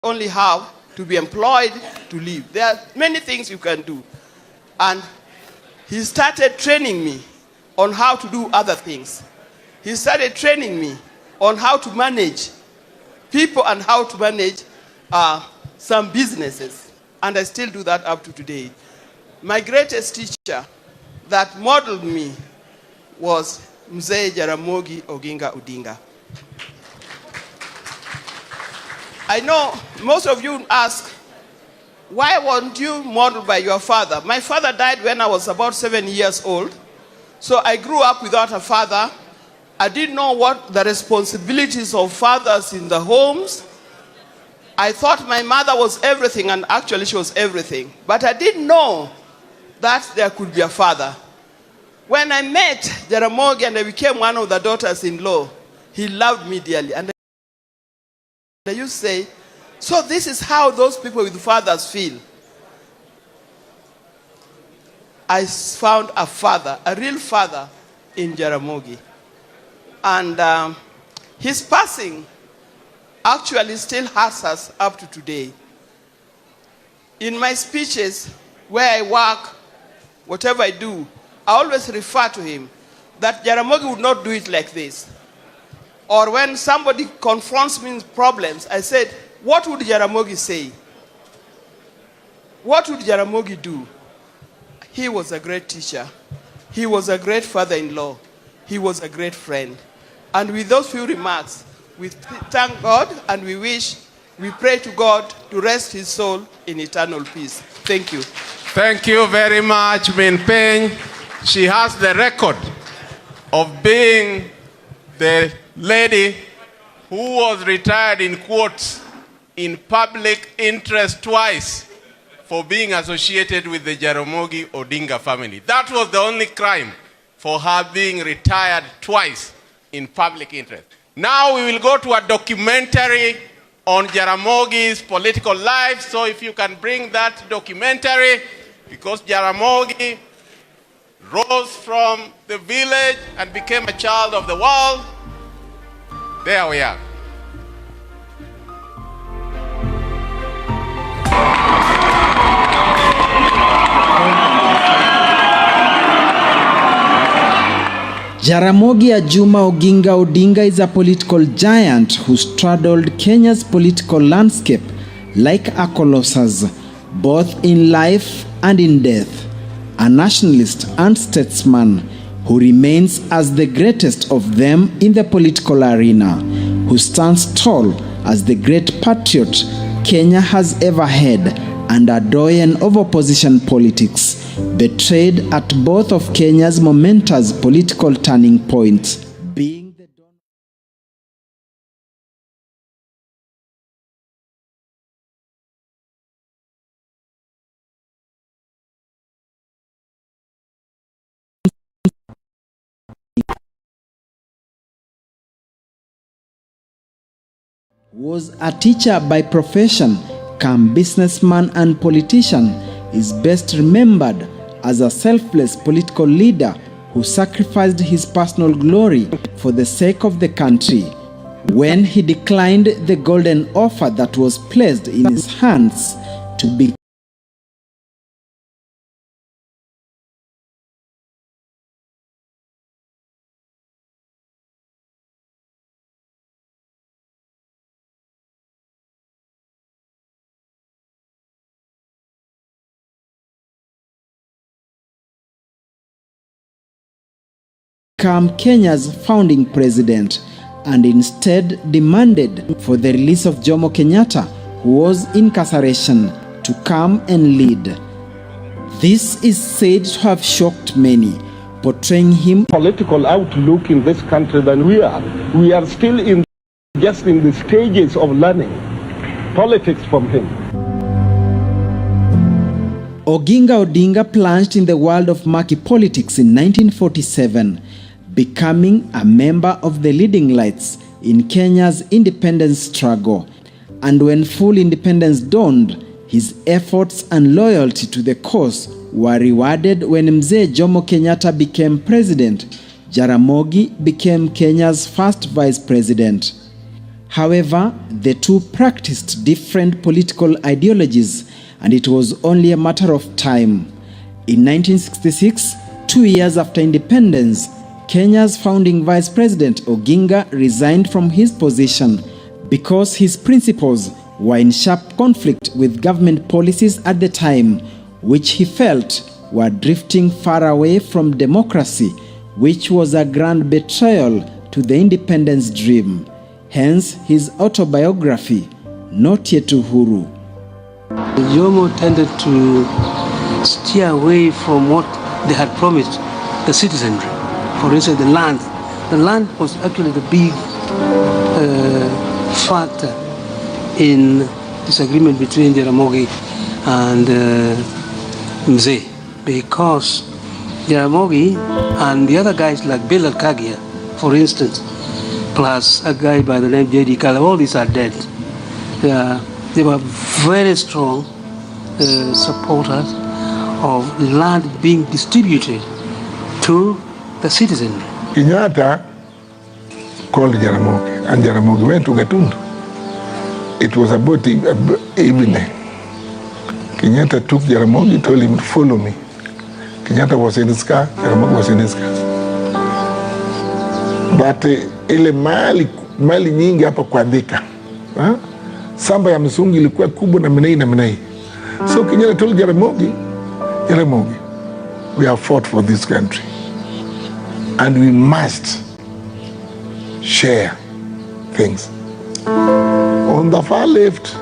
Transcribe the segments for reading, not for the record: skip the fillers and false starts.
only have to be employed to live. There are many things you can do. And he started training me on how to do other things. He started training me on how to manage people and how to manage some businesses. And I still do that up to today. My greatest teacher that modeled me was Mzee Jaramogi Oginga Odinga. I know most of you ask, why weren't you modeled by your father? My father died when I was about 7 years old. So I grew up without a father. I didn't know what the responsibilities of fathers in the homes. I thought my mother was everything, and actually she was everything. But I didn't know that there could be a father. When I met Jaramogi and I became one of the daughters-in-law, he loved me dearly. And I used to say, so this is how those people with fathers feel. I found a father, a real father in Jaramogi. And his passing actually still hurts us up to today. In my speeches, where I work, whatever I do, I always refer to him, that Jaramogi would not do it like this. Or when somebody confronts me with problems, I said, what would Jaramogi say? What would Jaramogi do? He was a great teacher. He was a great father-in-law. He was a great friend. And with those few remarks, we thank God and we pray to God to rest his soul in eternal peace. Thank you. Thank you very much, Min Peng. She has the record of being the lady who was retired in quotes in public interest twice for being associated with the Jaramogi Odinga family. That was the only crime for her being retired twice in public interest. Now we will go to a documentary on Jaramogi's political life. So if you can bring that documentary, because Jaramogi rose from the village and became a child of the world. There we are. Jaramogi Oginga Odinga is a political giant who straddled Kenya's political landscape like a colossus, both in life and in death. A nationalist and statesman who remains as the greatest of them in the political arena, who stands tall as the great patriot Kenya has ever had and a doyen of opposition politics, betrayed at both of Kenya's momentous political turning points, being the was a teacher by profession, come businessman and politician, is best remembered as a selfless political leader who sacrificed his personal glory for the sake of the country. When he declined the golden offer that was placed in his hands to be become Kenya's founding president, and instead demanded for the release of Jomo Kenyatta, who was in incarceration, to come and lead. This is said to have shocked many, portraying him political outlook in this country than we are. We are still just in the stages of learning politics from him. Oginga Odinga plunged in the world of murky politics in 1947, becoming a member of the leading lights in Kenya's independence struggle. And when full independence dawned, his efforts and loyalty to the cause were rewarded when Mzee Jomo Kenyatta became president. Jaramogi became Kenya's first vice president. However, the two practiced different political ideologies, and it was only a matter of time. In 1966, 2 years after independence, Kenya's founding Vice President Oginga resigned from his position because his principles were in sharp conflict with government policies at the time, which he felt were drifting far away from democracy, which was a grand betrayal to the independence dream. Hence his autobiography, Not Yet Uhuru. Jomo tended to steer away from what they had promised the citizenry. For instance, the land. The land was actually the big factor in disagreement between Jaramogi and Mzee, because Jaramogi and the other guys like Bill Kagia, for instance, plus a guy by the name J.D. Kala, all these are dead. They were very strong supporters of land being distributed to the citizenry. Kenyatta called Jaramogi, and Jaramogi went to Gatundu. It was about evening. Kenyatta took Jaramogi, told him to follow me. Kenyatta was in his car, Jaramogi was in his car. But ile mali nyingi hapa kwa Thika. Samba ya msungi ilikuwa kubwa na minai. So Kenyatta told Jaramogi, we have fought for this country and we must share things. On the far left,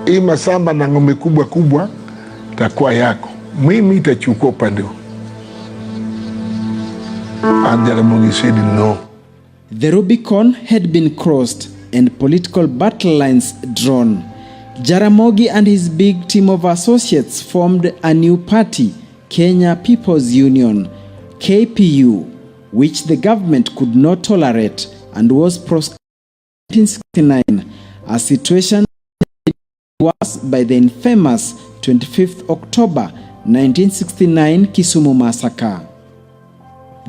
hii masamba na ng'ombe kubwa takuwa yako. Mimi itachukua upande huu. And Jaramogi said no. The Rubicon had been crossed and political battle lines drawn. Jaramogi and his big team of associates formed a new party, Kenya People's Union, KPU, which the government could not tolerate and was proscribed in 1969, a situation was by the infamous 25th October 1969 Kisumu massacre.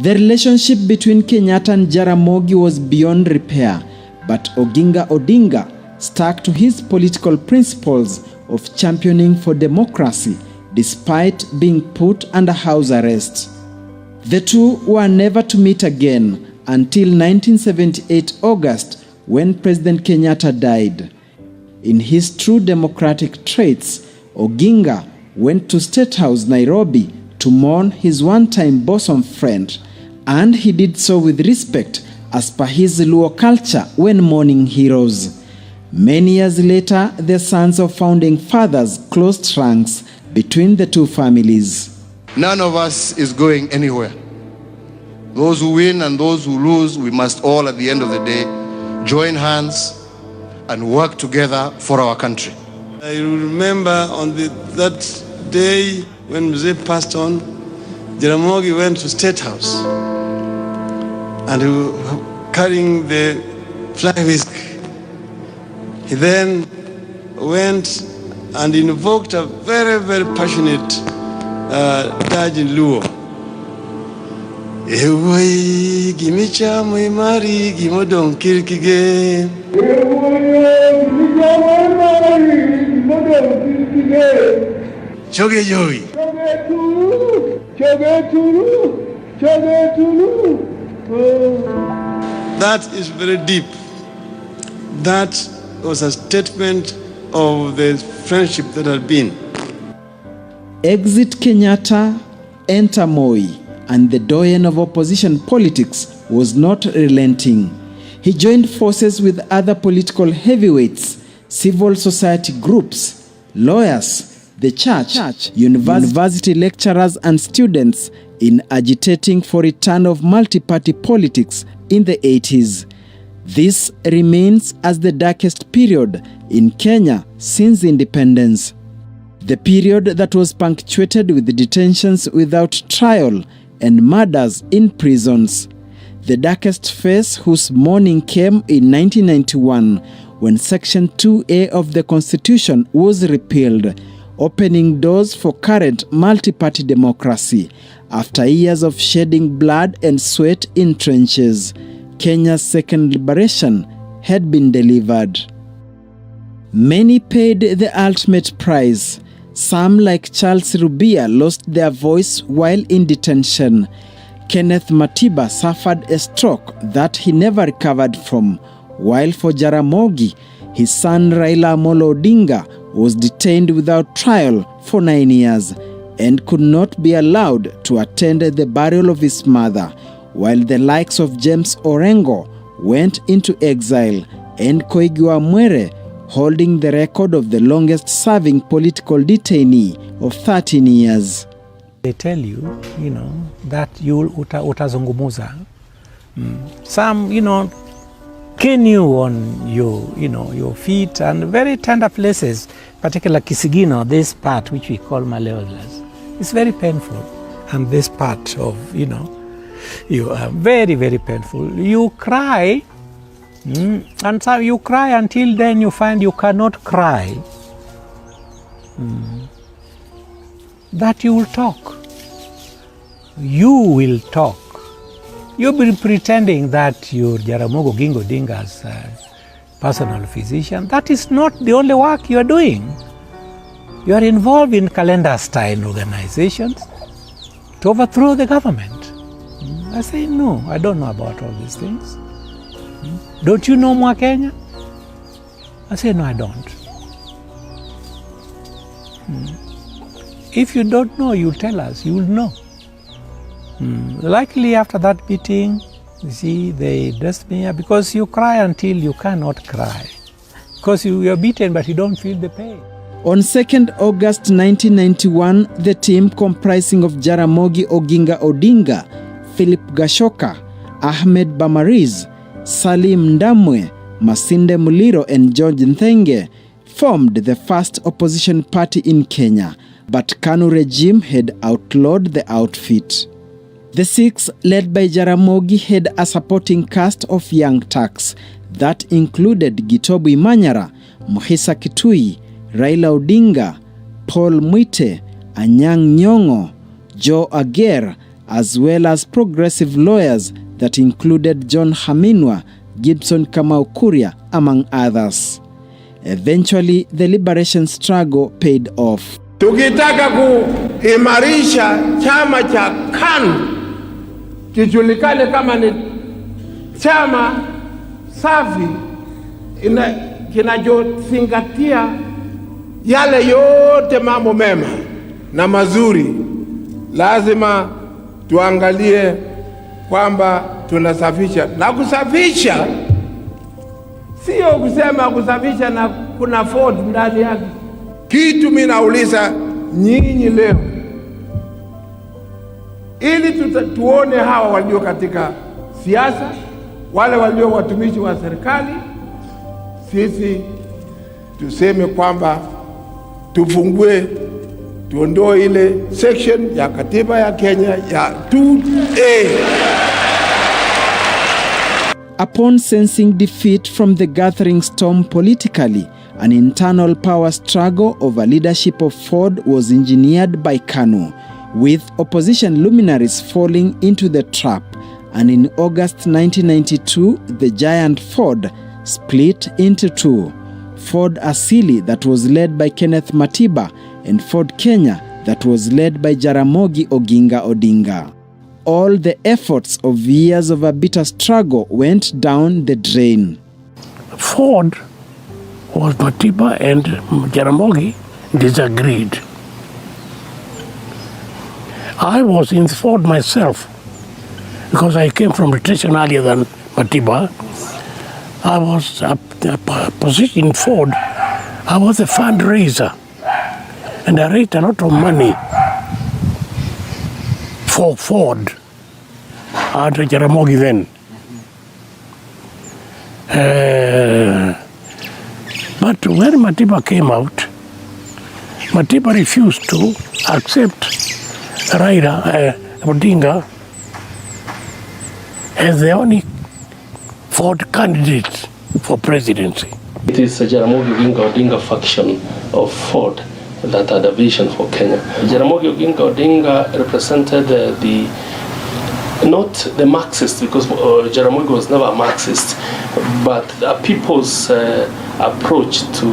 The relationship between Kenyatta and Jaramogi was beyond repair, but Oginga Odinga stuck to his political principles of championing for democracy despite being put under house arrest. The two were never to meet again until 1978 August, when President Kenyatta died. In his true democratic traits, Oginga went to State House, Nairobi, to mourn his one-time bosom friend, and he did so with respect as per his Luo culture when mourning heroes. Many years later, the sons of founding fathers closed ranks between the two families. None of us is going anywhere. Those who win and those who lose, we must all at the end of the day join hands and work together for our country. I remember on that day when Mzee passed on, Jaramogi went to State House and carrying the flying whisk. He then went and invoked a very, very passionate dirge in Luo. Ewoi gimicha muimari gimodon kirkige. Choge joy. That is very deep. That was a statement of the friendship that had been. Exit Kenyatta, enter Moi, and the doyen of opposition politics was not relenting. He joined forces with other political heavyweights, civil society groups, lawyers, the church, university lecturers and students in agitating for return of multi-party politics in the 80s. This remains as the darkest period in Kenya since independence. The period that was punctuated with detentions without trial and murders in prisons. The darkest phase whose morning came in 1991 when Section 2A of the Constitution was repealed, opening doors for current multi-party democracy after years of shedding blood and sweat in trenches. Kenya's second liberation had been delivered. Many paid the ultimate price. Some, like Charles Rubia, lost their voice while in detention. Kenneth Matiba suffered a stroke that he never recovered from, while for Jaramogi, his son Raila Odinga was detained without trial for 9 years and could not be allowed to attend the burial of his mother, while the likes of James Orengo went into exile and Koigi Mwere holding the record of the longest-serving political detainee of 13 years. They tell you, that you utazungumuza. Some, cane you on your feet and very tender places, particularly Kisigino, this part which we call Maleolas. It's very painful. And this part of, you are very, very painful. You cry, and so you cry until then you find you cannot cry. That you will talk. You will talk. You've been pretending that you're Jaramogi Oginga Odinga's personal physician. That is not the only work you are doing. You are involved in calendar-style organizations to overthrow the government. I say, no, I don't know about all these things. Don't you know Mwa Kenya? I say, no, I don't. If you don't know, you tell us, you will know. Likely after that beating, you see, they dressed me up because you cry until you cannot cry. Because you are beaten, but you don't feel the pain. On 2nd August 1991, the team comprising of Jaramogi Oginga Odinga, Philip Gashoka, Ahmed Bamariz, Salim Ndamwe, Masinde Muliro and George Nthenge formed the first opposition party in Kenya, but KANU regime had outlawed the outfit. The six, led by Jaramogi, had a supporting cast of young thugs that included Gitobu Manyora, Muhisa Kitui, Raila Odinga, Paul Mwite, Anyang' Nyong'o, Joe Ager, as well as progressive lawyers that included John Haminwa, Gibson Kamau Kuria, among others. Eventually, the liberation struggle paid off. Tukitaka kuimarisha chama cha KANU kijulikane kama ni chama safi kinachozingatia yale yote mambo mema na mazuri, lazima tuangalie kwamba tunasafisha. Na kusafisha sio kusema kusafisha na kuna Ford ndani yake. Kitu mimi nauliza nyinyi leo, ili tuone hawa walio katika siasa, wale walio watumishi wa serikali, sisi tuseme kwamba tufungue, tuondoe ile section ya katiba ya Kenya ya 2A. Upon sensing defeat from the gathering storm politically, an internal power struggle over leadership of Ford was engineered by KANU, with opposition luminaries falling into the trap. And in August 1992, the giant Ford split into two. Ford Asili, that was led by Kenneth Matiba, and Ford Kenya, that was led by Jaramogi Oginga Odinga. All the efforts of years of a bitter struggle went down the drain. Ford was Matiba and Jaramogi disagreed. I was in Ford myself because I came from retention earlier than Matiba. I was a position in Ford. I was a fundraiser and I raised a lot of money for Ford under Jaramogi then. But when Matiba came out, Matiba refused to accept Raila Odinga as the only Ford candidate for presidency. It is a Jaramogi Oginga Odinga faction of Ford that had a vision for Kenya. Jaramogi Oginga Odinga represented the not the Marxist, because Jaramogi was never a Marxist, but a people's approach to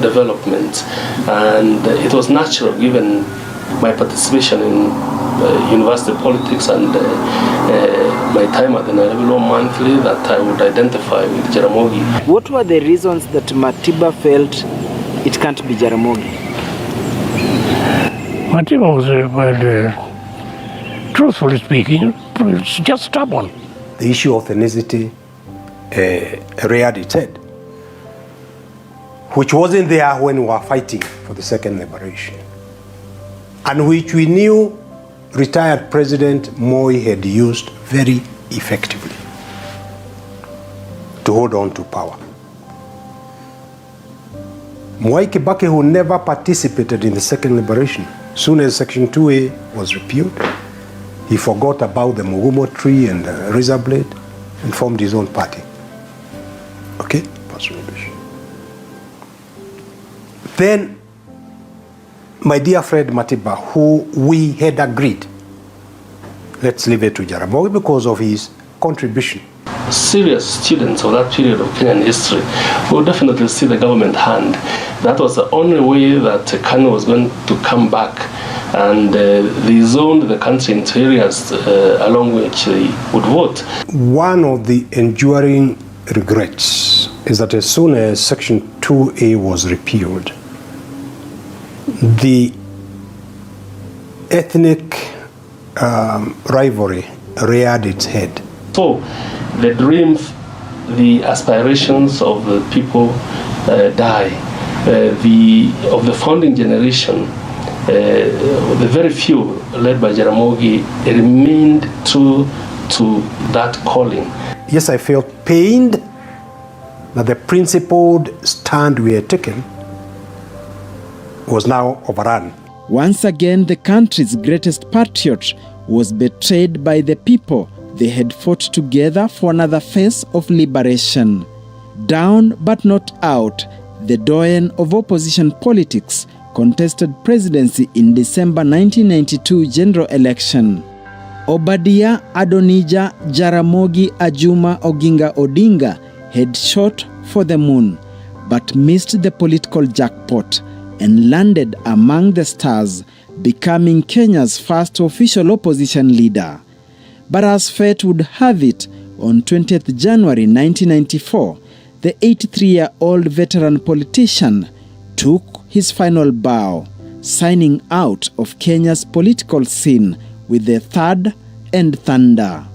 development. And it was natural, given my participation in university politics and my time at the Nairobi Law Monthly, that I would identify with Jaramogi. What were the reasons that Matiba felt it can't be Jaramogi? Matiba was, truthfully speaking, just stubborn. The issue of ethnicity reared its head, which wasn't there when we were fighting for the second liberation, and which we knew retired President Moi had used very effectively to hold on to power. Mwai Kibaki, who never participated in the second liberation, soon as Section 2A was repealed, he forgot about the Mugumo tree and the razor blade and formed his own party. Okay? Then, my dear friend Matiba, who we had agreed, let's leave it to Jaramogi because of his contribution. Serious students of that period of Kenyan history will definitely see the government hand. That was the only way that Kanu was going to come back, and they zoned the country into areas along which they would vote. One of the enduring regrets is that as soon as Section 2A was repealed, the ethnic rivalry reared its head. So the dreams, the aspirations of the people die. Of the founding generation, the very few led by Jaramogi remained true to that calling. Yes, I felt pained that the principled stand we had taken was now overrun. Once again, the country's greatest patriot was betrayed by the people they had fought together for another phase of liberation. Down but not out, the doyen of opposition politics contested presidency in December 1992 general election. Obadiah Adonijah Jaramogi Ajuma Oginga Odinga had shot for the moon, but missed the political jackpot and landed among the stars, becoming Kenya's first official opposition leader. But as fate would have it, on 20th January 1994, the 83-year-old veteran politician took his final bow, signing out of Kenya's political scene with the third and thunder.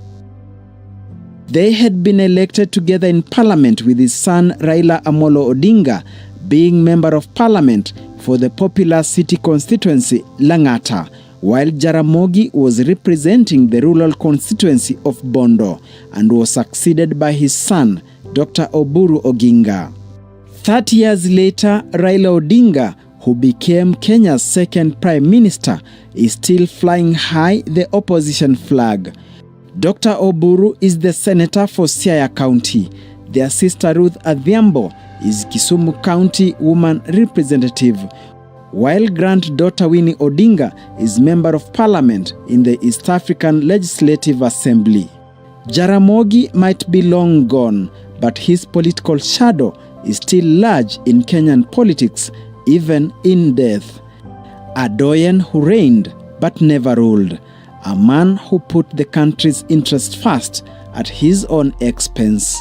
They had been elected together in parliament, with his son Raila Amolo Odinga being member of parliament for the popular city constituency Lang'ata, while Jaramogi was representing the rural constituency of Bondo and was succeeded by his son, Dr. Uhuru Oginga. 30 years later, Raila Odinga, who became Kenya's second prime minister, is still flying high the opposition flag. Dr. Uhuru is the senator for Siaya County. Their sister Ruth Adhiambo is Kisumu County woman representative, while granddaughter Winnie Odinga is member of parliament in the East African Legislative Assembly. Jaramogi might be long gone, but his political shadow is still large in Kenyan politics, even in death. A doyen who reigned but never ruled. A man who put the country's interest first at his own expense.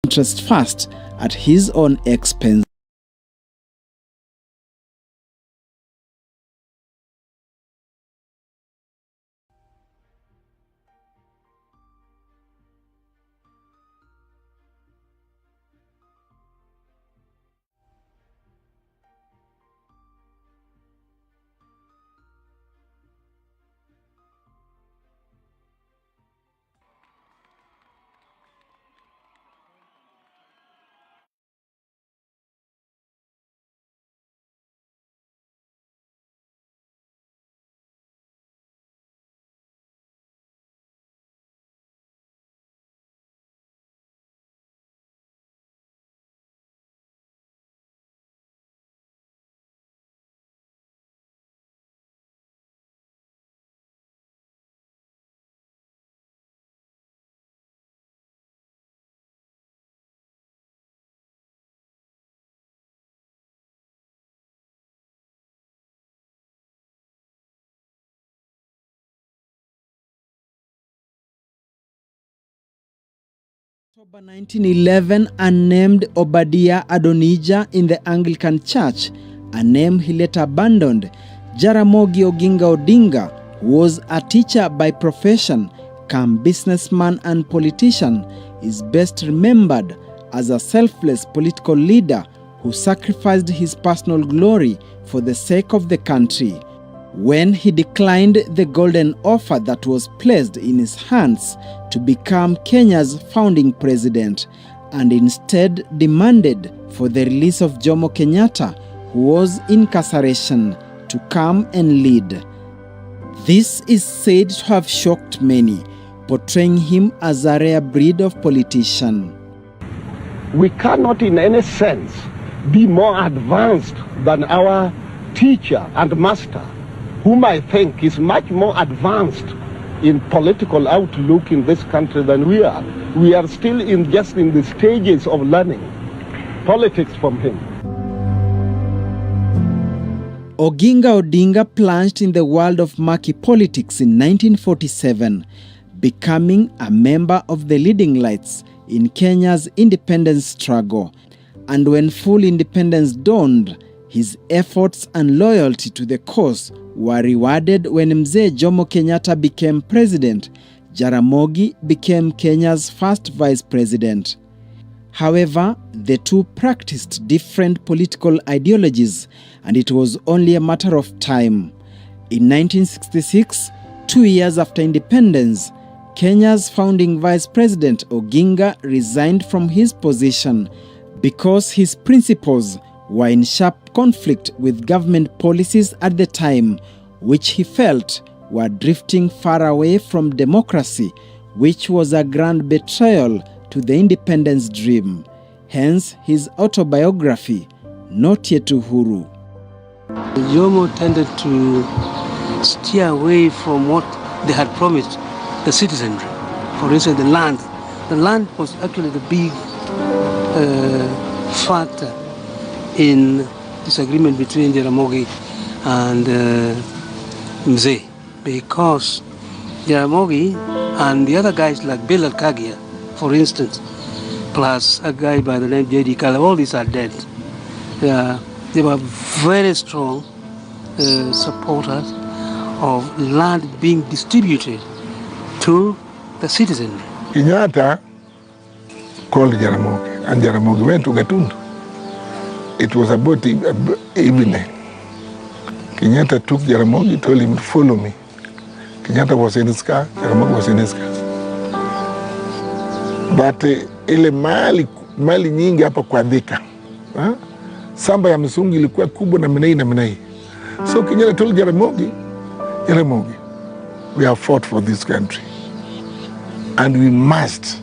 Interest first at his own expense. October 1911, unnamed Obadiah Adonijah in the Anglican Church, a name he later abandoned, Jaramogi Oginga Odinga, who was a teacher by profession, come businessman and politician, is best remembered as a selfless political leader who sacrificed his personal glory for the sake of the country. When he declined the golden offer that was placed in his hands to become Kenya's founding president, and instead demanded for the release of Jomo Kenyatta, who was in incarceration, to come and lead. This is said to have shocked many, portraying him as a rare breed of politician. We cannot in any sense be more advanced than our teacher and master, whom I think is much more advanced in political outlook in this country than we are. We are still just in the stages of learning politics from him. Oginga Odinga plunged in the world of murky politics in 1947, becoming a member of the leading lights in Kenya's independence struggle. And when full independence dawned, his efforts and loyalty to the cause were rewarded when Mzee Jomo Kenyatta became president. Jaramogi became Kenya's first vice president. However, the two practiced different political ideologies, and it was only a matter of time. In 1966, 2 years after independence, Kenya's founding vice president Oginga resigned from his position because his principles were in sharp conflict with government policies at the time, which he felt were drifting far away from democracy, which was a grand betrayal to the independence dream. Hence his autobiography, Not Yet Uhuru. Jomo tended to steer away from what they had promised the citizenry. For instance, the land. The land was actually the big factor in disagreement between Jaramogi and Mzee, because Jaramogi and the other guys like Bill Kagia, for instance, plus a guy by the name J.D. Kala, all these are dead. They were very strong supporters of land being distributed to the citizenry. Kenyatta called Jaramogi, and Jaramogi went to Gatundu. It was about evening. Kenyatta took Jaramogi, told him to follow me. Kenyatta was in his car, Jaramogi was in his car. But ile mali nyingi hapa kwa Thika. Samba ya msungi ilikuwa kubwa na minai. So Kenyatta told Jaramogi, we have fought for this country, and we must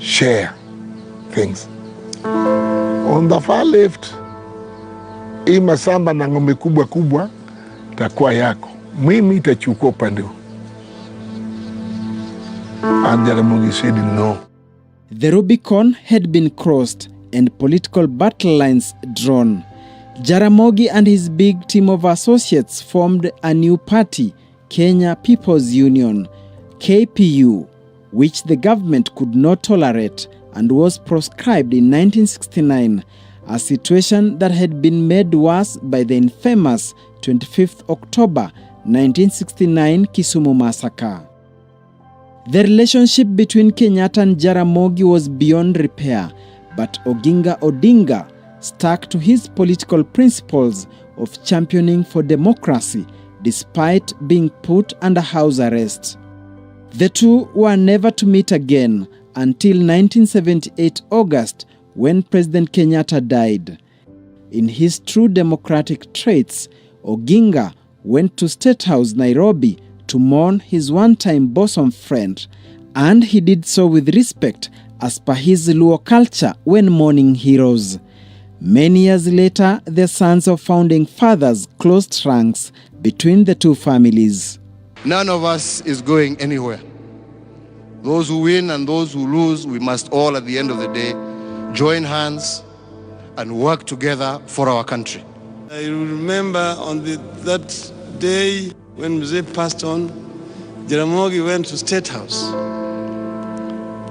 share things. On the far left, hii masamba na ng'ombe kubwa takuwa yako. Mimi itachukua upande huu. And Jaramogi said no. The Rubicon had been crossed and political battle lines drawn. Jaramogi and his big team of associates formed a new party, Kenya People's Union, KPU, which the government could not tolerate and was proscribed in 1969, a situation that had been made worse by the infamous 25th October 1969 Kisumu massacre. The relationship between Kenyatta and Jaramogi was beyond repair, but Oginga Odinga stuck to his political principles of championing for democracy despite being put under house arrest. The two were never to meet again until 1978 August, when President Kenyatta died. In his true democratic traits, Oginga went to State House, Nairobi, to mourn his one-time bosom friend, and he did so with respect as per his Luo culture when mourning heroes. Many years later, the sons of founding fathers closed ranks between the two families. None of us is going anywhere. Those who win and those who lose, we must all at the end of the day join hands and work together for our country. I remember on that day when Mzee passed on, Jaramogi went to State House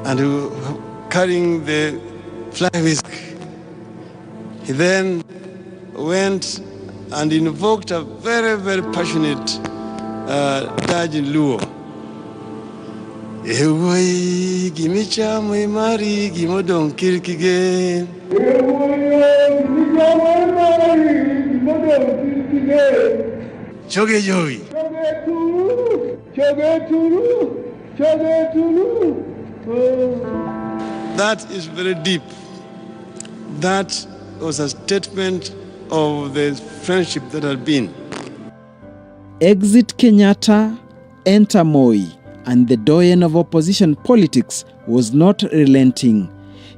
and carrying the fly whisk. He then went and invoked a very, very passionate dirge in Luo. Ewoi gimicha mwimari gimodon kirkige. Choge joy. That is very deep. That was a statement of the friendship that had been. Exit Kenyatta, enter Moi, and the doyen of opposition politics was not relenting.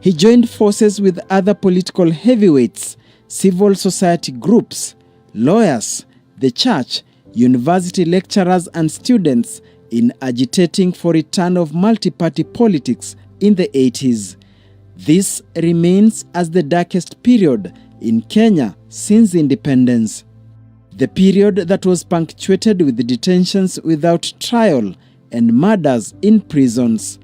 He joined forces with other political heavyweights, civil society groups, lawyers, the church, university lecturers and students in agitating for return of multi-party politics in the 80s. This remains as the darkest period in Kenya since independence. The period that was punctuated with detentions without trial and murders in prisons.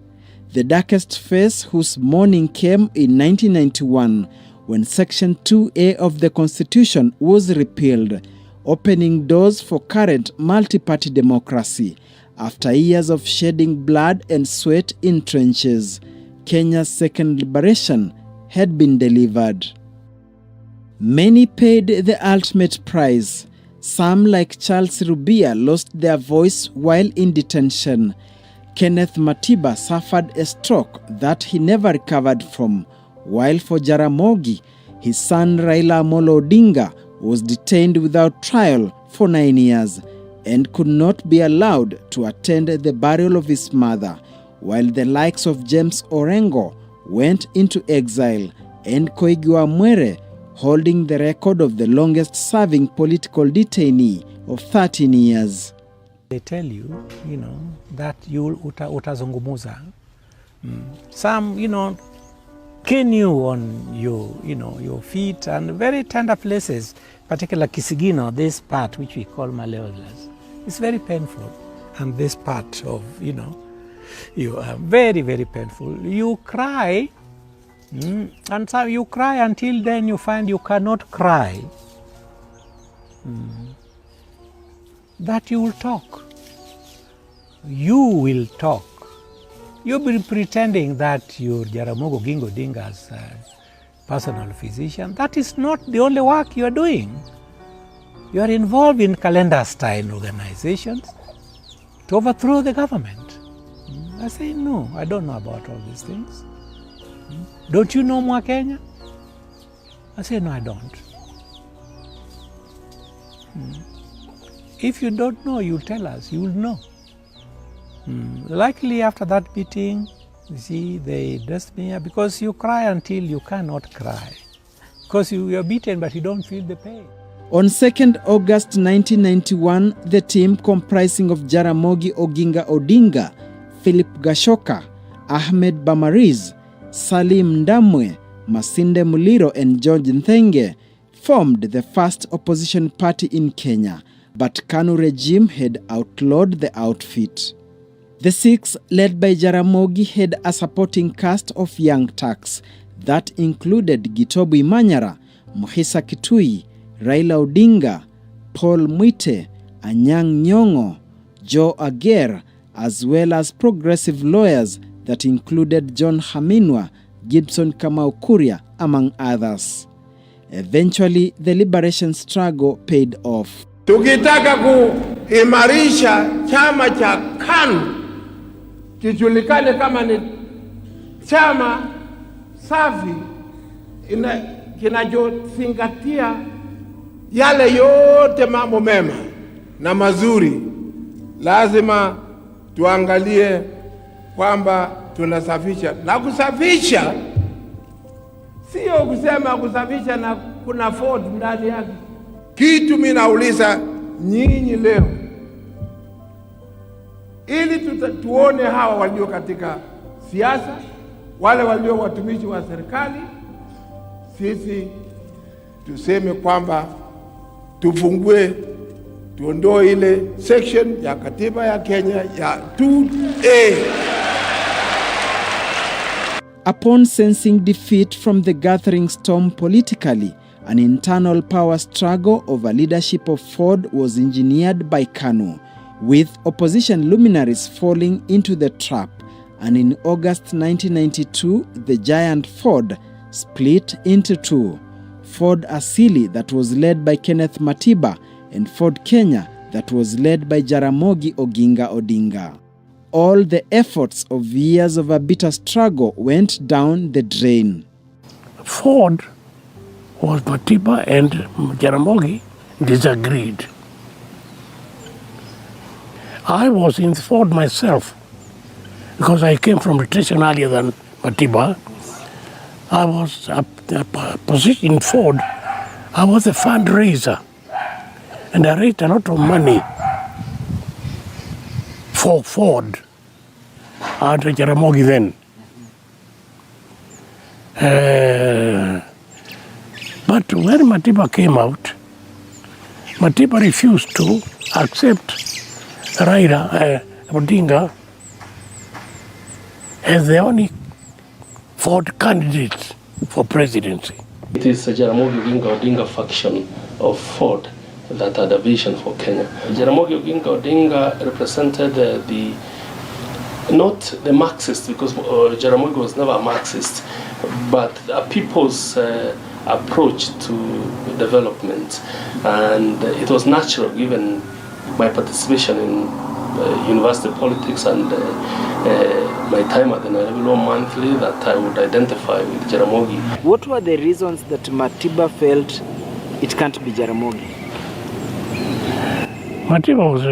The darkest phase whose morning came in 1991 when Section 2A of the Constitution was repealed, opening doors for current multi-party democracy. After years of shedding blood and sweat in trenches, Kenya's second liberation had been delivered. Many paid the ultimate price. Some, like Charles Rubia, lost their voice while in detention. Kenneth Matiba suffered a stroke that he never recovered from, while for Jaramogi, his son Raila Odinga was detained without trial for 9 years and could not be allowed to attend the burial of his mother, while the likes of James Orengo went into exile and Koigi Mwere holding the record of the longest-serving political detainee of 13 years. They tell you, that you utazungumuza. Some, cane you on your feet and very tender places, particularly Kisigino, this part which we call malleolus. It's very painful. And this part of, you are very, very painful. You cry, and so you cry until then you find you cannot cry. That you will talk. You will talk. You've been pretending that you're Jaramogi Oginga Odinga's personal physician. That is not the only work you are doing. You are involved in calendar-style organizations to overthrow the government. I say, no, I don't know about all these things. Don't you know Mwa Kenya? I say, no, I don't. If you don't know, you'll tell us, you will know. Likely after that meeting, you see, they dressed me up because you cry until you cannot cry. Because you are beaten, but you don't feel the pain. On 2nd August 1991, the team comprising of Jaramogi Oginga Odinga, Philip Gashoka, Ahmed Bamariz, Salim Ndamwe, Masinde Muliro and George Nthenge formed the first opposition party in Kenya, but KANU regime had outlawed the outfit. The six, led by Jaramogi, had a supporting cast of young Turks that included Gitobu Manyora, Muhisa Kitui, Raila Odinga, Paul Mwite, Anyang' Nyong'o, Joe Ager, as well as progressive lawyers that included John Haminwa, Gibson Kamau Kuria, among others. Eventually, the liberation struggle paid off. Tukitaka kuimarisha chama cha KANU kijulikane kama ni chama safi kinachozingatia yale yote mambo mema na mazuri, lazima tuangalie kwamba tunasafisha. Na kusafisha sio kusema kusafisha na kuna Ford ndani yake. Kitu mimi nauliza nyinyi leo, ili tuone hawa walio katika siasa, wale walio watumishi wa serikali, sisi tuseme kwamba tufungue, tuondoe ile section ya katiba ya Kenya ya 2A Upon sensing defeat from the gathering storm politically, an internal power struggle over leadership of Ford was engineered by KANU, with opposition luminaries falling into the trap, and in August 1992, the giant Ford split into two: Ford Asili, that was led by Kenneth Matiba, and Ford Kenya, that was led by Jaramogi Oginga Odinga. All the efforts of years of a bitter struggle went down the drain. Ford was Matiba and Jaramogi disagreed. I was in Ford myself because I came from retention earlier than Matiba. I was positioned in Ford. I was a fundraiser and I raised a lot of money for Ford and Jaramogi then. But when Matiba came out, Matiba refused to accept Raila Odinga as the only Ford candidate for presidency. It is the Jaramogi Oginga Odinga faction of Ford that had a vision for Kenya. Jaramogi Oginga Odinga represented not the Marxist, because Jaramogi was never a Marxist, but a people's approach to development. And it was natural, given my participation in university politics and my time at the Nairobi Law Monthly, that I would identify with Jaramogi. What were the reasons that Matiba felt it can't be Jaramogi? Matiba was,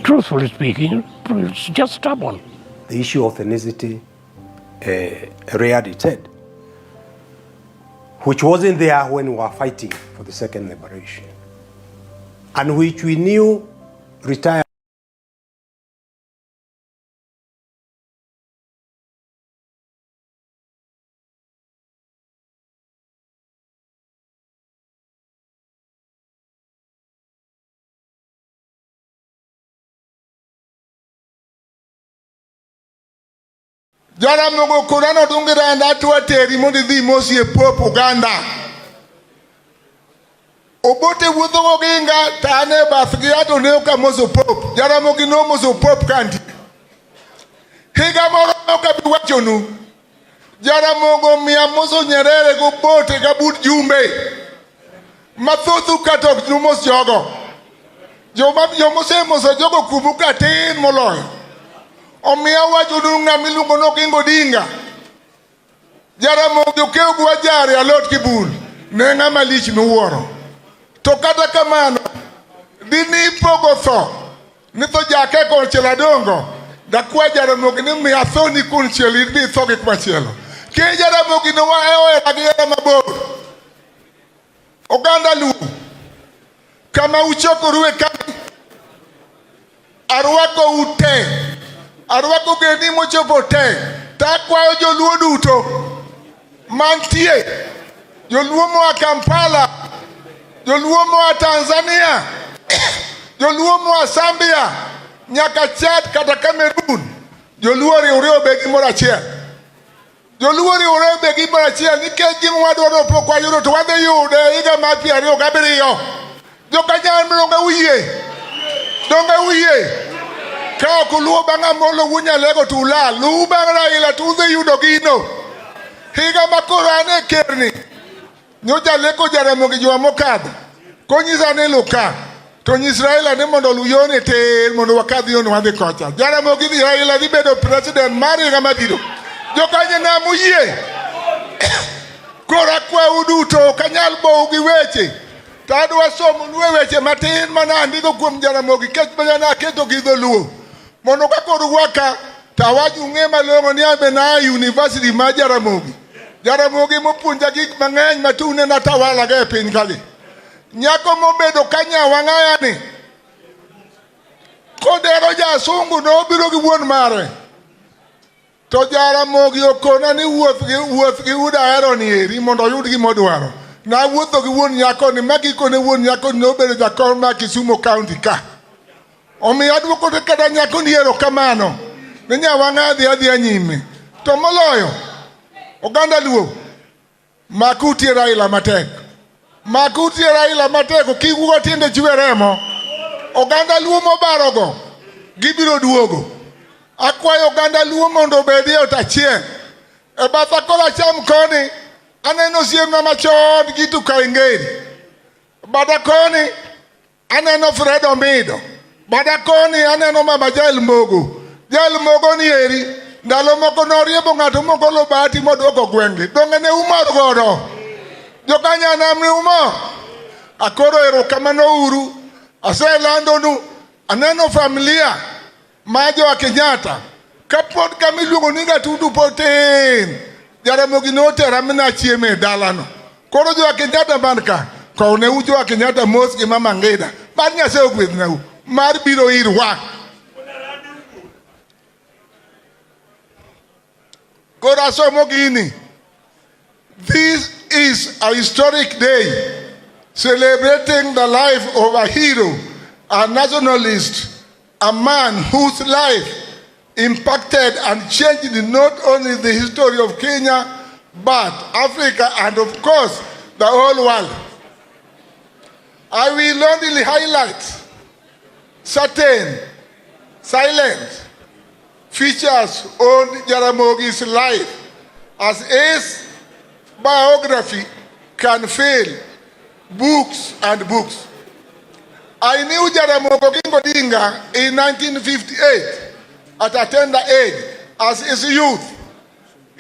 truthfully speaking, just stubborn. The issue of ethnicity reared its head, which wasn't there when we were fighting for the second liberation, and which we knew retired. Jaramogi Oginga Odinga and atwa teri mondi dhi mosi e pop Uganda. Obote wuotho Oginga tane bathgi ato ne oka moso pop. Jaramogi no moso pop kandi. Higa moro oka biwachonu. Jaramogi miya moso Nyerere go bote gabut jumbe. Mathothu katok jumos jogo. Jomose moso jogo kubuka tin moloyo. Omiya wacho dunga miluongo n'Oginga Odinga. Jaramogi okeo gwa jare alot kibul ne ng'ama lich miwuoro. To kata kamano dini pogo tho ni to jake konchiel adongo dakwa Jaramogi ni miya tho ni konchiel idhi tho gi kumachielo. Ke Jaramogi no ohera gi hera mabor. Oganda Luo, kama uchokoru e kambi, arwako ute, arwako geni mochopo te, takwayo joluo duto mantie, joluo moa Kampala, joluo moa Tanzania, joluo moa Zambia, nyaka Chad kata Cameroon, joluo riwre obegi moro achiel. Joluo riwre obegi moro achiel nikech gima wadwaro pok wayudo to wadhi yude higa mar 2027. Jokanyal donge uye. Ka ok uluwo bang' Amolo wunyalego to ulal. Luw bang' Raila to udhi yudo gino. Higa ma koro an e kerni, nyocha leko Jaramogi juma mokadho. Konyisa ni luka, to nyis Raila ni mondo luw yone ter mondo wakadh yone wadhi kocha. Jaramogi dhi Raila dhi bedo president mar higa mabiro. Jokanye na muyie. Kora kwa uduto kanyal bo gi weche. Tadwa somo nwe weche matin mana andiko kuom Jaramogi kech bana keto gi dholuo. Mondo ka koro waka tawaju ng'e malongo ni abe na university ma Jaramogi. Jaramogi mopuonja gik mang'eny matune na tawala ga e piny kagi. Nyako mobedo kanya wang'aya ni. Kodero jasungu no biro gi wuon mare. To Jaramogi okona ni wuoth gi uda hero ni eri mondo oyud gima odwaro. Na wuotho gi wuon nyako ni magiko ne wuon nyako ni obedo jakon ma Kisumu County ka. Omiyo aduoko te kada nyako ni erokamano. Ne nyawang'a adhi nyime. To moloyo, oganda luo, makuti Raila matek. Makuti Raila matek, kigugo tiende chwe remo. Oganda luo mobarogo, gibiro duogo. Akwayo oganda luo mondo obedie otachien. E batha kora cham koni, aneno siemna machon gitu kaingeri. Bada koni, aneno Fred Omido. Bada koni, aneno mama Jaramogi. Jaramogi ni eri, ndalo moko noriebo ng'ato moko lo bahati modwoko gwenge. Donge ne umor godo. Jokanya namni umor. Akoro erokamano uru. Aselandonu, aneno familia majo wa Kenyatta. Kapod kamiluongo ni Gatundu potin. Jaramogi notera mina chieme dalano. Koro jo wa Kenyatta manka. Kone ujo wa Kenyatta mos gi mama Ngeda. Mar Nyasaye ogwedhnau. Mar biro irwa. Koro asomo gini. This is a historic day celebrating the life of a hero, a nationalist, a man whose life impacted and changed not only the history of Kenya, but Africa and of course the whole world. I will only highlight certain silent features on Jaramogi's life, as his biography can fill books and books. I knew Jaramogi Oginga Odinga in 1958 at a tender age. As his youth,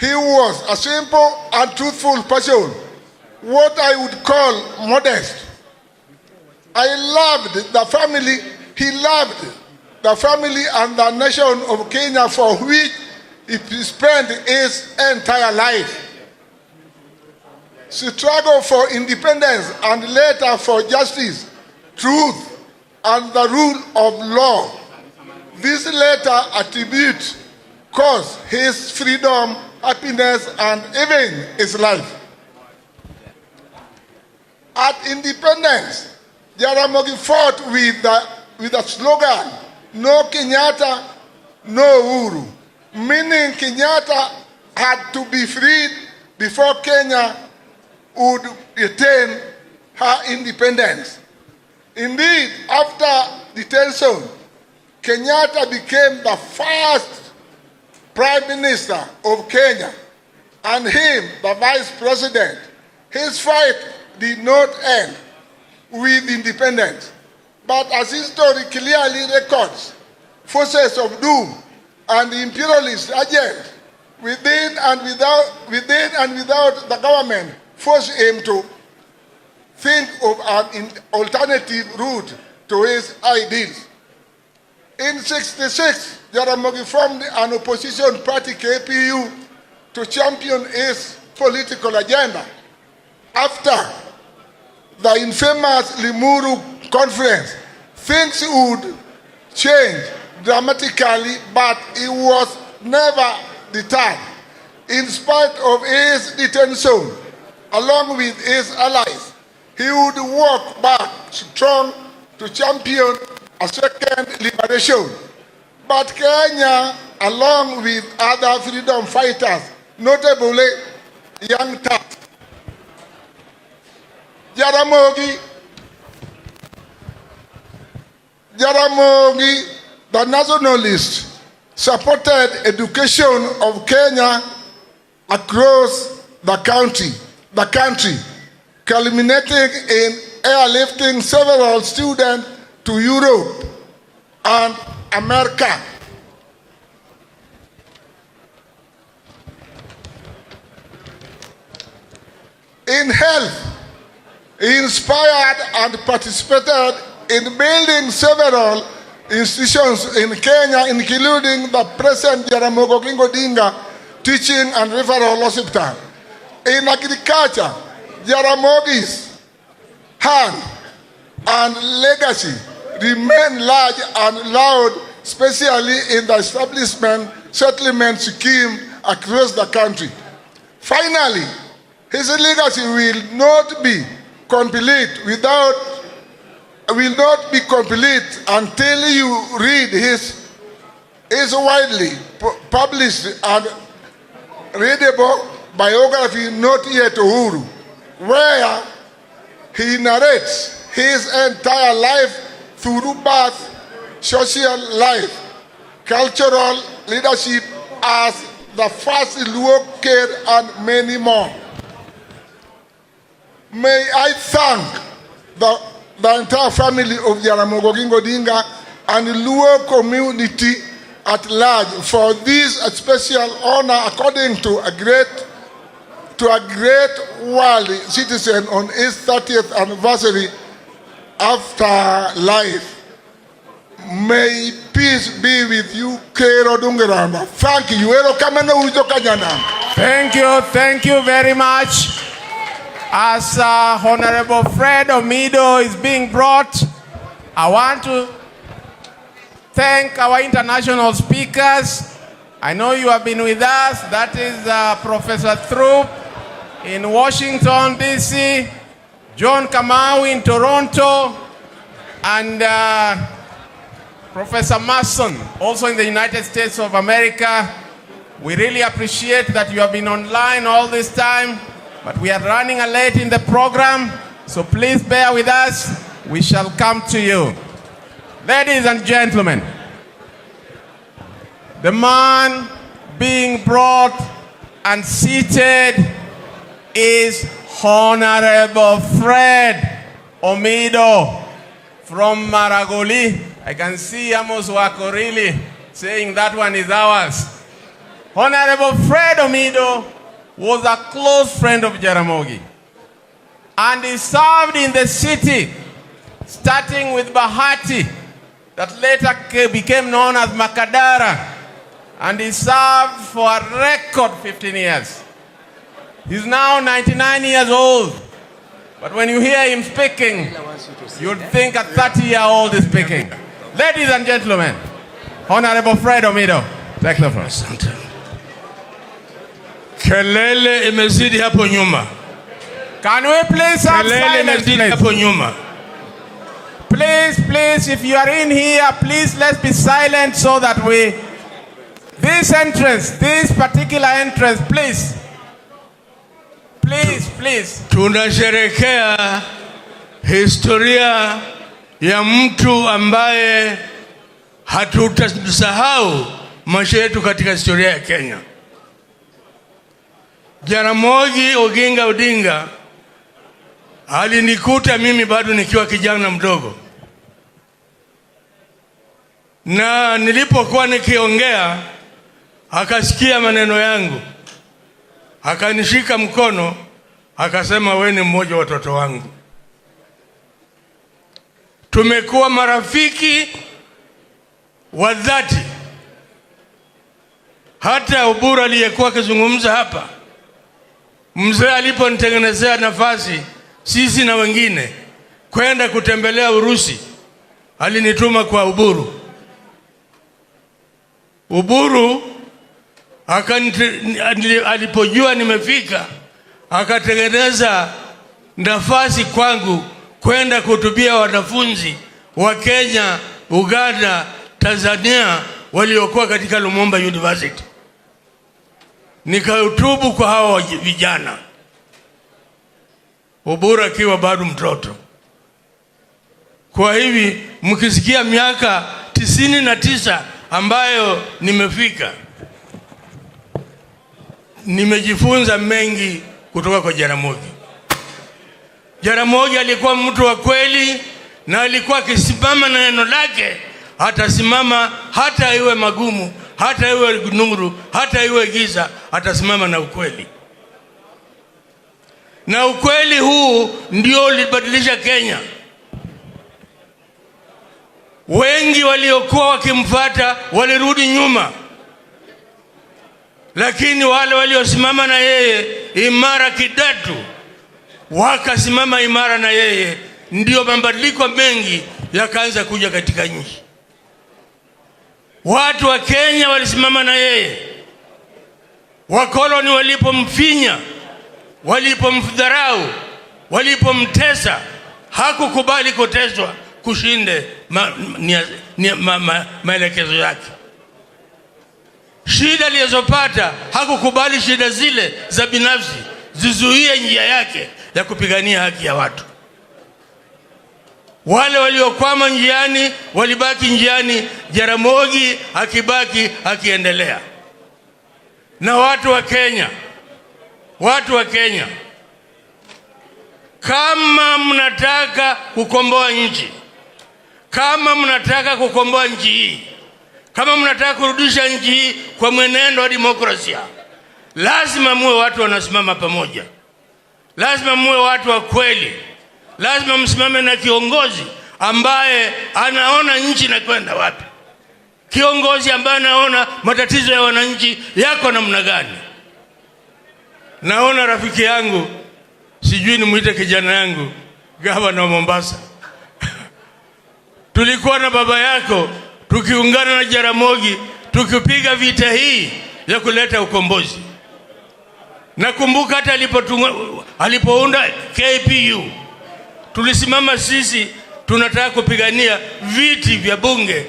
he was a simple and truthful person, what I would call modest. I loved the family. He loved the family and the nation of Kenya, for which he spent his entire life. Struggle for independence and later for justice, truth, and the rule of law. This latter attribute caused his freedom, happiness, and even his life. At independence, Jaramogi fought with the slogan, "No Kenyatta, no Uhuru," meaning Kenyatta had to be freed before Kenya would attain her independence. Indeed, after detention, Kenyatta became the first Prime Minister of Kenya, and him the Vice President. His fight did not end with independence, but as history clearly records, forces of doom and imperialist agents within and without the government forced him to think of an alternative route to his ideals. In 1966, Jaramogi formed an opposition party, KPU, to champion his political agenda. After the infamous Limuru conference, things would change dramatically, but he was never deterred. In spite of his detention, along with his allies, he would walk back strong to champion a second liberation. But Kenya, along with other freedom fighters, notably young Turks, Jaramogi, the nationalist, supported education of Kenya across the country, culminating in airlifting several students to Europe and America. In health, he inspired and participated in building several institutions in Kenya, including the present Jaramogi Oginga Odinga Teaching and Referral Hospital. In agriculture, Jaramogi's hand and legacy remain large and loud, especially in the establishment settlement scheme across the country. Finally, his legacy will not be complete until you read his widely published and readable biography, Not Yet Uhuru, where he narrates his entire life through birth, social life, cultural leadership as the first Luo kid, and many more. May I thank the entire family of Jaramogi Oginga Odinga and the Luo community at large for this special honor according to a great world citizen on his 30th anniversary after life. May peace be with you, Kero Dungerama. Thank you. Thank you very much. As Honorable Fred Omido is being brought, I want to thank our international speakers. I know you have been with us. That is Professor Throop in Washington, D.C., John Kamau in Toronto, and Professor Mason, also in the United States of America. We really appreciate that you have been online all this time, but we are running late in the program, so please bear with us. We shall come to you. Ladies and gentlemen, the man being brought and seated is Honorable Fred Omido from Maragoli. I can see Amos Wako really saying that one is ours. Honorable Fred Omido was a close friend of Jaramogi, and he served in the city, starting with Bahati, that later became known as Makadara, and he served for a record 15 years. He's now 99 years old, but when you hear him speaking, you'd think a 30-year-old is speaking. Ladies and gentlemen, Honorable Fred Omido, take the first. Kelele imezidi hapo nyuma. Can we please have silence, please? Please, if you are in here, please let's be silent so that this particular entrance, please. Tunasherehekea historia ya mtu ambaye hatutasahau maisha yetu katika historia ya Kenya. Jaramogi Oginga Odinga alinikuta mimi bado nikiwa kijana mdogo, na nilipokuwa nikiongea akasikia maneno yangu, akanishika mkono, akasema wewe ni mmoja wa watoto wangu. Tumekuwa marafiki wa dhati. Hata Uhuru aliyekuwa akizungumza hapa, mzee aliponitengenezea nafasi sisi na wengine kwenda kutembelea Urusi, alinituma kwa Uhuru. Uhuru alipojua nimefika, akatengeneza nafasi kwangu kwenda kuhutubia wanafunzi wa Kenya, Uganda, Tanzania waliokuwa katika Lumumba University. Nikahutubu kwa hao vijana, Uhuru akiwa bado mtoto. Kwa hivi mkisikia miaka 99 ambayo nimefika, nimejifunza mengi kutoka kwa Jaramogi. Jaramogi alikuwa mtu wa kweli, na alikuwa akisimama na neno lake. Atasimama hata iwe magumu, hata iwe nuru, hata iwe giza, atasimama na ukweli. Na ukweli huu ndio ulibadilisha Kenya. Wengi waliokuwa wakimfuata walirudi nyuma, lakini wale waliosimama na yeye imara kidatu, wakasimama imara na yeye, ndio mabadiliko mengi yakaanza kuja katika nchi. Watu wa Kenya walisimama na yeye. Wakoloni walipomfinya, walipomdharau, walipomtesa, hakukubali kuteswa kushinde maelekezo yake. Shida alizopata hakukubali shida zile za binafsi zizuie njia yake ya kupigania haki ya watu. Wale waliokwama njiani walibaki njiani, Jaramogi akibaki akiendelea. Na watu wa Kenya, kama mnataka kukomboa nchi, kama mnataka kukomboa nchi hii, kama mnataka kurudisha nchi hii kwa mwenendo wa demokrasia, lazima muwe watu wanasimama pamoja. Lazima muwe watu wa kweli. Lazima msimame na kiongozi ambaye anaona nchi inakwenda wapi. Kiongozi ambaye anaona matatizo ya wananchi yako namna gani. Naona rafiki yangu, sijui nimuite kijana yangu, gavana wa Mombasa. Tulikuwa na baba yako tukiungana na Jaramogi tukipiga vita hii ya kuleta ukombozi. Nakumbuka hata alipounda KPU, tulisimama sisi tunataka kupigania viti vya bunge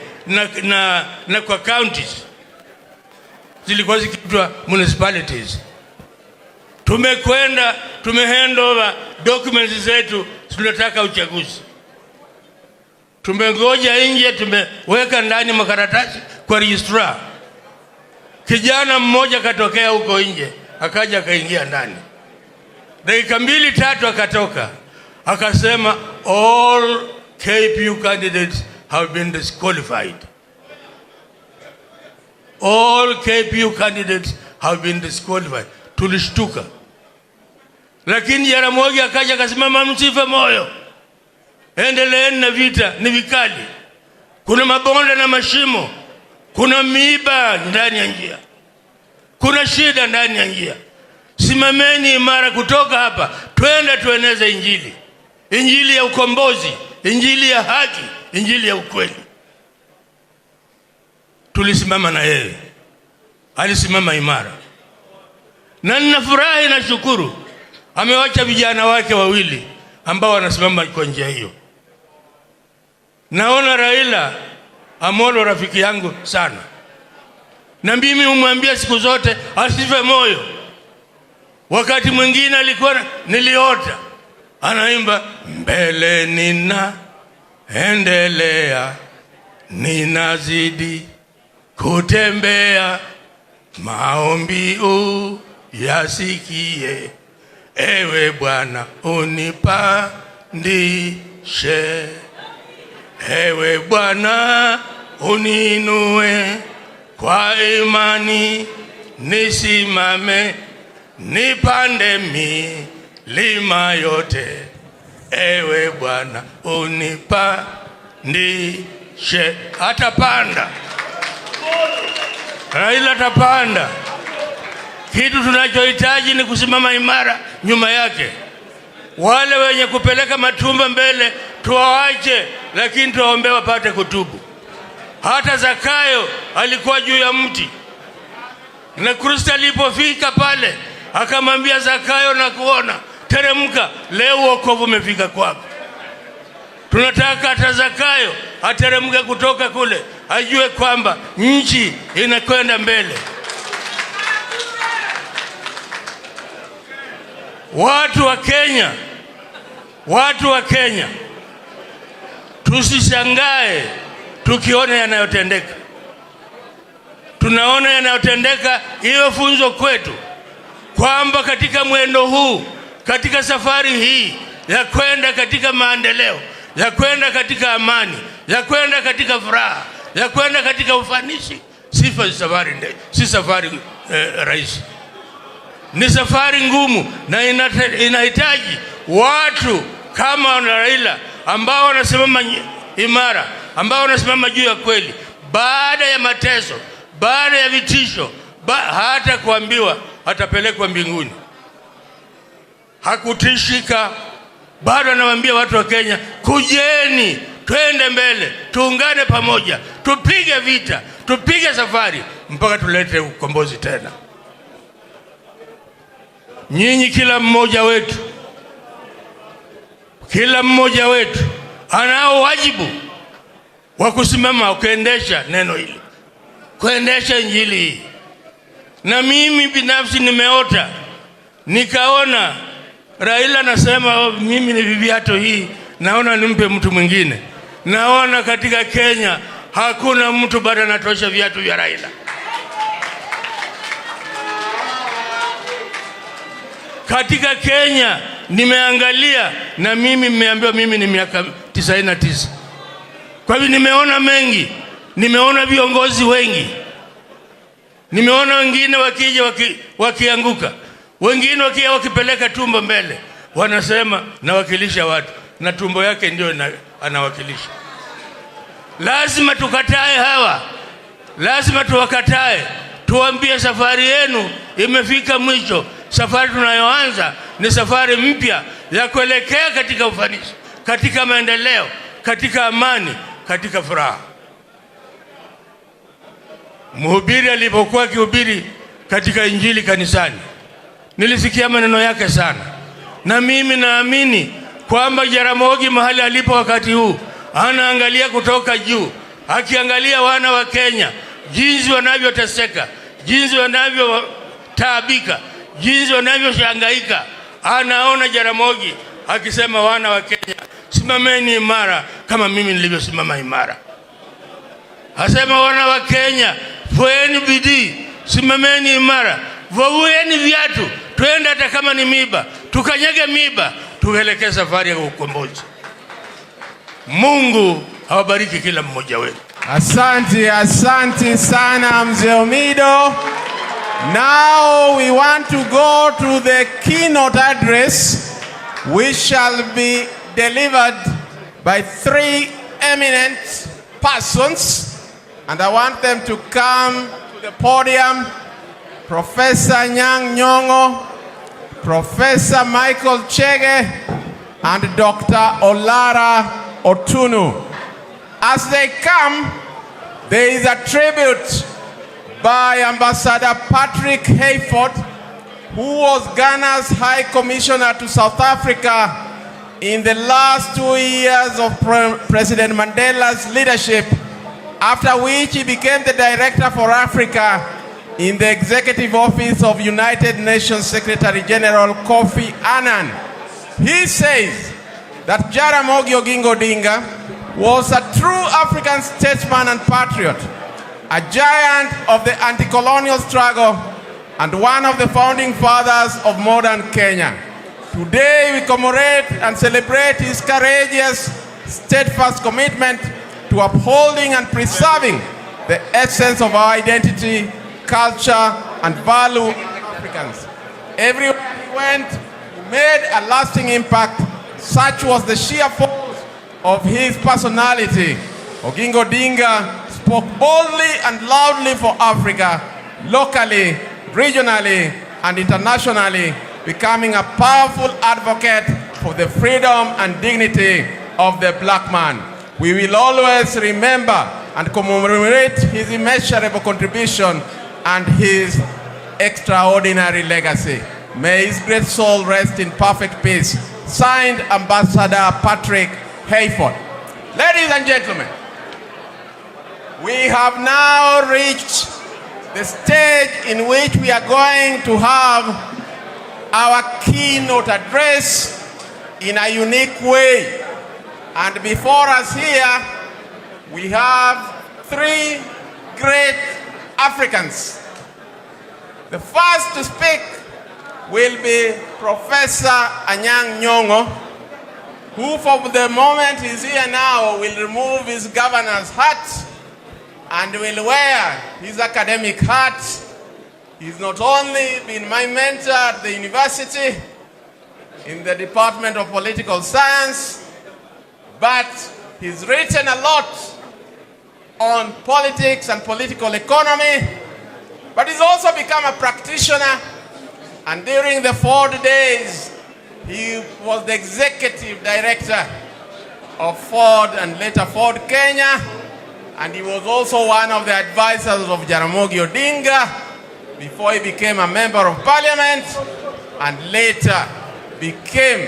na kwa counties. Zilikuwa zikiitwa municipalities. Tumekwenda, tumehand over documents zetu, tunataka uchaguzi. Tumengoja nje, tumeweka ndani makaratasi kwa registrar. Kijana mmoja katokea huko nje, akaja akaingia ndani. Dakika 2-3 akatoka. Akasema all KPU candidates have been disqualified. All KPU candidates have been disqualified. Tulishtuka. Lakini Jaramogi akaja akasimama, msife moyo. Endeleeni na vita, ni vikali. Kuna mabonde na mashimo. Kuna miiba ndani ya njia. Kuna shida ndani ya njia. Simameni imara kutoka hapa, twende tueneze injili. Injili ya ukombozi, injili ya haki, injili ya ukweli. Tulisimama na yeye. Alisimama imara. Na ninafurahi na shukuru, amewacha vijana wake wawili ambao wanasimama kwa njia hiyo. Naona Raila Amolo rafiki yangu sana. Na mimi umwambia siku zote asife moyo. Wakati mwingine alikuwa niliota anaimba, mbele nina endelea, ninazidi kutembea, maombi yasikie, ewe Bwana unipandishe, ewe Bwana uninue, kwa imani nisimame, nipande milima yote, ewe Bwana unipandishe. Atapanda, Raila atapanda. Kitu tunachohitaji ni kusimama imara nyuma yake. Wale wenye kupeleka matumba mbele tuwaache, lakini tuwaombe wapate kutubu. Hata Zakayo alikuwa juu ya mti, na Kristo alipofika pale akamwambia Zakayo, na kuona teremka, leo wokovu umefika kwako. Tunataka hata Zakayo ateremke kutoka kule, ajue kwamba nchi inakwenda mbele. Watu wa Kenya, tusishangae tukiona yanayotendeka. Tunaona yanayotendeka, iwe funzo kwetu kwamba katika mwendo huu, katika safari hii ya kwenda katika maendeleo, ya kwenda katika amani, ya kwenda katika furaha, ya kwenda katika ufanisi, si safari rahisi. Ni safari ngumu, na inahitaji watu kama Raila ambao wanasimama imara, ambao wanasimama juu ya kweli, baada ya mateso, baada ya vitisho, hata kuambiwa atapelekwa mbinguni. Hakutishika. Bado anawaambia watu wa Kenya, kujeni, twende mbele, tuungane pamoja, tupige vita, tupige safari mpaka tulete ukombozi tena. Nyinyi kila mmoja wetu anao wajibu wa kusimama kuendesha neno hili, kuendesha injili hii, Na mimi binafsi nimeota, nikaona Raila nasema mimi ni viviato hii, naona nimpe mtu mwingine. Naona katika Kenya hakuna mtu bado anatosha viatu vya Raila. Katika Kenya nimeangalia, na mimi nimeambiwa mimi ni miaka 99. Kwa hivyo nimeona mengi, nimeona viongozi wengi, nimeona wengine wakija wakianguka, wengine wakipeleka tumbo mbele, wanasema nawakilisha watu, na tumbo yake ndio anawakilisha. Lazima tukatae hawa, lazima tuwakatae, tuambie safari yenu imefika mwisho. Safari tunayoanza ni safari mpya ya kuelekea katika ufanisi, katika maendeleo, katika amani, katika furaha. Mhubiri alipokuwa akihubiri katika Injili kanisani, nilisikia maneno yake sana, na mimi naamini kwamba Jaramogi mahali alipo wakati huu anaangalia kutoka juu, akiangalia wana wa Kenya jinsi wanavyoteseka, jinsi wanavyotaabika, jinsi wanavyoshangaika. Anaona Jaramogi akisema, wana wa Kenya, simameni imara kama mimi nilivyosimama imara. Asema, wana wa Kenya, fueni bidii, simameni imara, vueni viatu, twende hata kama ni miba, tukanyage miba, tuelekee safari ya ukombozi. Mungu awabariki kila mmoja wenu. Asante sana Mzee Omido. Now we want to go to the keynote address, which shall be delivered by 3 eminent persons, and I want them to come to the podium. Professor Nyang' Nyong'o, Professor Michael Chege, and Dr. Olara Otunu. As they come, there is a tribute by Ambassador Patrick Hayford, who was Ghana's High Commissioner to South Africa in the last 2 years of President Mandela's leadership, after which he became the Director for Africa in the Executive Office of United Nations Secretary General Kofi Annan. He says that Jaramogi Oginga Odinga was a true African statesman and patriot, a giant of the anti-colonial struggle, and one of the founding fathers of modern Kenya. Today we commemorate and celebrate his courageous, steadfast commitment to upholding and preserving the essence of our identity, culture, and value of Africans. Everywhere he went, he made a lasting impact. Such was the sheer force of his personality. Oginga Odinga spoke boldly and loudly for Africa, locally, regionally, and internationally, becoming a powerful advocate for the freedom and dignity of the black man. We will always remember and commemorate his immeasurable contribution and his extraordinary legacy. May his great soul rest in perfect peace. Signed, Ambassador Patrick Hayford. Ladies and gentlemen, we have now reached the stage in which we are going to have our keynote address in a unique way. And before us here, we have 3 great Africans. The first to speak will be Professor Nyang' Nyong'o, who for the moment is here now will remove his governor's hat and will wear his academic hat. He's not only been my mentor at the university in the Department of Political Science, but he's written a lot on politics and political economy, but he's also become a practitioner. And during the Ford days, he was the executive director of Ford and later Ford Kenya. And he was also one of the advisors of Jaramogi Odinga before he became a member of parliament and later became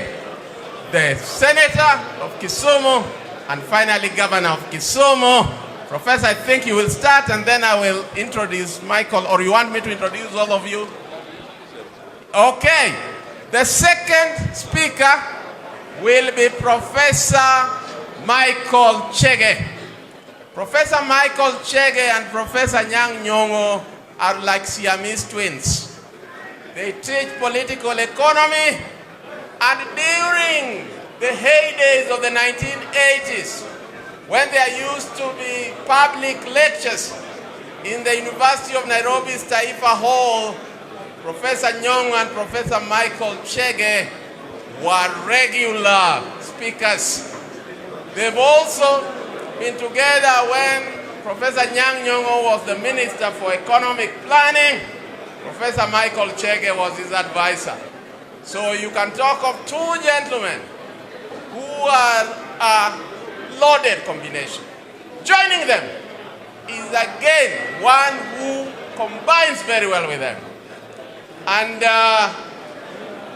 the senator of Kisumu and finally governor of Kisumu. Professor, I think you will start and then I will introduce Michael, or you want me to introduce all of you? Okay. The second speaker will be Professor Michael Chege. Professor Michael Chege and Professor Nyang' Nyong'o are like Siamese twins. They teach political economy, and during the heydays of the 1980s, when there used to be public lectures in the University of Nairobi's Taifa Hall, Professor Nyong'o and Professor Michael Chege were regular speakers. They've also been together when Professor Nyang' Nyong'o was the Minister for Economic Planning. Professor Michael Chege was his advisor. So you can talk of two gentlemen who are a loaded combination. Joining them is again one who combines very well with them. And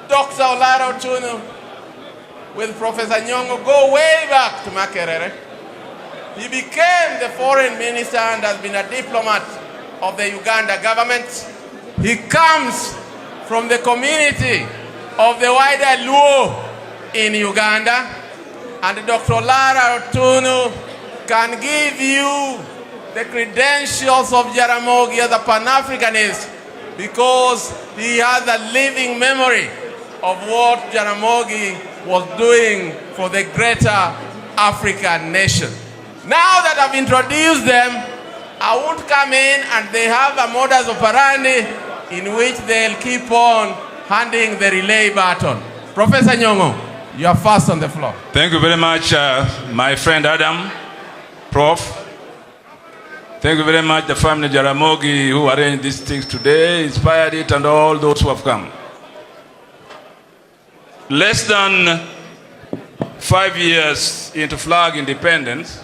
Dr. Olaro Tunu with Professor Nyong'o go way back to Makerere. He became the foreign minister and has been a diplomat of the Uganda government. He comes from the community of the wider Luo in Uganda. And Dr. Olaro Tunu can give you the credentials of Jaramogi as a Pan-Africanist because he has a living memory of what Jaramogi was doing for the greater African nation. Now that I've introduced them, I won't come in and they have a modus operandi in which they'll keep on handing the relay baton. Professor Nyong'o, you are first on the floor. Thank you very much, my friend Adam, Prof. Thank you very much, the family Jaramogi who arranged these things today, inspired it, and all those who have come. Less than 5 years into flag independence,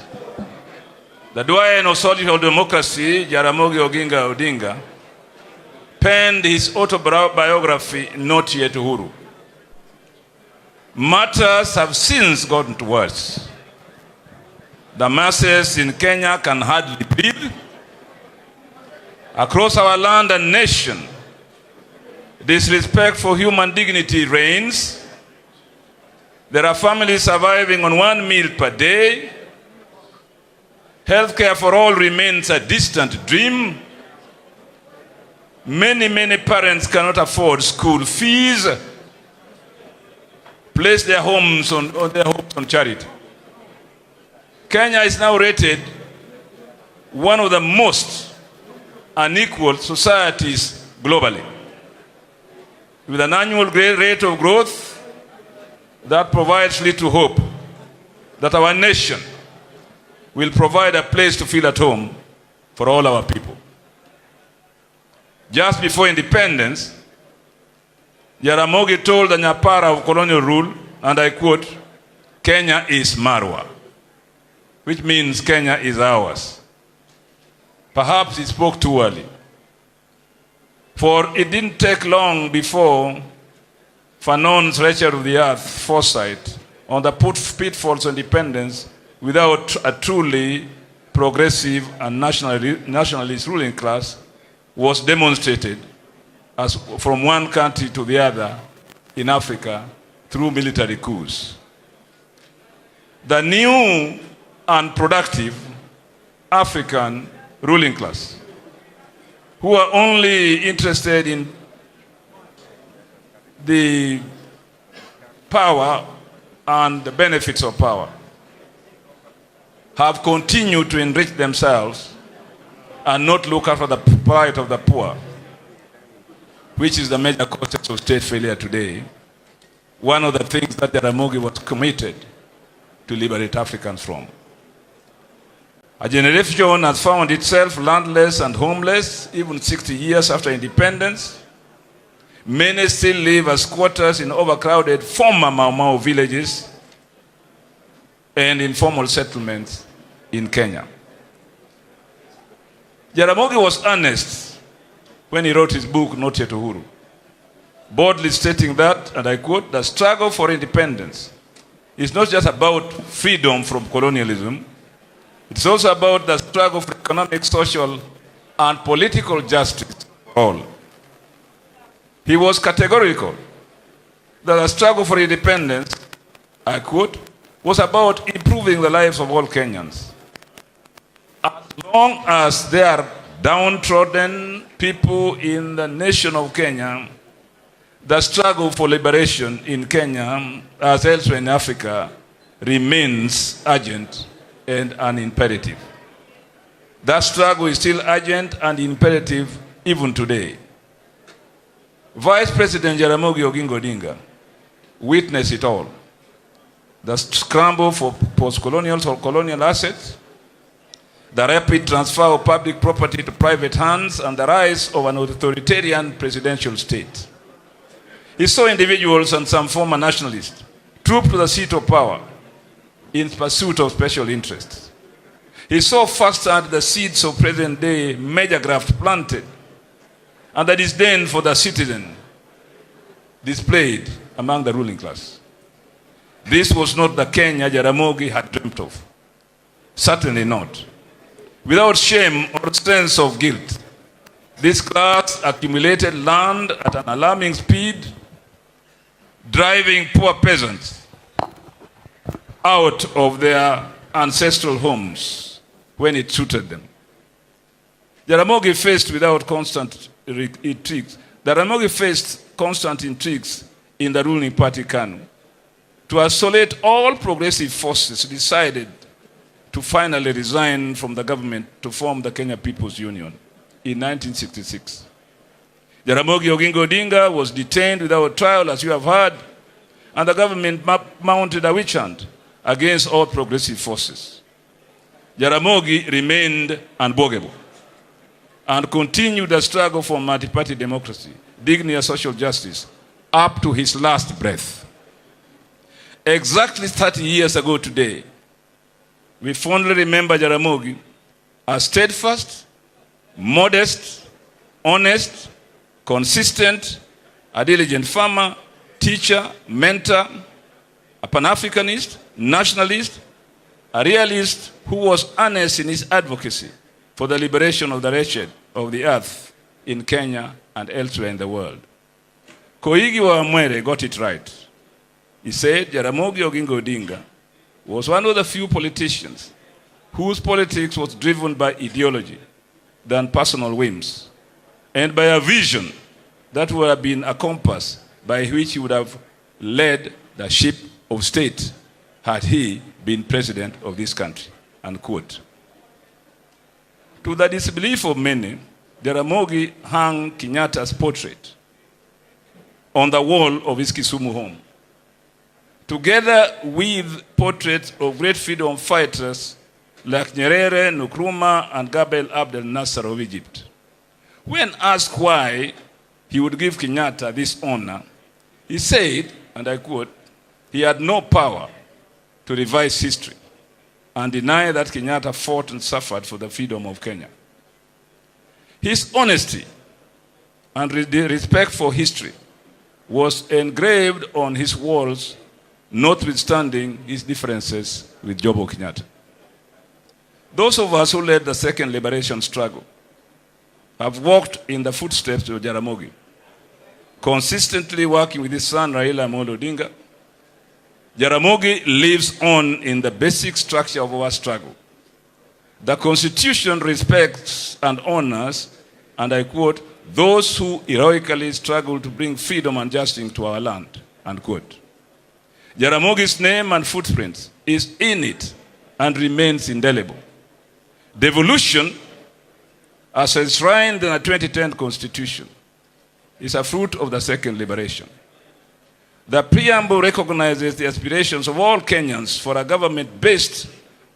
the doyen of social democracy, Jaramogi Oginga Odinga, penned his autobiography, Not Yet Uhuru. Matters have since gotten worse. The masses in Kenya can hardly breathe. Across our land and nation, disrespect for human dignity reigns. There are families surviving on 1 meal per day. Healthcare for all remains a distant dream. Many parents cannot afford school fees. Place their hopes on charity. Kenya is now rated one of the most unequal societies globally, with an annual rate of growth that provides little hope that our nation will provide a place to feel at home for all our people. Just before independence, Jaramogi told the Nyapara of colonial rule, and I quote, "Kenya is Marwa," which means Kenya is ours. Perhaps he spoke too early, for it didn't take long before Fanon's Wretched of the Earth foresight on the pitfalls of independence without a truly progressive and nationalist ruling class was demonstrated as from one country to the other in Africa through military coups. The new and productive African ruling class, who are only interested in the power and the benefits of power, have continued to enrich themselves and not look after the plight of the poor, which is the major cause of state failure today. One of the things that Jaramogi was committed to liberate Africans from. A generation has found itself landless and homeless even 60 years after independence. Many still live as squatters in overcrowded former Mau Mau villages and informal settlements in Kenya. Jaramogi was earnest when he wrote his book, Not Yet Uhuru, boldly stating that, and I quote, "The struggle for independence is not just about freedom from colonialism, It's also about the struggle for economic, social, and political justice for all. He was categorical that the struggle for independence, I quote, was about improving the lives of all Kenyans. As long as there are downtrodden people in the nation of Kenya, the struggle for liberation in Kenya, as elsewhere in Africa, remains urgent and an imperative. That struggle is still urgent and imperative even today. Vice President Jaramogi Oginga Odinga witnessed it all. The scramble for post-colonial or colonial assets, the rapid transfer of public property to private hands, and the rise of an authoritarian presidential state. He saw individuals and some former nationalists troop to the seat of power in pursuit of special interests. He saw firsthand the seeds of present-day major graft planted and the disdain for the citizen displayed among the ruling class. This was not the Kenya Jaramogi had dreamt of. Certainly not. Without shame or sense of guilt, this class accumulated land at an alarming speed, driving poor peasants out of their ancestral homes when it suited them. Jaramogi faced constant intrigues in the ruling party KANU. To isolate all progressive forces, decided to finally resign from the government to form the Kenya People's Union in 1966. Jaramogi Oginga Odinga was detained without trial, as you have heard, and the government mounted a witch hunt against all progressive forces. Jaramogi remained unbogable and continued the struggle for multi-party democracy, dignity and social justice, up to his last breath. Exactly 30 years ago today, we fondly remember Jaramogi as steadfast, modest, honest, consistent, a diligent farmer, teacher, mentor, a Pan-Africanist, nationalist, a realist who was earnest in his advocacy for the liberation of the wretched of the earth in Kenya and elsewhere in the world. Koigi wa Mwere got it right. He said Jaramogi Oginga Odinga was one of the few politicians whose politics was driven by ideology than personal whims, and by a vision that would have been a compass by which he would have led the ship of state had he been president of this country, unquote. To the disbelief of many, Jaramogi hung Kenyatta's portrait on the wall of his Kisumu home, together with portraits of great freedom fighters like Nyerere, Nkrumah, and Gabriel Abdel Nasser of Egypt. When asked why he would give Kenyatta this honor, he said, and I quote, he had no power to revise history and deny that Kenyatta fought and suffered for the freedom of Kenya. His honesty and respect for history was engraved on his walls, notwithstanding his differences with Jomo Kenyatta. Those of us who led the second liberation struggle have walked in the footsteps of Jaramogi, consistently working with his son Raila Odinga. Jaramogi lives on in the basic structure of our struggle. The Constitution respects and honors, and I quote, those who heroically struggle to bring freedom and justice to our land, unquote. Jaramogi's name and footprints is in it and remains indelible. Devolution, as enshrined in the 2010 Constitution, is a fruit of the second liberation. The preamble recognizes the aspirations of all Kenyans for a government based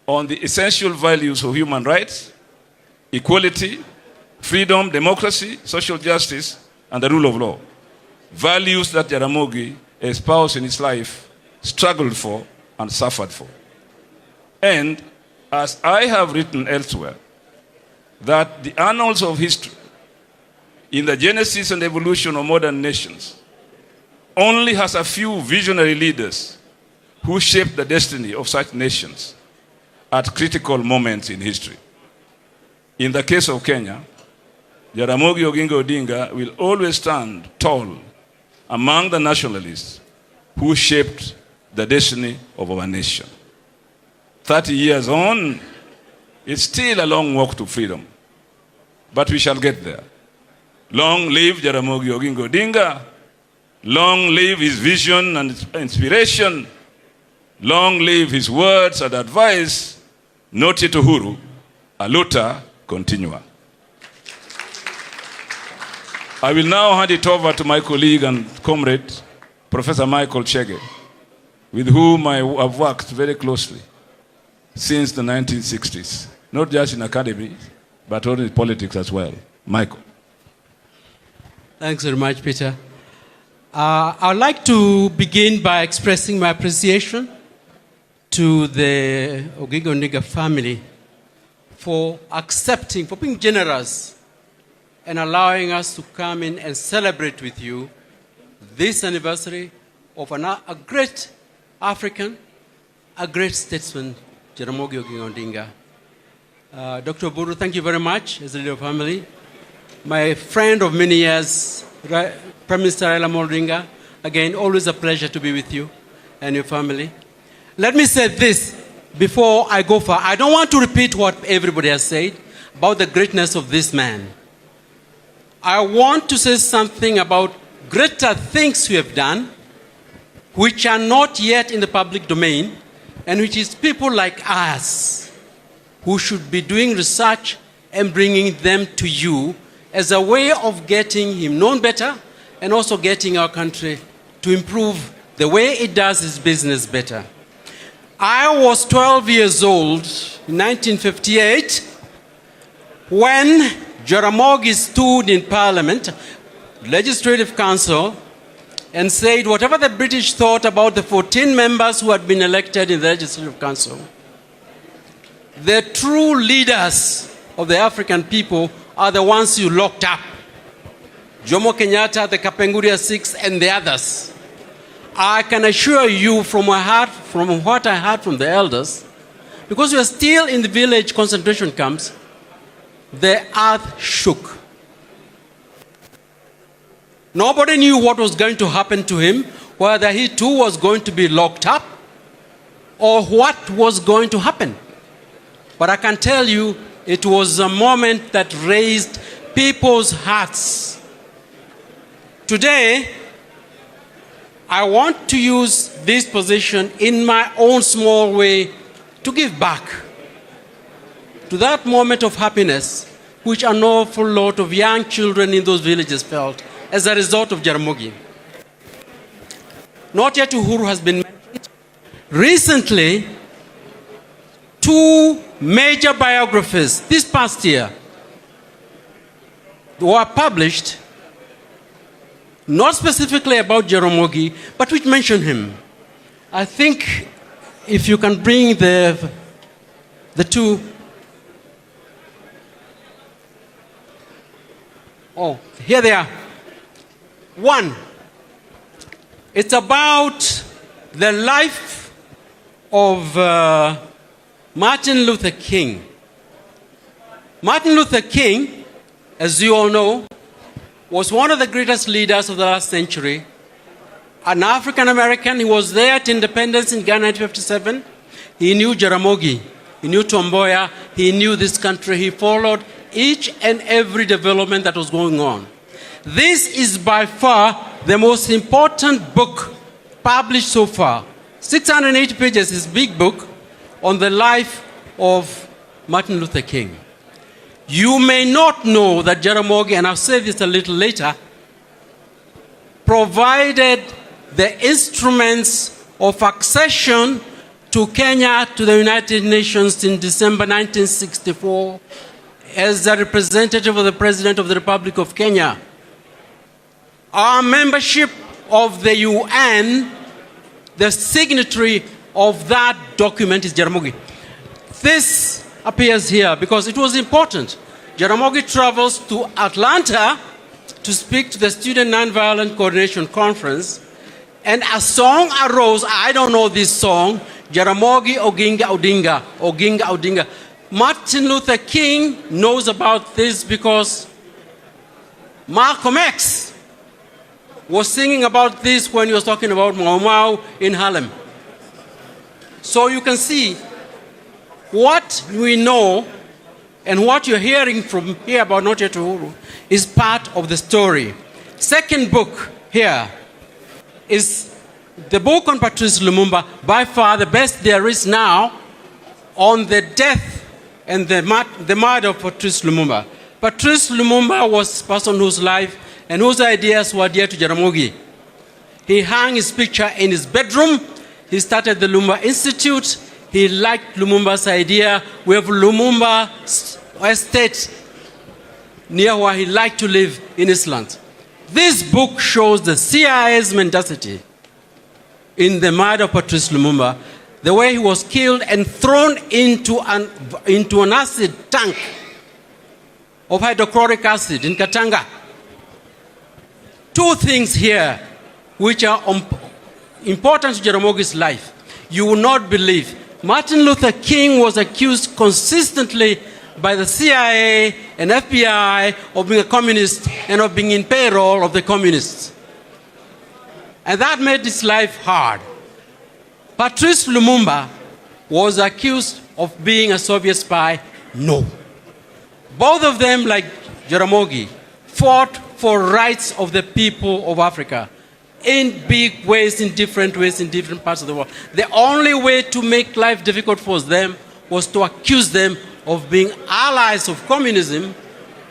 on the essential values of human rights, equality, freedom, democracy, social justice, and the rule of law. Values that Jaramogi espoused in his life, struggled for, and suffered for. And, as I have written elsewhere, that the annals of history in the genesis and evolution of modern nations only has a few visionary leaders who shaped the destiny of such nations, at critical moments in history. In the case of Kenya, Jaramogi Oginga Odinga will always stand tall among the nationalists who shaped the destiny of our nation. 30 years on, it's still a long walk to freedom, but we shall get there. Long live Jaramogi Oginga Odinga. Long live his vision and inspiration. Long live his words and advice. Noti uhuru, aluta continua. I will now hand it over to my colleague and comrade, Professor Michael Chege, with whom I have worked very closely since the 1960s, not just in academy, but also in politics as well. Michael. Thanks very much, Peter. I'd like to begin by expressing my appreciation to the Oginga Odinga family for accepting, for being generous and allowing us to come in and celebrate with you this anniversary of a great African, a great statesman, Jaramogi Oginga Odinga. Dr. Uhuru, thank you very much as a leader of family. My friend of many years, Prime Minister Raila Odinga, again, always a pleasure to be with you and your family. Let me say this before I go far. I don't want to repeat what everybody has said about the greatness of this man. I want to say something about greater things we have done, which are not yet in the public domain, and which is people like us who should be doing research and bringing them to you as a way of getting him known better and also getting our country to improve the way it does its business better. I was 12 years old in 1958 when Jaramogi stood in Parliament, Legislative Council, and said whatever the British thought about the 14 members who had been elected in the Legislative Council, the true leaders of the African people are the ones you locked up. Jomo Kenyatta, the Kapenguria Six, and the others. I can assure you from what I heard from the elders, because we are still in the village concentration camps, the earth shook. Nobody knew what was going to happen to him, whether he too was going to be locked up, or what was going to happen. But I can tell you, it was a moment that raised people's hearts. Today, I want to use this position in my own small way to give back to that moment of happiness which an awful lot of young children in those villages felt as a result of Jaramogi. Not yet Uhuru has been mentioned. Recently, two major biographies this past year were published, not specifically about Jaramogi, but which mention him. I think if you can bring the two. Oh, here they are. One, it's about the life of Martin Luther King. Martin Luther King, as you all know, was one of the greatest leaders of the last century. An African American, he was there at independence in Ghana in 1957. He knew Jaramogi, he knew Tomboya, he knew this country. He followed each and every development that was going on. This is by far the most important book published so far. 680 pages, his big book on the life of Martin Luther King. You may not know that Jaramogi, and I'll say this a little later, provided the instruments of accession to Kenya to the United Nations in December 1964 as the representative of the President of the Republic of Kenya. Our membership of the UN, the signatory of that document is Jaramogi. This appears here because it was important. Jaramogi travels to Atlanta to speak to the Student Nonviolent Coordination Conference, and a song arose. I don't know this song. Jaramogi Oginga Odinga. Martin Luther King knows about this because Malcolm X was singing about this when he was talking about Mau Mau in Harlem. So you can see what we know and what you're hearing from here about Not Yet Uhuru is part of the story. Second book here is the book on Patrice Lumumba, by far the best there is now on the death and the murder of Patrice Lumumba. Patrice Lumumba was a person whose life and whose ideas were dear to Jaramogi. He hung his picture in his bedroom. He started the Lumumba Institute. He liked Lumumba's idea. We have Lumumba estate near where he liked to live in Island. This book shows the CIA's mendacity in the murder of Patrice Lumumba, the way he was killed and thrown into an acid tank of hydrochloric acid in Katanga. Two things here which are important to Jaramogi's life. You will not believe. Martin Luther King was accused consistently by the CIA and FBI of being a communist and of being in payroll of the communists. And that made his life hard. Patrice Lumumba was accused of being a Soviet spy. No. Both of them, like Jaramogi, fought for rights of the people of Africa in big ways, in different ways, in different parts of the world. The only way to make life difficult for them was to accuse them of being allies of communism,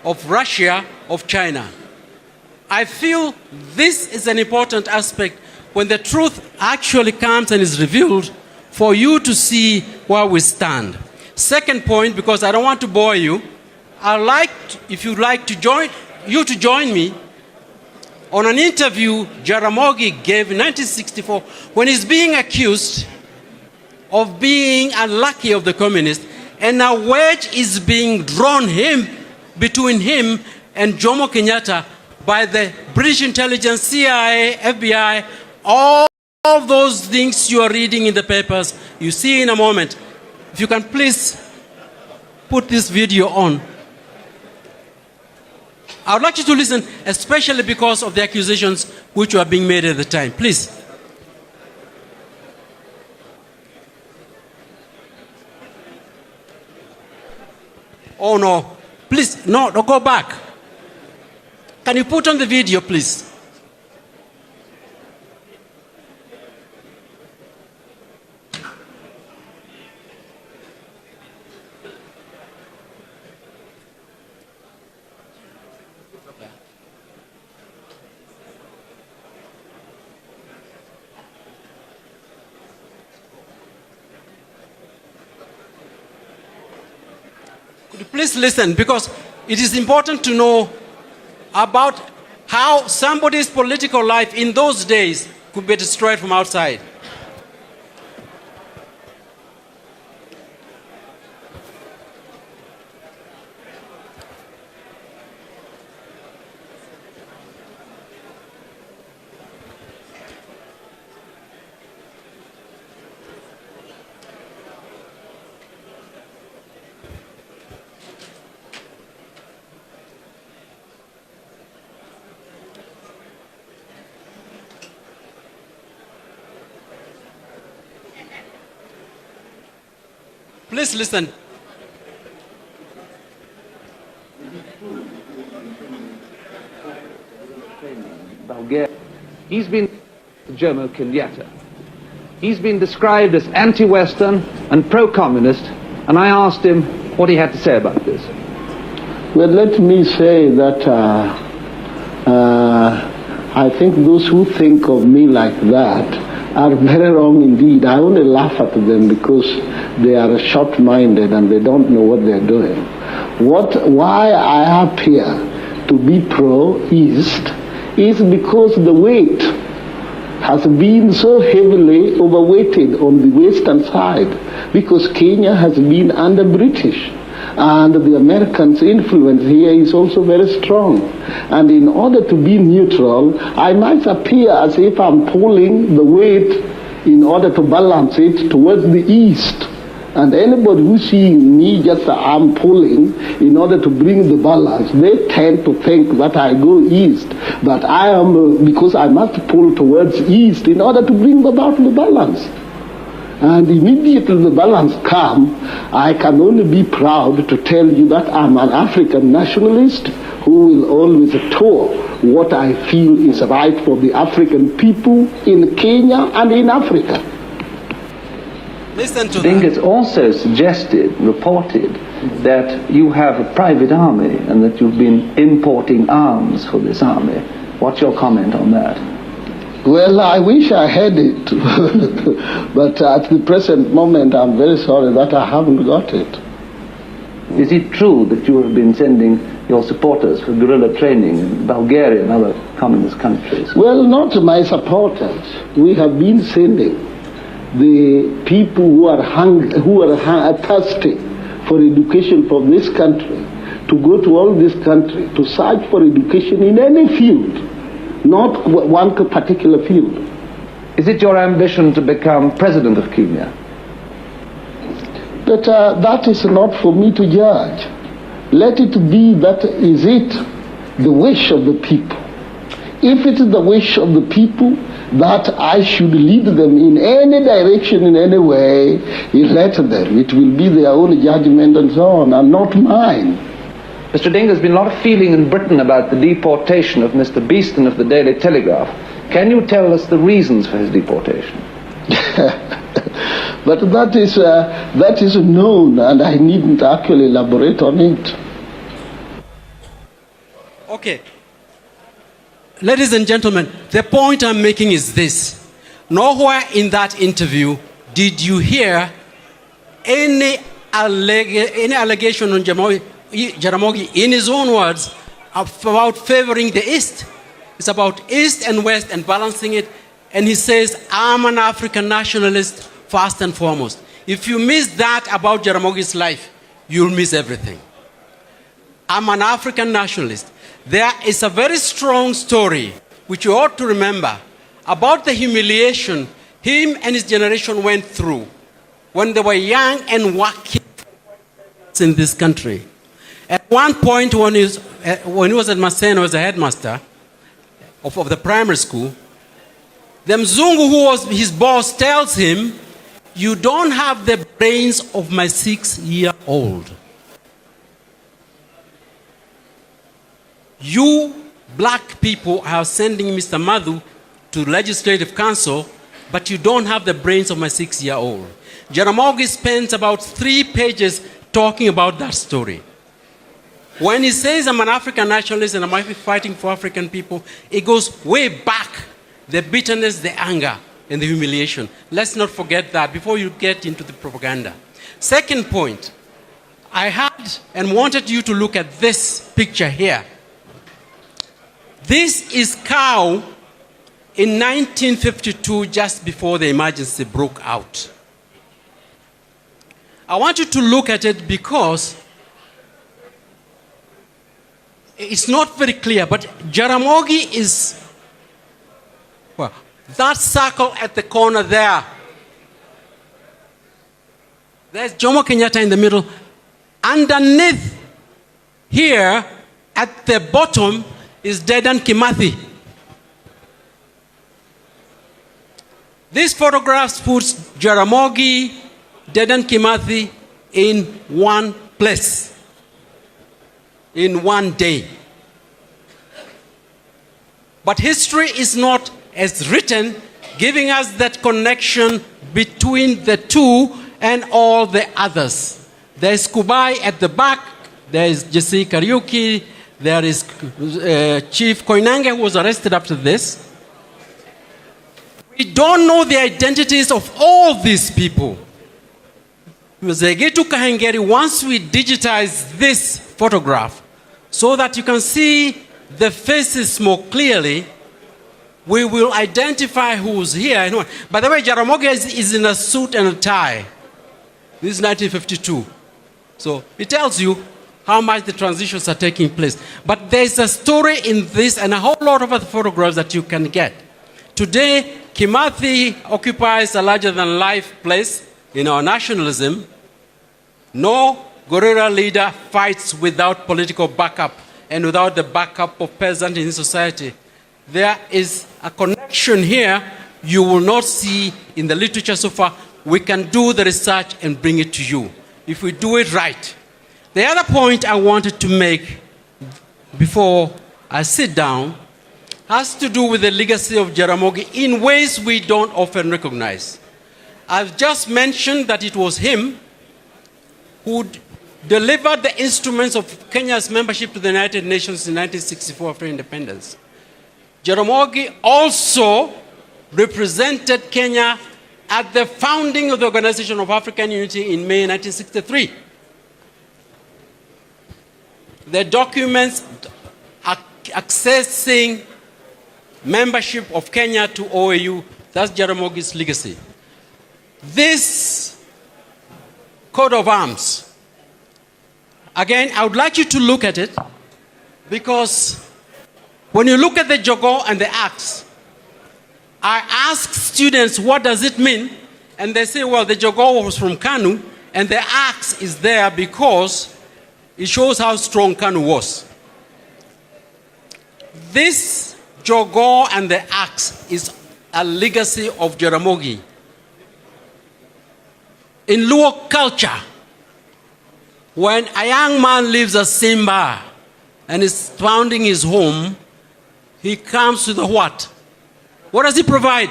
of Russia, of China. I feel this is an important aspect when the truth actually comes and is revealed for you to see where we stand. Second point, because I don't want to bore you, I'd like, if you'd like to join me on an interview Jaramogi gave in 1964 when he's being accused of being unlucky of the communists, and a wedge is being drawn between him and Jomo Kenyatta by the British intelligence, CIA, FBI, all of those things you are reading in the papers, you see in a moment. If you can please put this video on. I would like you to listen, especially because of the accusations which were being made at the time. Please. Oh no, please, no, don't go back. Can you put on the video, please? Please listen, because it is important to know about how somebody's political life in those days could be destroyed from outside. Please listen. He's been Jomo Kenyatta. He's been described as anti-Western and pro-communist, and I asked him what he had to say about this. Well, let me say that I think those who think of me like that are very wrong indeed. I only laugh at them because they are short-minded and they don't know what they're doing. Why I appear to be pro-East is because the weight has been so heavily overweighted on the western side, because Kenya has been under British. And the Americans' influence here is also very strong. And in order to be neutral, I might appear as if I'm pulling the weight in order to balance it towards the east. And anybody who's seeing me just arm pulling in order to bring the balance, they tend to think that I go east. But I am, because I must pull towards east in order to bring about the balance. And immediately the balance comes, I can only be proud to tell you that I'm an African nationalist who will always tour what I feel is right for the African people in Kenya and in Africa. Listen to that. It's also suggested, reported, that you have a private army and that you've been importing arms for this army. What's your comment on that? Well, I wish I had it, but at the present moment I'm very sorry that I haven't got it. Is it true that you have been sending your supporters for guerrilla training in Bulgaria and other communist countries? Well, not my supporters. We have been sending the people who are thirsty for education from this country to go to all this country to search for education in any field, not one particular field. Is it your ambition to become president of Kenya? But that is not for me to judge. Let it be that is it the wish of the people. If it is the wish of the people that I should lead them in any direction, in any way, let them. It will be their own judgment and so on, and not mine. Mr. Odinga, there's been a lot of feeling in Britain about the deportation of Mr. Beeston of the Daily Telegraph. Can you tell us the reasons for his deportation? But that is known, and I needn't actually elaborate on it. Okay. Ladies and gentlemen, the point I'm making is this. Nowhere in that interview did you hear any allegation on Jaramogi, in his own words, about favoring the East. It's about East and West and balancing it. And he says, I'm an African nationalist first and foremost. If you miss that about Jaramogi's life, you'll miss everything. I'm an African nationalist. There is a very strong story, which you ought to remember, about the humiliation him and his generation went through when they were young and working in this country. At one point, when he was at Maseno as a headmaster of the primary school, the Mzungu, who was his boss, tells him, you don't have the brains of my 6-year-old. You black people are sending Mr. Madhu to Legislative Council, but you don't have the brains of my 6-year-old. Jaramogi spends about 3 pages talking about that story. When he says I'm an African nationalist and I'm fighting for African people, it goes way back. The bitterness, the anger, and the humiliation. Let's not forget that before you get into the propaganda. Second point, I had and wanted you to look at this picture here. This is Cow in 1952, just before the emergency broke out. I want you to look at it because it's not very clear, but Jaramogi is, well, that circle at the corner there. There's Jomo Kenyatta in the middle. Underneath here, at the bottom, is Dedan Kimathi. These photographs puts Jaramogi, Dedan Kimathi in one place, in one day. But history is not as written, giving us that connection between the two and all the others. There is Kubai at the back, there is Jesse Kariuki, there is Chief Koinange, who was arrested after this. We don't know the identities of all these people. Once we digitize this photograph so that you can see the faces more clearly, we will identify who's here. By the way, Jaramogi is in a suit and a tie. This is 1952. So it tells you how much the transitions are taking place. But there's a story in this and a whole lot of other photographs that you can get. Today, Kimathi occupies a larger-than-life place in our nationalism. No guerrilla leader fights without political backup and without the backup of peasants in society. There is a connection here you will not see in the literature so far. We can do the research and bring it to you if we do it right. The other point I wanted to make before I sit down has to do with the legacy of Jaramogi in ways we don't often recognize. I've just mentioned that it was him who delivered the instruments of Kenya's membership to the United Nations in 1964 after independence. Jaramogi also represented Kenya at the founding of the Organization of African Unity in May 1963. The documents accessing membership of Kenya to OAU, that's Jaramogi's legacy. This coat of arms, again, I would like you to look at it because when you look at the jogo and the axe, I ask students, what does it mean? And they say, well, the jogo was from Kanu and the axe is there because it shows how strong Kanu was. This jogo and the axe is a legacy of Jaramogi. In Luo culture, when a young man leaves a Simba and is founding his home, he comes to the what? What does he provide?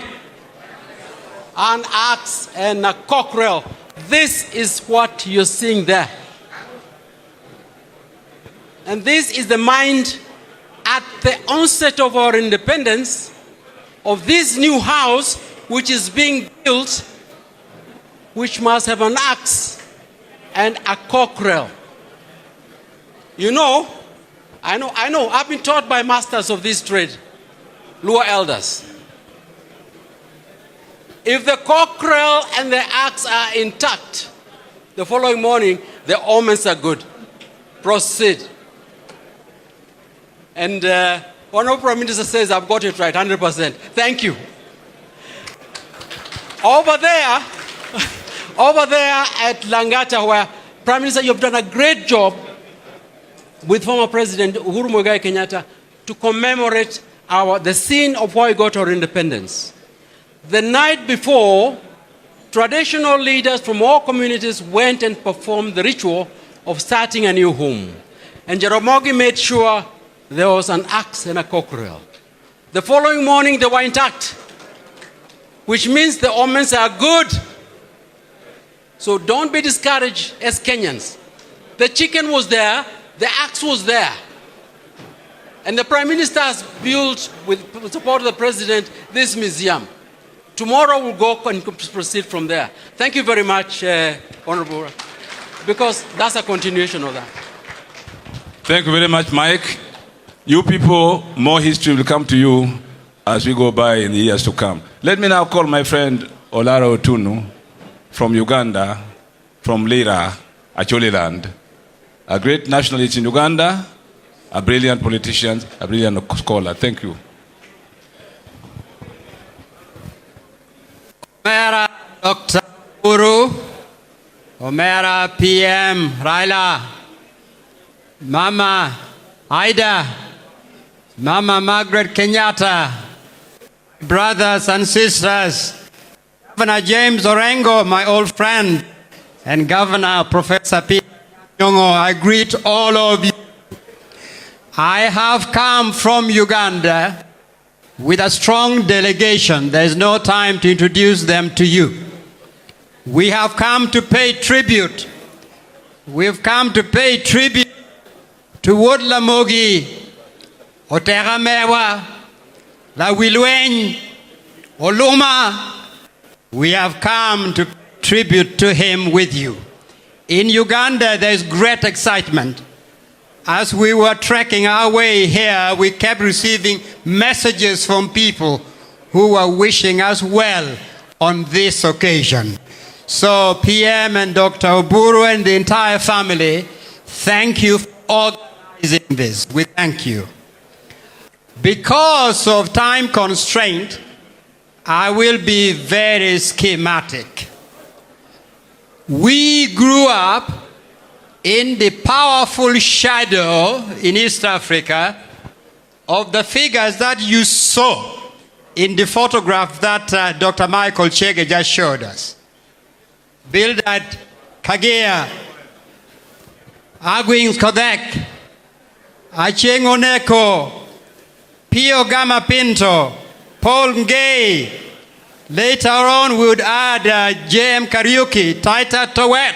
An axe and a cockerel. This is what you're seeing there. And this is the mind at the onset of our independence of this new house which is being built, which must have an axe and a cockerel. You know, I know, I've been taught by masters of this trade, Luo elders. If the cockerel and the axe are intact, the following morning, the omens are good. Proceed. And one of the Prime Minister says, I've got it right, 100%. Thank you. Over there at Langata, where Prime Minister, you've done a great job with former President Uhuru Kenyatta to commemorate the scene of why we got our independence. The night before, traditional leaders from all communities went and performed the ritual of starting a new home. And Jaramogi made sure there was an axe and a cockerel. The following morning, they were intact, which means the omens are good. So don't be discouraged as Kenyans. The chicken was there, the axe was there. And the Prime Minister has built, with support of the President, this museum. Tomorrow we'll go and proceed from there. Thank you very much, Honorable, because that's a continuation of that. Thank you very much, Mike. You people, more history will come to you as we go by in the years to come. Let me now call my friend Olara Otunu from Uganda, from Lira, Acholiland, a great nationalist in Uganda, a brilliant politician, a brilliant scholar. Thank you. Omera Dr. Uhuru, Omera PM Raila, Mama Ida, Mama Margaret Kenyatta, brothers and sisters, Governor James Orengo, my old friend, and Governor Professor P. Nyong'o, I greet all of you. I have come from Uganda with a strong delegation. There is no time to introduce them to you. We have come to pay tribute. We've come to pay tribute to Jaramogi Oginga, La Wilwen, Oluma. We have come to tribute to him with you. In Uganda, there is great excitement. As we were trekking our way here, we kept receiving messages from people who were wishing us well on this occasion. So PM and Dr. Oburu and the entire family, thank you for organizing this. We thank you. Because of time constraint, I will be very schematic. We grew up in the powerful shadow in East Africa of the figures that you saw in the photograph that Dr. Michael Chege just showed us. Bildad Kagea, Agwin Kodek, Acheng Oneko, Pio Gama Pinto, Paul Ngei. Later on, we would add J.M. Kariuki, Taita Towet.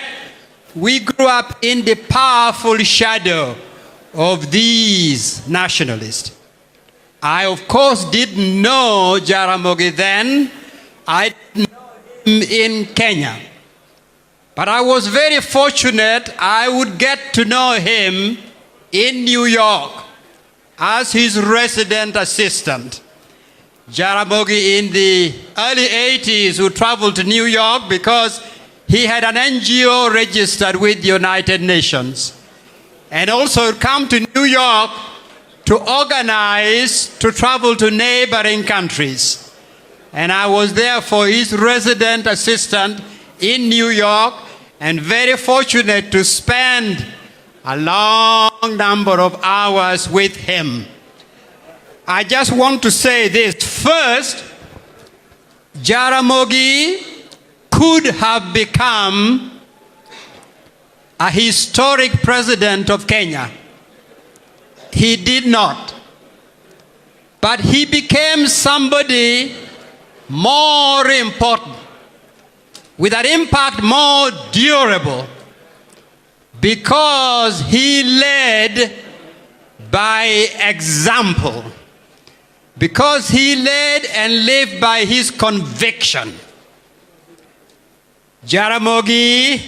We grew up in the powerful shadow of these nationalists. I, of course, didn't know Jaramogi then. I didn't know him in Kenya. But I was very fortunate I would get to know him in New York as his resident assistant. Jaramogi in the early 80s would travel to New York because he had an NGO registered with the United Nations. And also would come to New York to organize to travel to neighboring countries. And I was therefore his resident assistant in New York and very fortunate to spend a long number of hours with him. I just want to say this. First, Jaramogi could have become a historic president of Kenya. He did not. But he became somebody more important, with an impact more durable, because he led by example, because he led and lived by his conviction. Jaramogi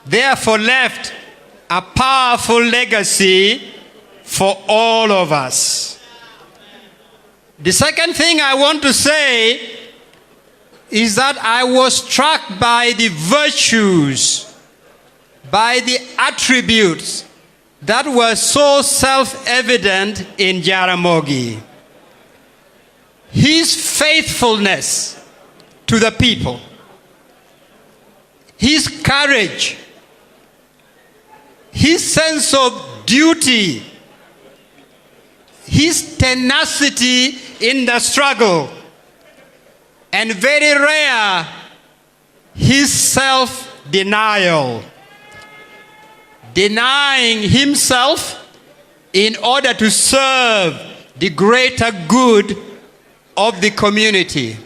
therefore left a powerful legacy for all of us. The second thing I want to say is that I was struck by the virtues, by the attributes that were so self-evident in Jaramogi. His faithfulness to the people, his courage, his sense of duty, his tenacity in the struggle, and very rare, his self-denial. Denying himself in order to serve the greater good of the community.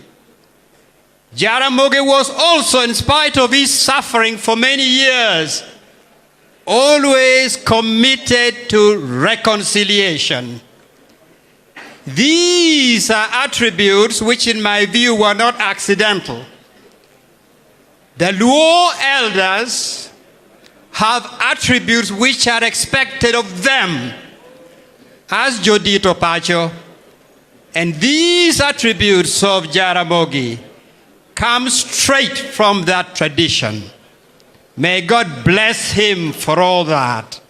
Jaramogi was also, in spite of his suffering for many years, always committed to reconciliation. These are attributes which, in my view, were not accidental. The Luo elders have attributes which are expected of them, as Jodito Pacho. And these attributes of Jaramogi come straight from that tradition. May God bless him for all that.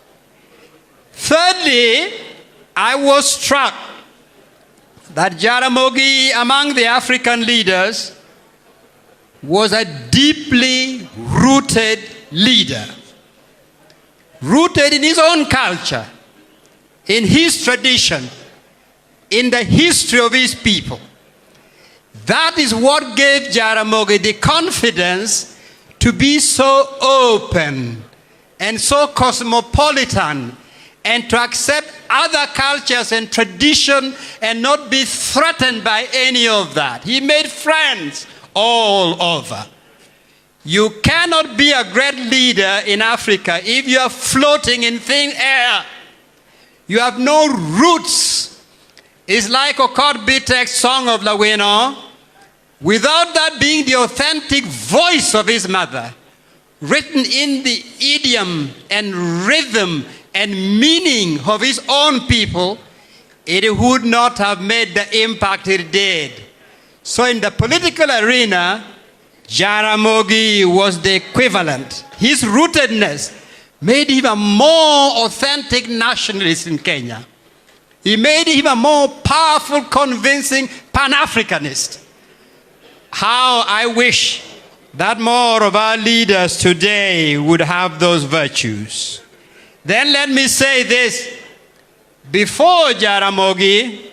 Thirdly, I was struck that Jaramogi, among the African leaders, was a deeply rooted leader. Rooted in his own culture, in his tradition, in the history of his people. That is what gave Jaramogi the confidence to be so open and so cosmopolitan and to accept other cultures and tradition and not be threatened by any of that. He made friends all over. You cannot be a great leader in Africa if you are floating in thin air. You have no roots. It's like Okot Bitek's Song of Lawino, without that being the authentic voice of his mother, written in the idiom and rhythm and meaning of his own people, it would not have made the impact it did. So in the political arena, Jaramogi was the equivalent. His rootedness made him a more authentic nationalist in Kenya. He made him a more powerful, convincing Pan-Africanist. how I wish that more of our leaders today would have those virtues. Then let me say this. Before Jaramogi,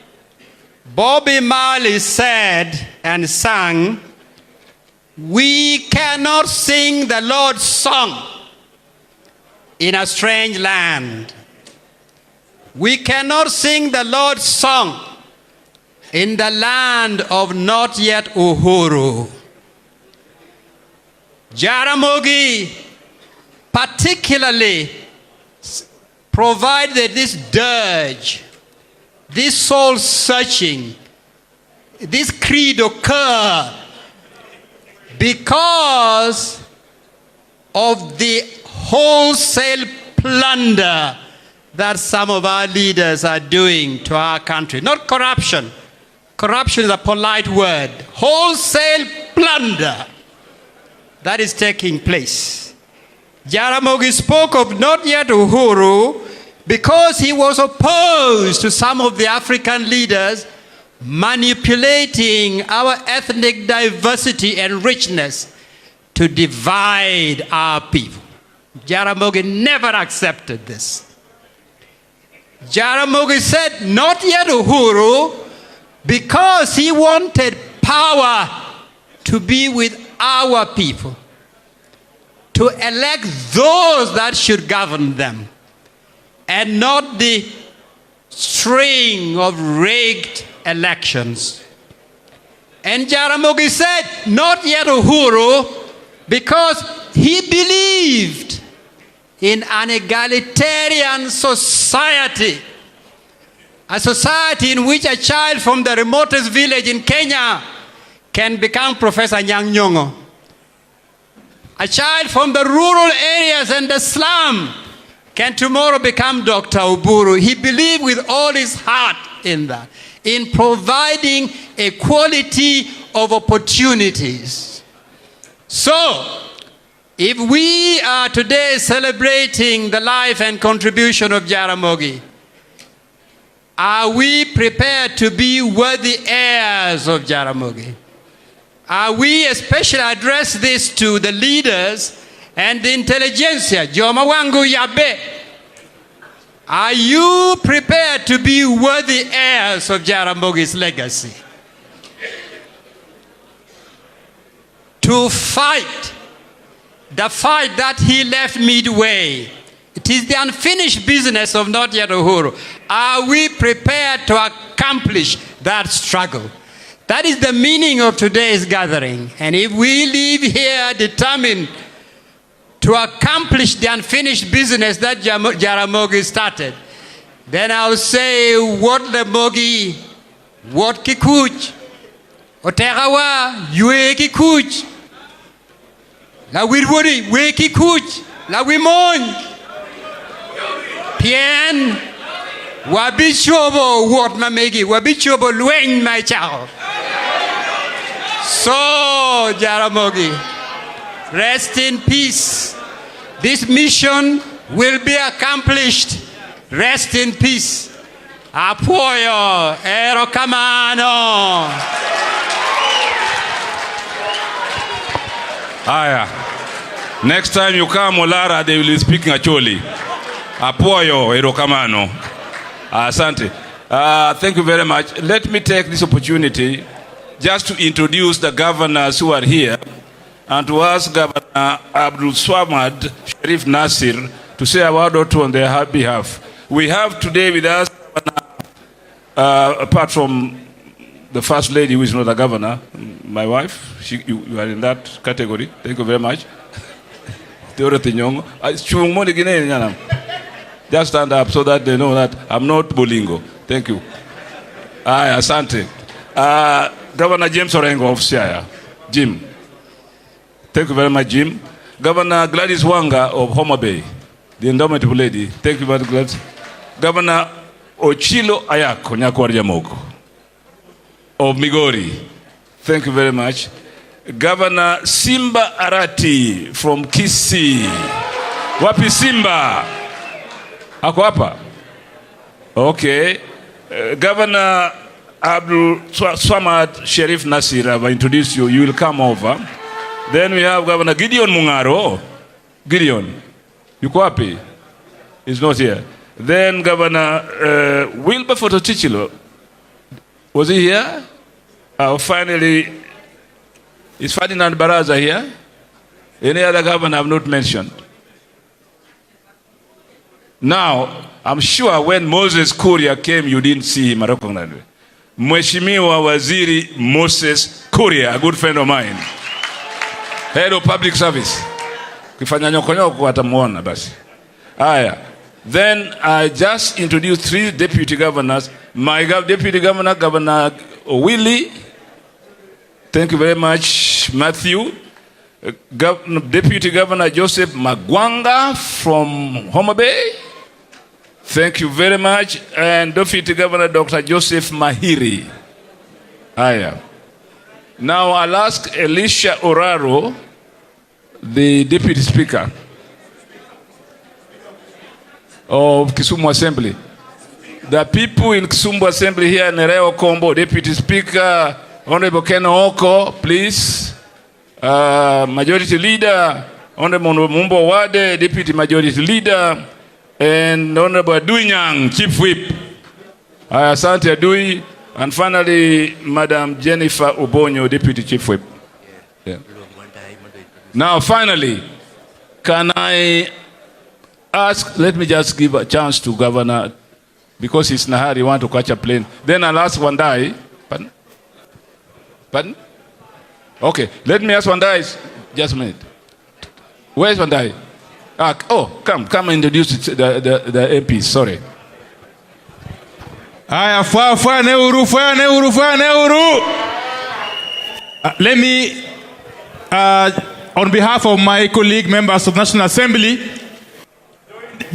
Bobby Marley said and sang, "We cannot sing the Lord's song in a strange land. We cannot sing the Lord's song in the land of not yet uhuru." Jaramogi particularly provided this dirge, this soul searching, this credo cur, because of the wholesale plunder that some of our leaders are doing to our country. Not corruption. Corruption is a polite word. Wholesale plunder that is taking place. Jaramogi spoke of not yet uhuru because he was opposed to some of the African leaders manipulating our ethnic diversity and richness to divide our people. Jaramogi never accepted this. Jaramogi said not yet uhuru because he wanted power to be with our people, to elect those that should govern them, and not the string of rigged elections. And Jaramogi said, not yet uhuru, because he believed in an egalitarian society, a society in which a child from the remotest village in Kenya can become Professor Nyang' Nyong'o. A child from the rural areas and the slum can tomorrow become Dr. Oburu. He believed with all his heart in that, in providing equality of opportunities. So, if we are today celebrating the life and contribution of Jaramogi, are we prepared to be worthy heirs of Jaramogi? Are we especially address this to the leaders and the intelligentsia? Joma wangu yabe. Are you prepared to be worthy heirs of Jaramogi's legacy? To fight the fight that he left midway. It is the unfinished business of not yet uhuru. Are we prepared to accomplish that struggle? That is the meaning of today's gathering. And if we leave here determined to accomplish the unfinished business that Jaramogi started, then I'll say, what Ramogi, what Kikuch, Oterawa, Yue Kikuch, La Wirwuri, We Kikuch, La Wimon, Pien, Wabichobo, what Mamegi, Wabichobo, Luen, my child. So, Jaramogi, rest in peace. This mission will be accomplished. Rest in peace. Apoyo, erokamano. Aya. Next time you come, Olara, they will be speaking Acholi. Apoyo, erokamano. Asante. Thank you very much. Let me take this opportunity just to introduce the governors who are here and to ask Governor Abdul Swamad Sharif Nasir to say a word or two on their behalf. We have today with us, apart from the First Lady, who is not a governor, my wife, you are in that category. Thank you very much. Just stand up so that they know that I'm not Bolingo. Thank you. Asante. Governor James Orengo of Siaya. Jim. Thank you very much, Jim. Governor Gladys Wanga of Homa Bay, the indomitable lady. Thank you very much. Governor Ochilo Ayako Nyakwar Jamoko of Migori. Thank you very much. Governor Simba Arati from Kisii. Wapi Simba? Ako hapa? Okay. Governor Abdul Swamad Sharif Nasir, I've introduced you. You will come over. Then we have Governor Gideon Mungaro. Gideon, yuko wapi? He's not here. Then Governor Wilberforce Ochichilo. Was he here? Finally, is Ferdinand Baraza here? Any other governor I've not mentioned? Now, I'm sure when Moses Kuria came, you didn't see him. I recognize him. Mheshimiwa Waziri Moses Kuria, a good friend of mine. Head of Public Service. Kifanya nyoko atamuona basi. Aya. Then I just introduced 3 deputy governors. My deputy governor, Governor Willie. Thank you very much, Matthew. Deputy Governor Joseph Magwanga from Homa Bay. Thank you very much. And Deputy Governor Dr. Joseph Mahiri. Aya. Now I'll ask Elisha Oraro, the Deputy Speaker of Kisumu Assembly. The people in Kisumu Assembly here, Nereo Kombo, Deputy Speaker, Honorable Ken Oko, please. Majority Leader, Honorable Mumbo Wade, Deputy Majority Leader, and Honorable Aduinyang, Chief Whip. Asante Adui, and finally, Madam Jennifer Obonyo, Deputy Chief Whip. Yeah. Now, finally, can I ask, let me just give a chance to Governor, because he's in a hurry, want to catch a plane. Then I'll ask Wandai. Pardon? Pardon? Okay, let me ask Wandai, just a minute. Where's Wandai? Come and introduce the MPs, sorry. Let me, on behalf of my colleague members of the National Assembly,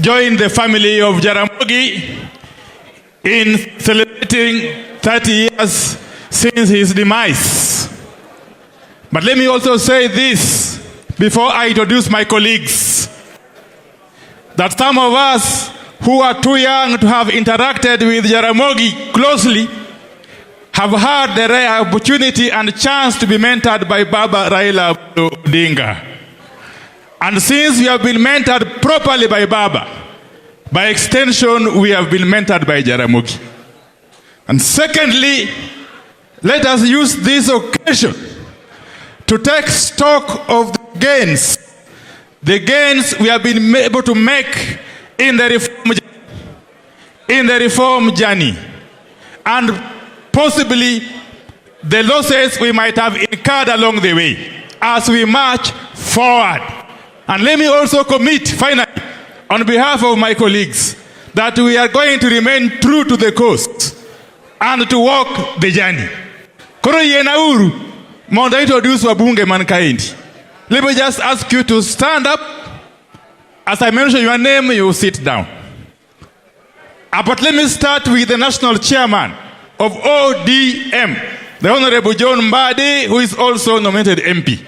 join the family of Jaramogi in celebrating 30 years since his demise. But let me also say this before I introduce my colleagues, that some of us who are too young to have interacted with Jaramogi closely have had the rare opportunity and chance to be mentored by Baba Raila Odinga. And since we have been mentored properly by Baba, by extension, we have been mentored by Jaramogi. And secondly, let us use this occasion to take stock of the gains we have been able to make in the reform journey, and possibly the losses we might have incurred along the way as we march forward. And let me also commit, finally, on behalf of my colleagues, that we are going to remain true to the course and to walk the journey. Koro yenauru, Monda introduce wabunge mankind. Let me just ask you to stand up. As I mention your name, you sit down. But let me start with the national chairman of ODM, the Honorable John Mbadi, who is also nominated MP.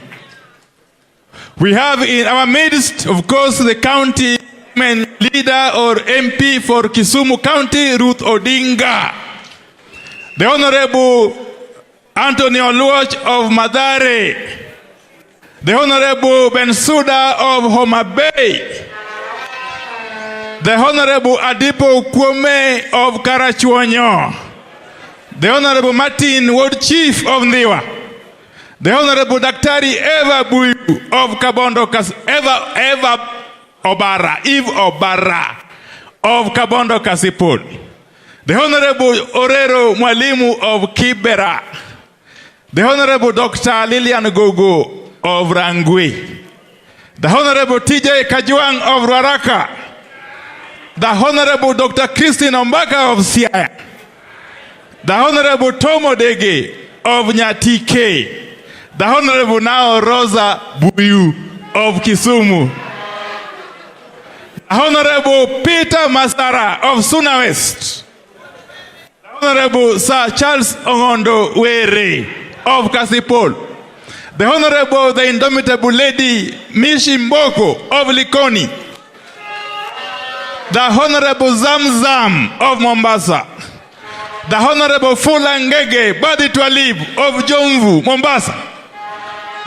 We have in our midst, of course, the county leader or MP for Kisumu County, Ruth Odinga. The Honorable Anthony Oluoch of Mathare. The Honorable Bensouda of Homa Bay. The Honorable Adipo Kwome of Karachuonyo. The Honorable Martin, Ward Chief of Ndiwa. The Honorable Daktari Eva Buyu of Kabondo, Eve Obara of Kabondo Kasipul. The Honorable Orero Mwalimu of Kibera. The Honorable Dr. Lilian Gogo of Rangwe. The Honorable TJ Kajuang of Ruaraka. The Honorable Dr. Christine Ombaka of Siaya. The Honorable Tomo Dege of Nyatike. The Honorable now Rosa Buyu of Kisumu. The Honorable Peter Masara of Suna West. The Honorable Sir Charles Ongondo Were of Kasipol. The Honorable, the indomitable lady Mishi Mboko of Likoni. The Honorable Zamzam of Mombasa. the Honorable Fulangege Baditwalib of Jomvu, Mombasa,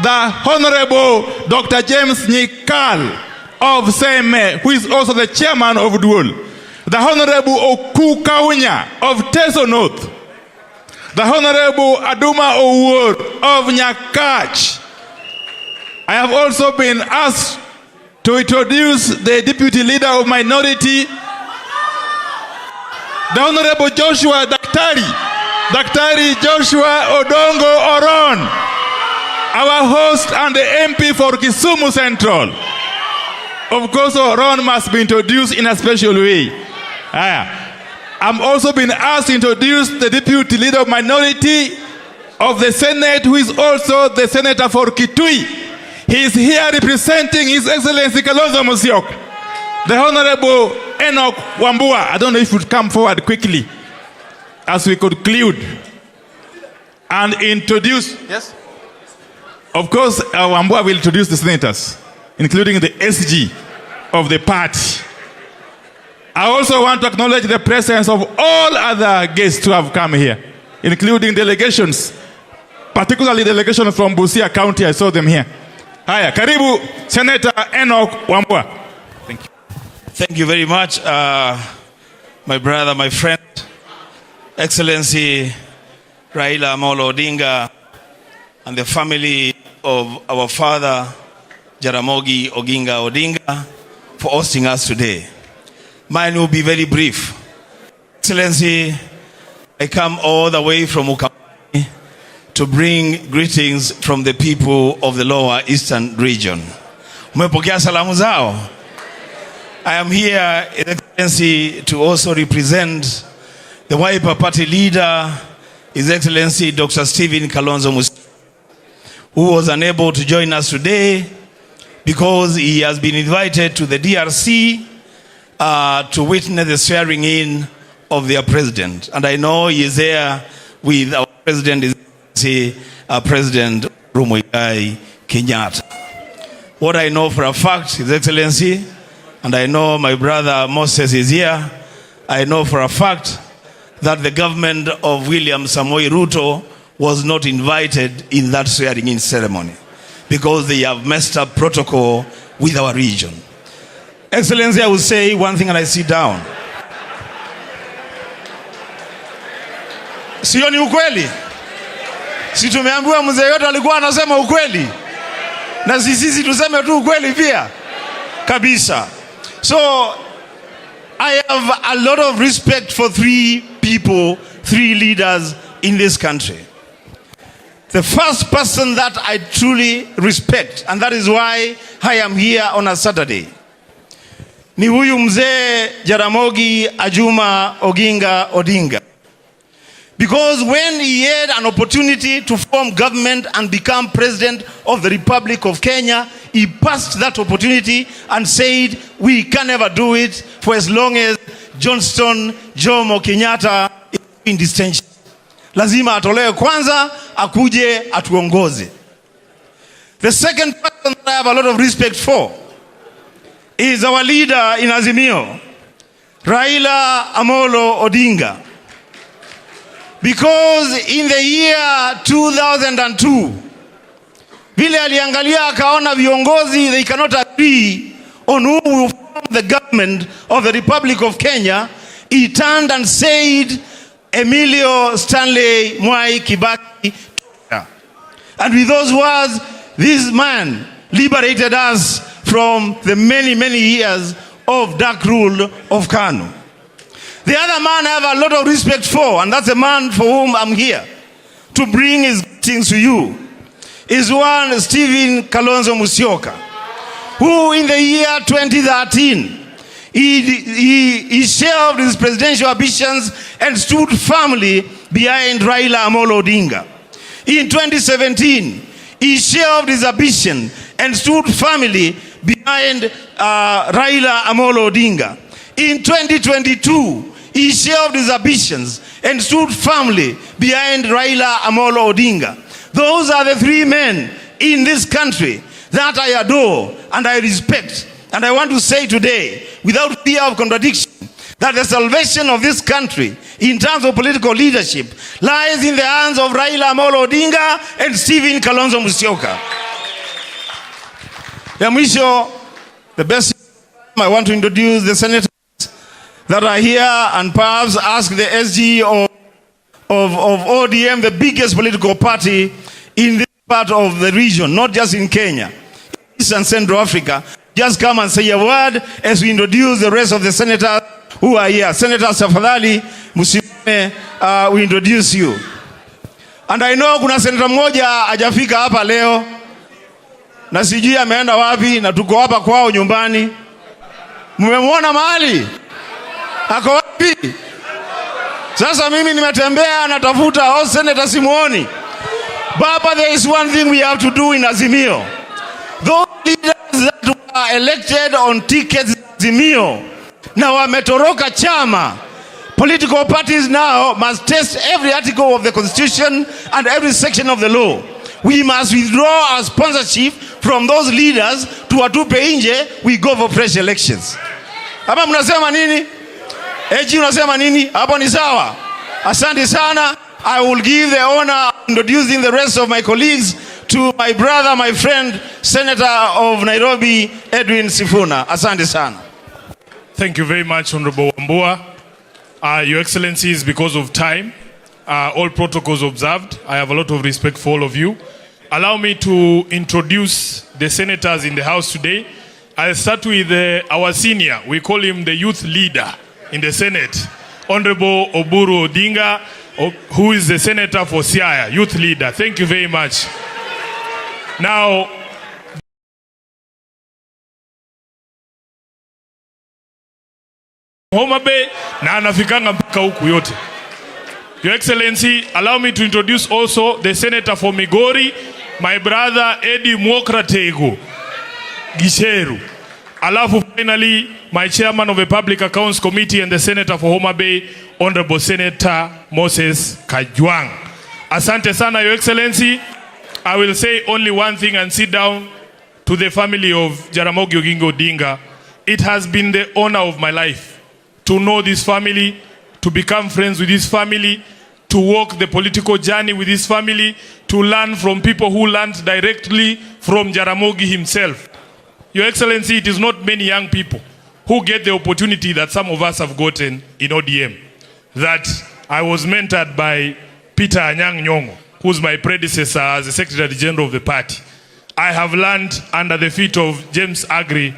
the Honorable Dr. James Nyikal of Seme, who is also the chairman of Duol, the Honorable Oku Kaunya of Teso North, the Honorable Aduma Owur of Nyakach. I have also been asked to introduce the Deputy Leader of Minority, the Honorable Joshua Daktari Joshua Odongo Oron, our host and the MP for Kisumu Central. Of course, Oron must be introduced in a special way. I'm also been asked to introduce the Deputy Leader of Minority of the Senate, who is also the Senator for Kitui. He is here representing His Excellency Kalonzo Musyoka. The Honorable Enoch Wambua. I don't know if you would come forward quickly as we conclude and introduce. Yes. Of course, Wambua will introduce the senators, including the SG of the party. I also want to acknowledge the presence of all other guests who have come here, including delegations, particularly delegations from Busia County. I saw them here. Haya, karibu Senator Enoch Wambua. Thank you. Thank you very much, my brother, my friend, Excellency Raila Amolo Odinga, and the family of our father, Jaramogi Oginga Odinga, for hosting us today. Mine will be very brief. Excellency, I come all the way from Ukambani to bring greetings from the people of the lower eastern region. Umepokea salamu zao? I am here, Excellency, to also represent the Wiper Party leader, His Excellency Dr. Stephen Kalonzo Musyoka, who was unable to join us today because he has been invited to the DRC to witness the swearing in of their president. And I know he is there with our president, President Ruto Kenyatta. What I know for a fact, His Excellency, and I know my brother Moses is here, I know for a fact that the government of William Samoei Ruto was not invited in that swearing in ceremony because they have messed up protocol with our region. Excellency, I will say one thing and I sit down. Sio ni ukweli? Si tumeambiwa mzee yote alikuwa anasema ukweli? Na sisi tuseme tu ukweli pia? Kabisa. So, I have a lot of respect for three people, three leaders in this country. The first person that I truly respect, and that is why I am here on a Saturday, ni huyu mzee Jaramogi Oginga Odinga. Because when he had an opportunity to form government and become president of the Republic of Kenya, he passed that opportunity and said, we can never do it for as long as Johnston Jomo Kenyatta is in distinction. Lazima atolewe kwanza, akuje atuongoze. The second person that I have a lot of respect for is our leader in Azimio, Raila Amolo Odinga. Because in the year 2002, vile aliangalia akaona viongozi, they cannot agree on who will form the government of the Republic of Kenya, he turned and said, Emilio Stanley Mwai Kibaki. And with those words, this man liberated us from the many, many years of dark rule of KANU. The other man I have a lot of respect for, and that's the man for whom I'm here to bring his things to you, is one Stephen Kalonzo Musyoka, who in the year 2013, he shelved his presidential ambitions and stood firmly behind Raila Amolo Odinga. In 2017, he shelved his ambition and stood firmly behind Raila Amolo Odinga. In 2022, he shelved his ambitions and stood firmly behind Raila Amolo Odinga. Those are the three men in this country that I adore and I respect. And I want to say today, without fear of contradiction, that the salvation of this country in terms of political leadership lies in the hands of Raila Odinga and Stephen Kalonzo Musyoka. Ya mwisho, the best I want to introduce the senators that are here and perhaps ask the SG of ODM, the biggest political party in this part of the region, not just in Kenya, East and Central Africa. Just come and say a word as we introduce the rest of the senators who are here. Senator Safadhali Musimame, we introduce you. And I know kuna senator mmoja hajafika hapa leo, na sijui ameenda wapi, na tuko hapa kwao nyumbani. Mmemwona mahali? Ako wapi? Sasa mimi nimetembea natafuta hao senator simuoni. Baba, there is one thing we have to do in Azimio. Those leaders that were elected on tickets Azimio, na wametoroka chama. Political parties now must test every article of the Constitution and every section of the law. We must withdraw our sponsorship from those leaders to watupe nje, we go for fresh elections. Hapa mnasema nini? Eji unasema nini? Hapo ni sawa. Asante sana. I will give the honor introducing the rest of my colleagues to my brother, my friend, Senator of Nairobi, Edwin Sifuna. Asante sana. Thank you very much, Honorable Wambua. Your Excellencies, because of time, all protocols observed, I have a lot of respect for all of you. Allow me to introduce the senators in the House today. I'll start with our senior. We call him the youth leader in the Senate, Honorable Uhuru Odinga, who is the senator for Siaya, youth leader. Thank you very much. Now, Homa Bay na anafikanga mpaka huku yote. Your Excellency, allow me to introduce also the senator for Migori, my brother Eddie Mwokratego Gisheru. Alafu finally, my chairman of the Public Accounts Committee and the senator for Homa Bay, Honorable Senator Moses Kajwang. Asante sana, Your Excellency. I will say only one thing and sit down. To the family of Jaramogi Oginga Odinga, it has been the honor of my life to know this family, to become friends with this family, to walk the political journey with this family, to learn from people who learned directly from Jaramogi himself. Your Excellency, it is not many young people who get the opportunity that some of us have gotten in ODM. That I was mentored by Peter Anyang' Nyong'o, who's my predecessor as the Secretary General of the party. I have learned under the feet of James Agri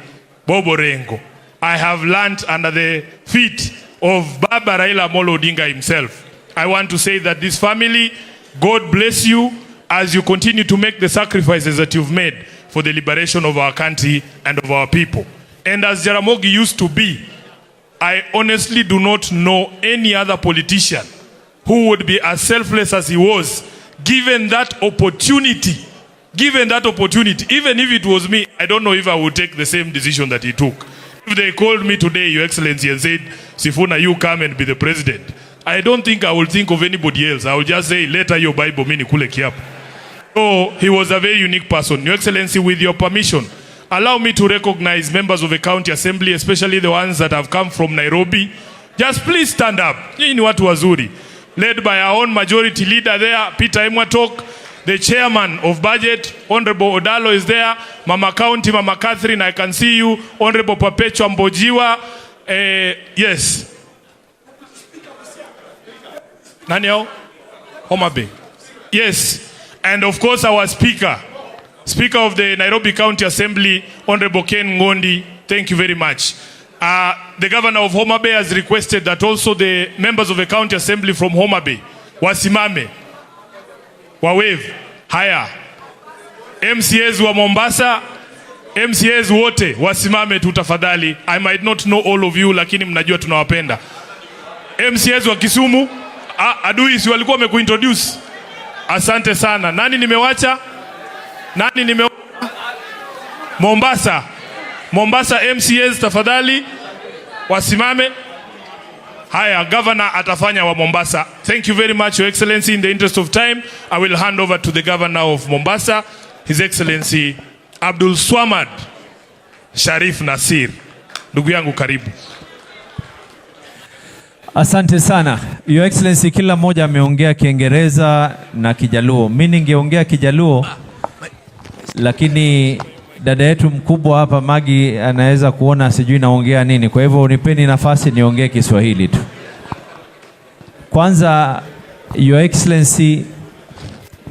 Boborengo. I have learned under the feet of Baba Raila Odinga himself. I want to say that this family, God bless you as you continue to make the sacrifices that you've made for the liberation of our country and of our people. And as Jaramogi used to be, I honestly do not know any other politician who would be as selfless as he was, given that opportunity. Given that opportunity, even if it was me, I don't know if I would take the same decision that he took. If they called me today, Your Excellency, and said, Sifuna, you come and be the president, I don't think I will think of anybody else. I will just say, later your Bible, mini kule kiapo. So he was a very unique person. Your Excellency, with your permission, allow me to recognize members of the county assembly, especially the ones that have come from Nairobi. Just please stand up. Hii ni watu wazuri. Led by our own majority leader there, Peter Emwatok. The chairman of budget, Honorable Odalo, is there. Mama County, Mama Catherine, I can see you. Honorable Perpetua Mbojiwa. Yes. Nani Homa Bay. Yes. And of course our speaker. Speaker of the Nairobi County Assembly, Honorable Ken Ngondi. Thank you very much. The governor of Homa Bay has requested that also the members of the County Assembly from Homa Bay wasimame. Wawave. Haya. MCAs wa Mombasa, MCAs wote wasimame tu tafadhali. I might not know all of you, lakini mnajua tunawapenda. MCAs wa Kisumu, adui si walikuwa wamekuintroduce. Asante sana. Nani nimewacha? Mombasa. Mombasa MCAs tafadhali wasimame. Haya, Governor atafanya wa Mombasa. Thank you very much, Your Excellency. In the interest of time, I will hand over to the Governor of Mombasa, His Excellency Abdul Swamad Sharif Nasir. Ndugu yangu karibu. Asante sana. Your Excellency, kila mmoja ameongea Kiingereza na Kijaluo. Mimi ningeongea Kijaluo, lakini dada yetu mkubwa hapa Magi anaweza kuona sijui naongea nini. Kwa hivyo unipeni nafasi niongee Kiswahili tu. Kwanza, Your Excellency,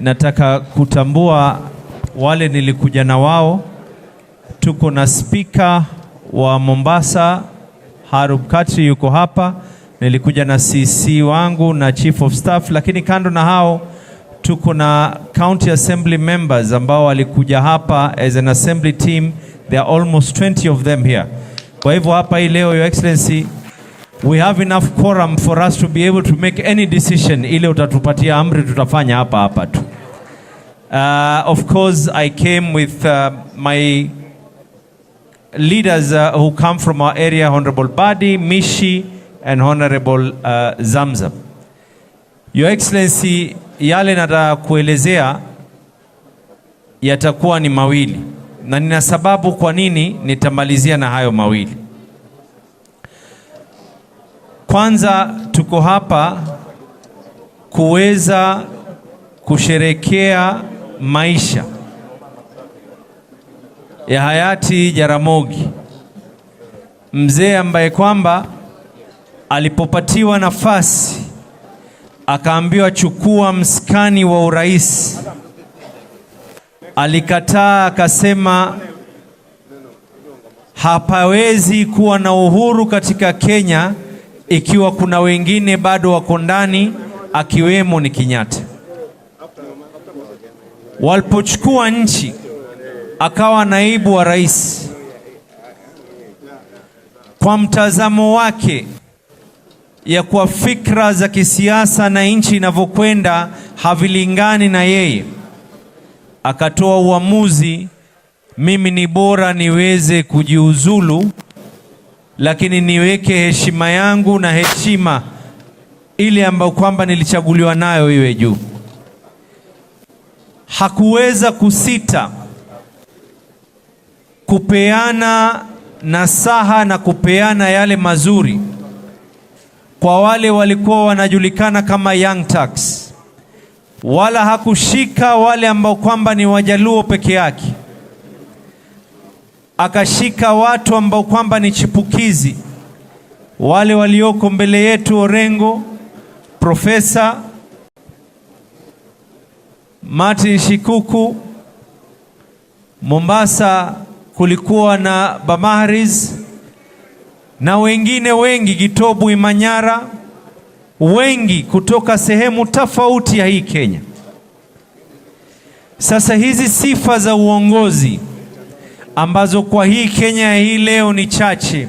nataka kutambua wale nilikuja na wao. Tuko na speaker wa Mombasa, Harub Katri yuko hapa. Nilikuja na CC wangu na Chief of Staff, lakini kando na hao tuko na County Assembly members ambao walikuja hapa as an assembly team. There are almost 20 of them here. Kwa hivyo hapa hii leo, Your Excellency, we have enough quorum for us to be able to make any decision. Ile utatupatia amri tutafanya hapa tu. Of course, I came with my leaders who come from our area, Honorable Badi, Mishi, and Honorable Zamzam. Your Excellency, yale nataka kuelezea yatakuwa ni mawili, na nina sababu kwa nini nitamalizia na hayo mawili. Kwanza, tuko hapa kuweza kusherekea maisha ya hayati Jaramogi, mzee ambaye kwamba alipopatiwa nafasi akaambiwa chukua mskani wa urais, alikataa, akasema hapawezi kuwa na uhuru katika Kenya ikiwa kuna wengine bado wako ndani, akiwemo ni Kenyatta. Walipochukua nchi akawa naibu wa rais. Kwa mtazamo wake ya kwa fikra za kisiasa na nchi inavyokwenda havilingani na yeye, akatoa uamuzi, mimi ni bora niweze kujiuzulu, lakini niweke heshima yangu na heshima ile ambayo kwamba nilichaguliwa nayo iwe juu. Hakuweza kusita kupeana nasaha na kupeana yale mazuri kwa wale walikuwa wanajulikana kama young turks. Wala hakushika wale ambao kwamba ni Wajaluo peke yake, akashika watu ambao kwamba ni chipukizi, wale walioko mbele yetu, Orengo, Profesa Martin Shikuku. Mombasa kulikuwa na Bamaharis na wengine wengi, Gitobu, Manyora, wengi kutoka sehemu tofauti ya hii Kenya. Sasa hizi sifa za uongozi ambazo kwa hii Kenya hii leo ni chache,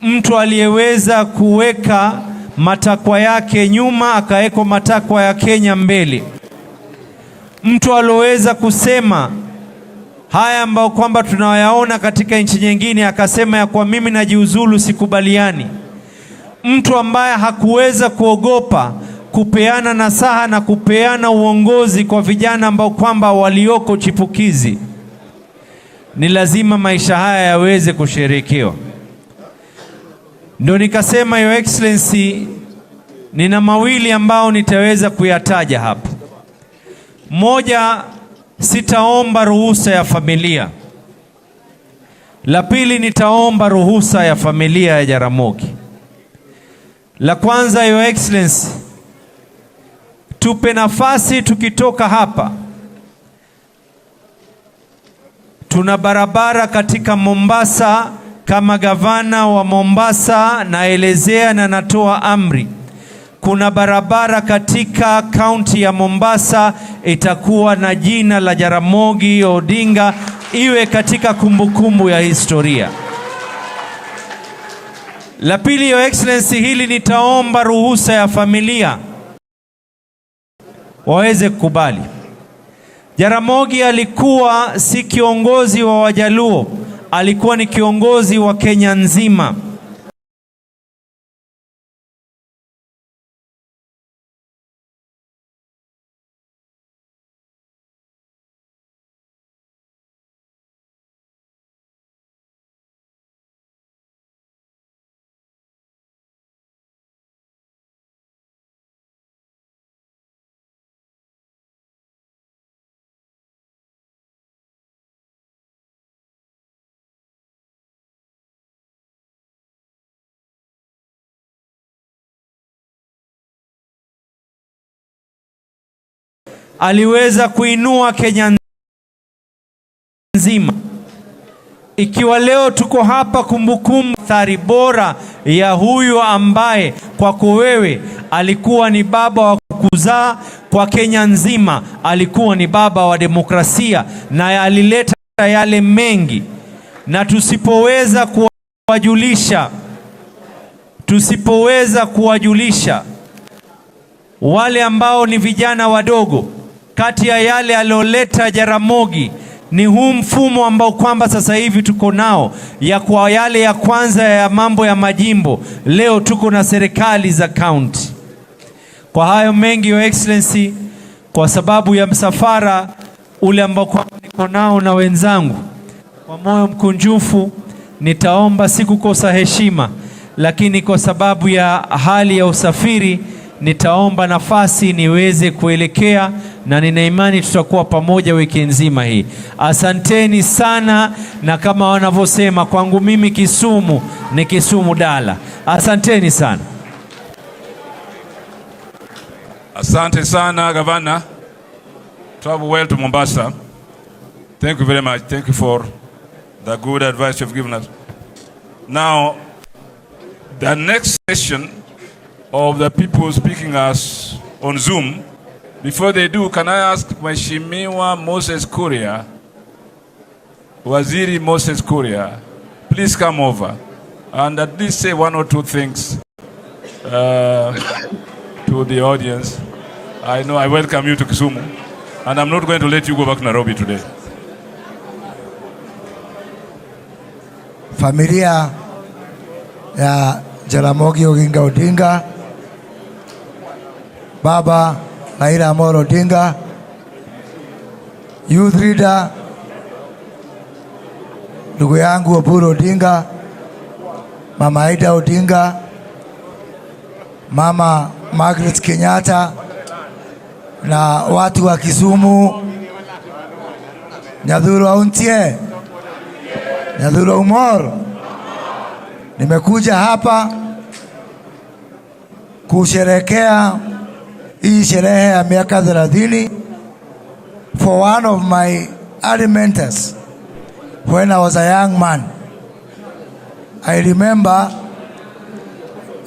mtu aliyeweza kuweka matakwa yake nyuma akaweka matakwa ya Kenya mbele, mtu aloweza kusema haya ambao kwamba tunayaona katika nchi nyingine akasema ya kwa mimi najiuzulu, sikubaliani, mtu ambaye hakuweza kuogopa kupeana nasaha na kupeana uongozi kwa vijana ambao kwamba walioko chipukizi, ni lazima maisha haya yaweze kusherekewa. Ndio nikasema, Your Excellency, nina mawili ambao nitaweza kuyataja hapa. Moja, sitaomba ruhusa ya familia. La pili, nitaomba ruhusa ya familia ya Jaramogi. La kwanza, Your Excellency, tupe nafasi tukitoka hapa. Tuna barabara katika Mombasa. Kama gavana wa Mombasa naelezea na natoa amri, kuna barabara katika kaunti ya Mombasa itakuwa na jina la Jaramogi Odinga, iwe katika kumbukumbu ya historia. La pili, Your Excellency, hili nitaomba ruhusa ya familia waweze kukubali. Jaramogi alikuwa si kiongozi wa Wajaluo, alikuwa ni kiongozi wa Kenya nzima. aliweza kuinua Kenya nzima. Ikiwa leo tuko hapa, kumbukumbu athari bora ya huyu ambaye kwako wewe alikuwa ni baba wa kuzaa, kwa Kenya nzima alikuwa ni baba wa demokrasia, na alileta yale mengi. Na tusipoweza kuwajulisha wale ambao ni vijana wadogo, kati ya yale alioleta Jaramogi ni huu mfumo ambao kwamba sasa hivi tuko nao, ya kwa yale ya kwanza ya mambo ya majimbo, leo tuko na serikali za county. Kwa hayo mengi, Your Excellency, kwa sababu ya msafara ule ambao kwamba niko nao na wenzangu, kwa moyo mkunjufu nitaomba si kukosa heshima, lakini kwa sababu ya hali ya usafiri nitaomba nafasi niweze kuelekea, na nina imani tutakuwa pamoja wiki nzima hii. Asanteni sana, na kama wanavyosema kwangu mimi Kisumu ni Kisumu dala. Asanteni sana. Asante sana, Governor. Travel well to Mombasa. Thank you very much. Thank you for the good advice you've given us. Now, the next session of the people speaking us on Zoom, before they do, can I ask Mheshimiwa Moses Kuria, Waziri Moses Kuria, please come over and at least say one or two things to the audience. I know I welcome you to Kisumu, and I'm not going to let you go back to Nairobi today. Familia ya Jaramogi Oginga Odinga, Baba Raila Odinga, Youth Leader ndugu yangu Uhuru Odinga, Mama Aida Odinga, Mama Margaret Kenyatta, na watu wa Kisumu, Nyadhuru Auntie, Nyadhuru Umor. Nimekuja hapa kusherekea hii sherehe ya miaka 30 for one of my early mentors when I was a young man. I remember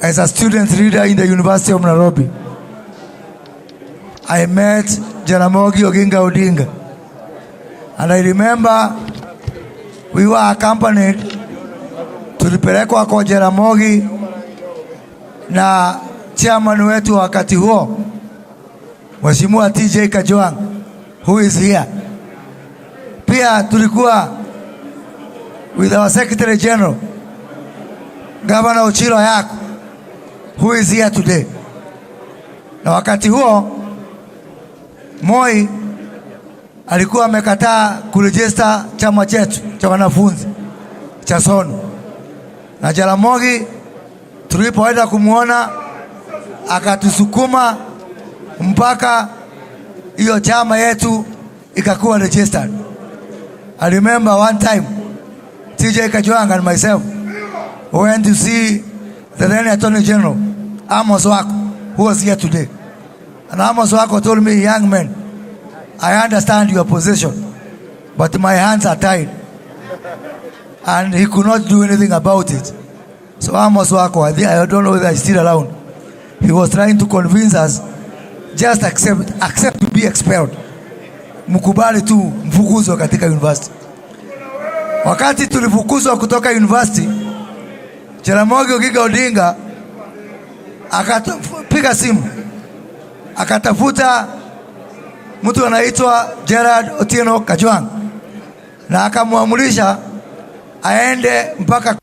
as a student leader in the University of Nairobi, I met Jaramogi Oginga Odinga, and I remember we were accompanied, tulipelekwa kwa Jaramogi na chairman wetu wakati huo, Mheshimiwa TJ Kajwang, who is here. Pia tulikuwa with our Secretary General, Governor Ochilo Yako, who is here today. Na wakati huo Moi alikuwa amekataa kurejista chama chetu cha wanafunzi cha SONU, na Jaramogi tulipoenda kumuona akatusukuma mpaka hiyo chama yetu ikakuwa registered. I remember one time TJ Kajwang and myself went to see the then Attorney General Amos Wako, who was here today. And Amos Wako told me, young man, I understand your position, but my hands are tied. And he could not do anything about it. So Amos Wako, I don't know whether he's still around, he was trying to convince us, just accept to be expelled. Mkubali tu mfukuzwe katika university. Wakati tulifukuzwa kutoka university, Jaramogi Oginga Odinga akapiga simu, akatafuta mtu anaitwa Gerard Otieno Kajwang, na akamuamurisha aende mpaka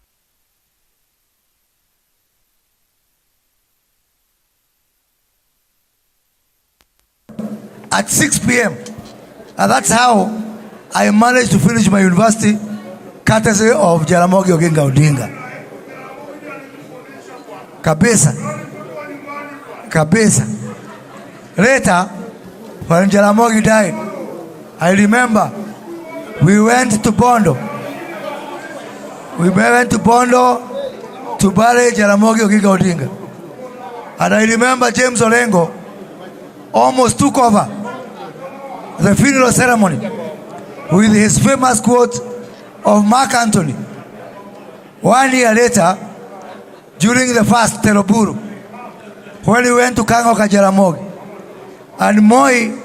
at 6 p.m. And that's how I managed to finish my university, courtesy of Jaramogi Oginga Odinga. Kabisa. Later, when Jaramogi died, I remember we went to Bondo. We went to Bondo to bury Jaramogi Oginga Odinga. And I remember James Orengo almost took over the funeral ceremony with his famous quote of Mark Antony. 1 year later, during the first Teroburu, when he went to Kangoka Jaramogi, and Moi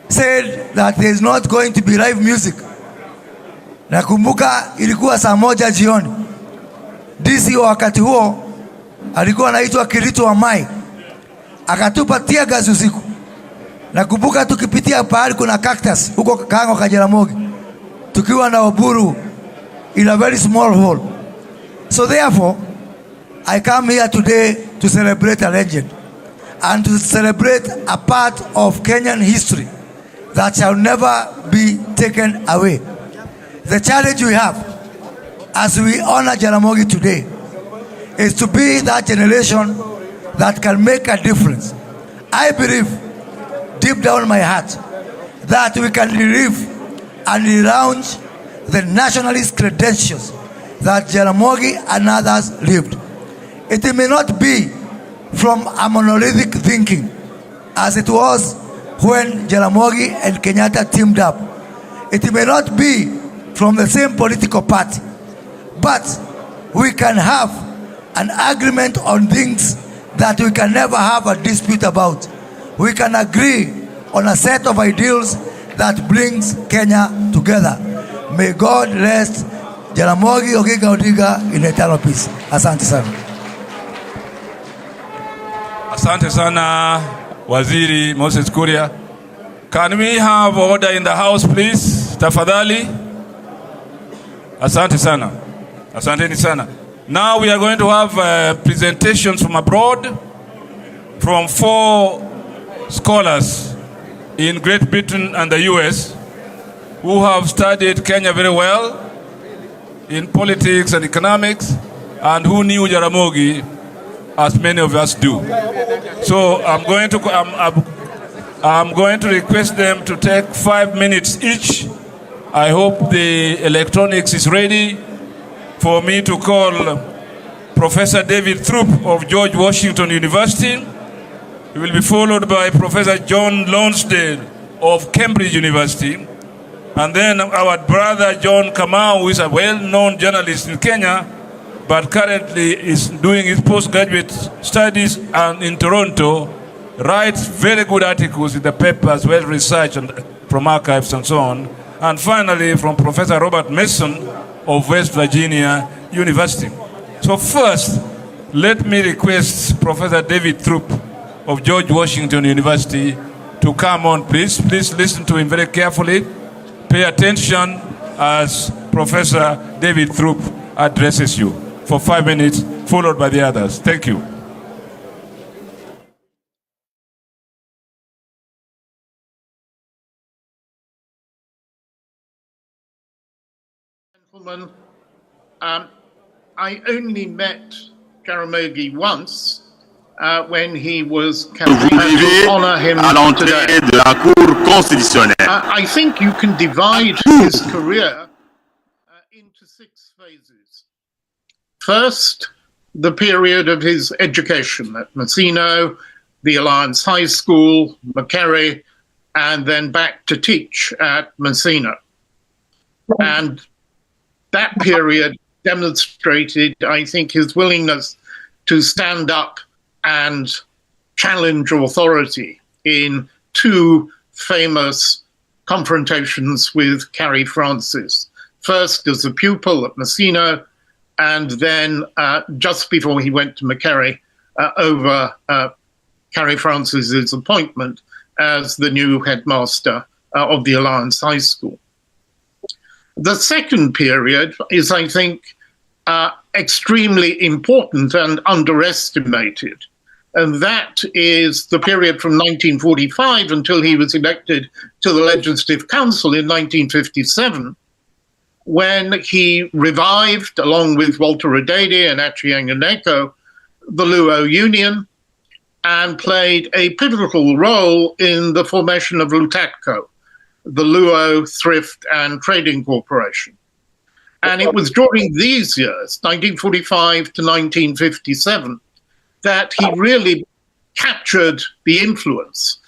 said that there is not going to be live music. Nakumbuka ilikuwa saa 1 jioni. DC wa wakati huo alikuwa anaitwa Kirito wa Mai, akatupa tear gas usiku. Nakumbuka tukipitia pahali kuna cactus huko Kangoka Jaramogi, tukiwa na Oburu in a very small hall. So therefore, I come here today to celebrate a legend and to celebrate a part of Kenyan history that shall never be taken away. The challenge we have as we honor Jaramogi today is to be that generation that can make a difference. I believe deep down in my heart that we can relive and relaunch the nationalist credentials that Jaramogi and others lived. It may not be from a monolithic thinking as it was when Jaramogi and Kenyatta teamed up. It may not be from the same political party, but we can have an agreement on things that we can never have a dispute about. We can agree on a set of ideals that brings Kenya together. May God rest Jaramogi Oginga Odinga in eternal peace. Asante sana. Asante sana, Waziri Moses Kuria. Can we have order in the house, please? Tafadhali. Asante sana. Asante sana. Now we are going to have presentations from abroad from 4 scholars in Great Britain and the US who have studied Kenya very well in politics and economics and who knew Jaramogi as many of us do. So I'm going to request them to take 5 minutes each. I hope the electronics is ready for me to call Professor David Throop of George Washington University. He will be followed by Professor John Lonsdale of Cambridge University. And then our brother John Kamau, who is a well-known journalist in Kenya, but currently is doing his postgraduate studies in Toronto, writes very good articles in the papers, well-researched from archives and so on. And finally, from Professor Robert Mason of West Virginia University. So first, let me request Professor David Throop of George Washington University to come on, please. Please listen to him very carefully. Pay attention as Professor David Throop addresses you for 5 minutes, followed by the others. Thank you. Gentlemen, I only met Jaramogi once when he was campaigning to honor him today. I think you can divide his career into 6 phases. First, the period of his education at Masino, the Alliance High School, Makerere, and then back to teach at Masino. And that period demonstrated, I think, his willingness to stand up and challenge authority in 2 famous confrontations with Carrie Francis. First as a pupil at Masino, and then just before he went to Makerere over Carrie Francis's appointment as the new headmaster of the Alliance High School. The second period is, I think, extremely important and underestimated. And that is the period from 1945 until he was elected to the Legislative Council in 1957, when he revived, along with Walter Odede and Achieng Oneko, the Luo Union, and played a pivotal role in the formation of Lutatco, the Luo Thrift and Trading Corporation. And it was during these years, 1945 to 1957, that he really captured the influence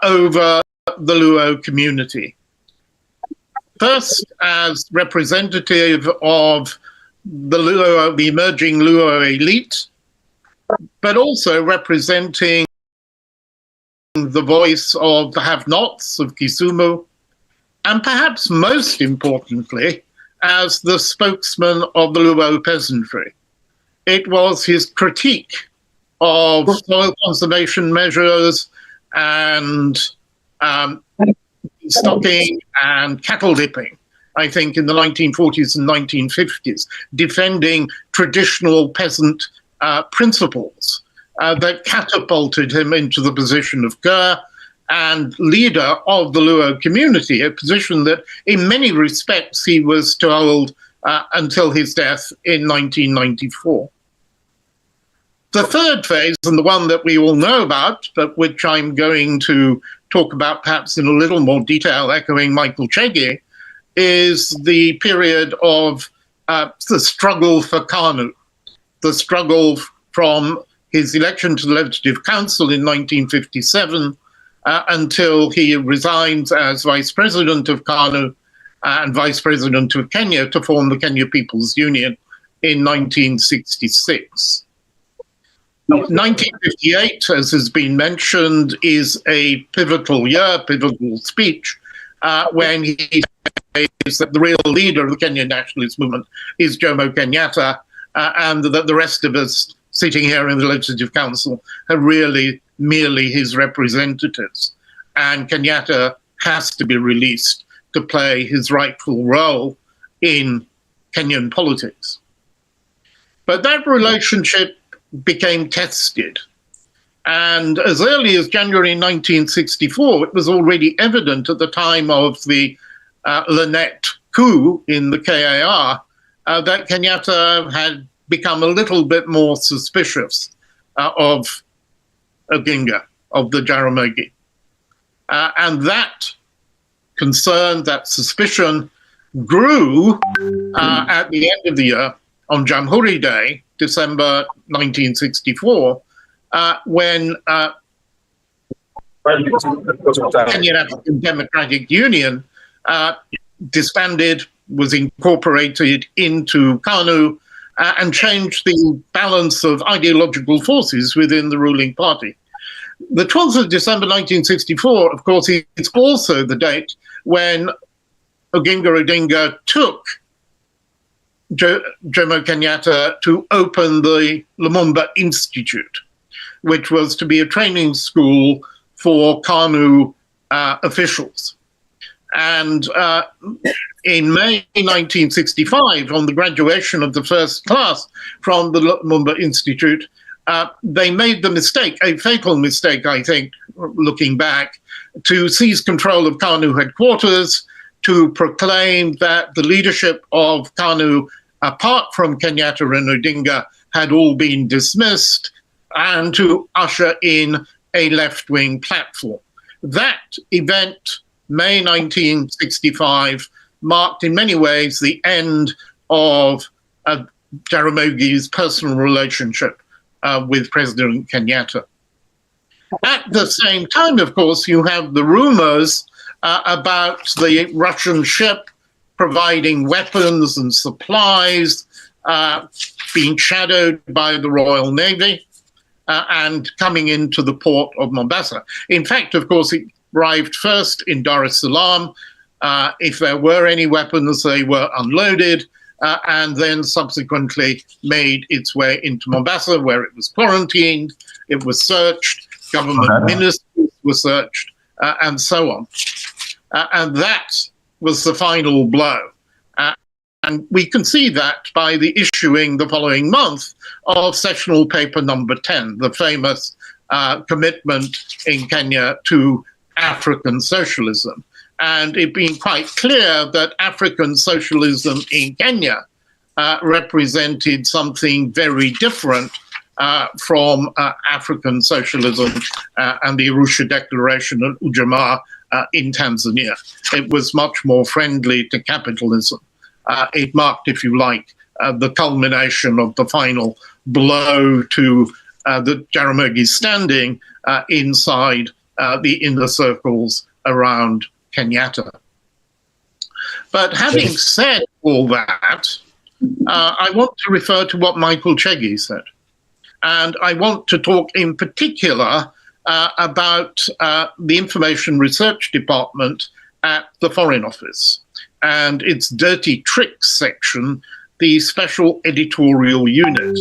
over the Luo community. First, as representative of the emerging Luo elite, but also representing the voice of the have-nots of Kisumu, and perhaps most importantly, as the spokesman of the Luo peasantry. It was his critique of soil conservation measures and stocking and cattle dipping, I think, in the 1940s and 1950s, defending traditional peasant principles that catapulted him into the position of Ker and leader of the Luo community, a position that in many respects he was to hold until his death in 1994. The third phase, and the one that we all know about, but which I'm going to talk about perhaps in a little more detail, echoing Michael Chege, is the period of the struggle for Kanu, the struggle from his election to the Legislative Council in 1957 until he resigns as Vice President of Kanu and Vice President of Kenya to form the Kenya People's Union in 1966. 1958, as has been mentioned, is a pivotal year, pivotal speech, when he says that the real leader of the Kenyan nationalist movement is Jomo Kenyatta, and that the rest of us sitting here in the Legislative Council are really merely his representatives. And Kenyatta has to be released to play his rightful role in Kenyan politics. But that relationship became tested. And as early as January 1964, it was already evident at the time of the Lynette coup in the KAR that Kenyatta had become a little bit more suspicious of Oginga, of the Jaramogi. And that concern, that suspicion grew at the end of the year on Jamhuri Day, December 1964, when Kenyan African Democratic Union disbanded, was incorporated into KANU, and changed the balance of ideological forces within the ruling party. The 12th of December 1964, of course, is also the date when Oginga Odinga took Jomo Kenyatta to open the Lumumba Institute, which was to be a training school for KANU officials. And in May 1965, on the graduation of the first class from the Lumumba Institute, they made the mistake, a fatal mistake, I think, looking back, to seize control of KANU headquarters, to proclaim that the leadership of KANU, apart from Kenyatta and Odinga, had all been dismissed, and to usher in a left-wing platform. That event, May 1965, marked in many ways the end of Jaramogi's personal relationship with President Kenyatta. At the same time, of course, you have the rumors about the Russian ship providing weapons and supplies, being shadowed by the Royal Navy, and coming into the port of Mombasa. In fact, of course, it arrived first in Dar es Salaam. If there were any weapons, they were unloaded, and then subsequently made its way into Mombasa, where it was quarantined, it was searched, government ministers were searched, and so on. And that was the final blow. And we can see that by the issuing the following month of Sessional Paper number 10, the famous commitment in Kenya to African socialism. And it being quite clear that African socialism in Kenya represented something very different from African socialism and the Arusha Declaration and Ujamaa in Tanzania. It was much more friendly to capitalism. It marked, if you like, the culmination of the final blow to the Jaramogi standing inside the inner circles around Kenyatta. But having said all that, I want to refer to what Michael Chegi said. And I want to talk in particular about the Information Research Department at the Foreign Office and its dirty tricks section, the Special Editorial Unit,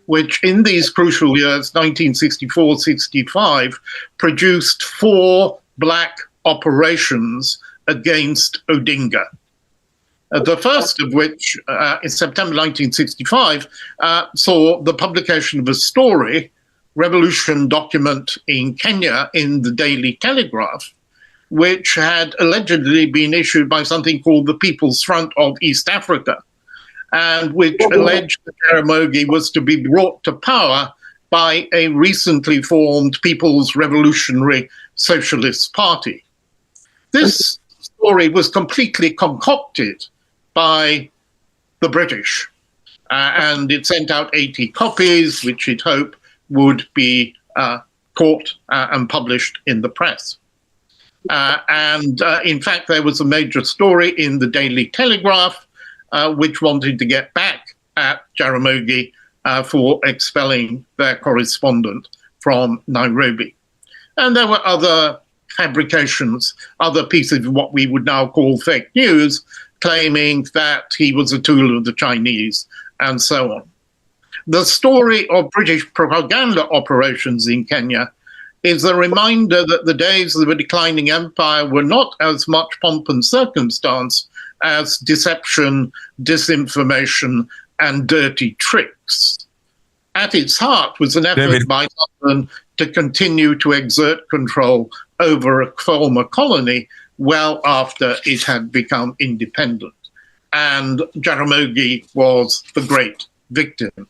which in these crucial years, 1964-65, produced 4 black operations against Odinga. The first of which, in September 1965, saw the publication of a story, revolution document in Kenya, in the Daily Telegraph, which had allegedly been issued by something called the People's Front of East Africa, and which alleged that Jaramogi was to be brought to power by a recently formed People's Revolutionary Socialist Party. This story was completely concocted by the British, and it sent out 80 copies, which it hoped would be caught and published in the press. In fact, there was a major story in the Daily Telegraph which wanted to get back at Jaramogi for expelling their correspondent from Nairobi. And there were other fabrications, other pieces of what we would now call fake news, claiming that he was a tool of the Chinese, and so on. The story of British propaganda operations in Kenya is a reminder that the days of a declining empire were not as much pomp and circumstance as deception, disinformation, and dirty tricks. At its heart was an effort by London to continue to exert control over a former colony well after it had become independent. And Jaramogi was the great victim.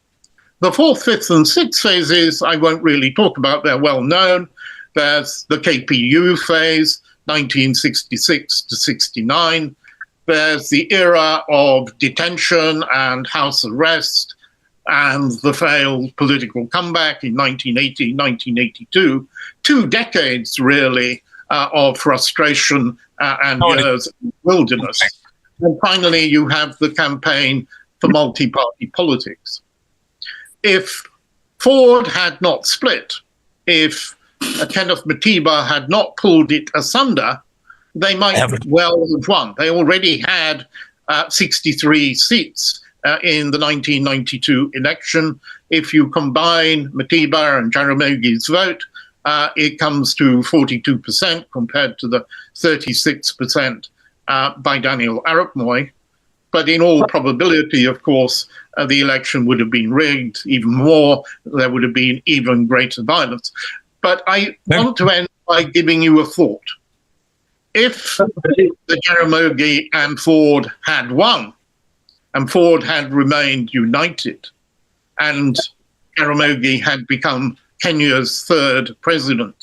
The 4th, 5th, and 6th phases I won't really talk about, they're well known. There's the KPU phase, 1966 to 69. There's the era of detention and house arrest and the failed political comeback in 1980, 1982. 2 decades, really, of frustration and years of wilderness. And finally, you have the campaign for multi-party politics. If Ford had not split, if Kenneth Matiba had not pulled it asunder, they might well have won. They already had 63 seats in the 1992 election. If you combine Matiba and Jaramogi's vote, it comes to 42% compared to the 36% by Daniel Arap Moi. But in all probability, of course, the election would have been rigged even more. There would have been even greater violence. But I want to end by giving you a thought. If the Jaramogi and Ford had won, and Ford had remained united, and Jaramogi had become Kenya's 3rd president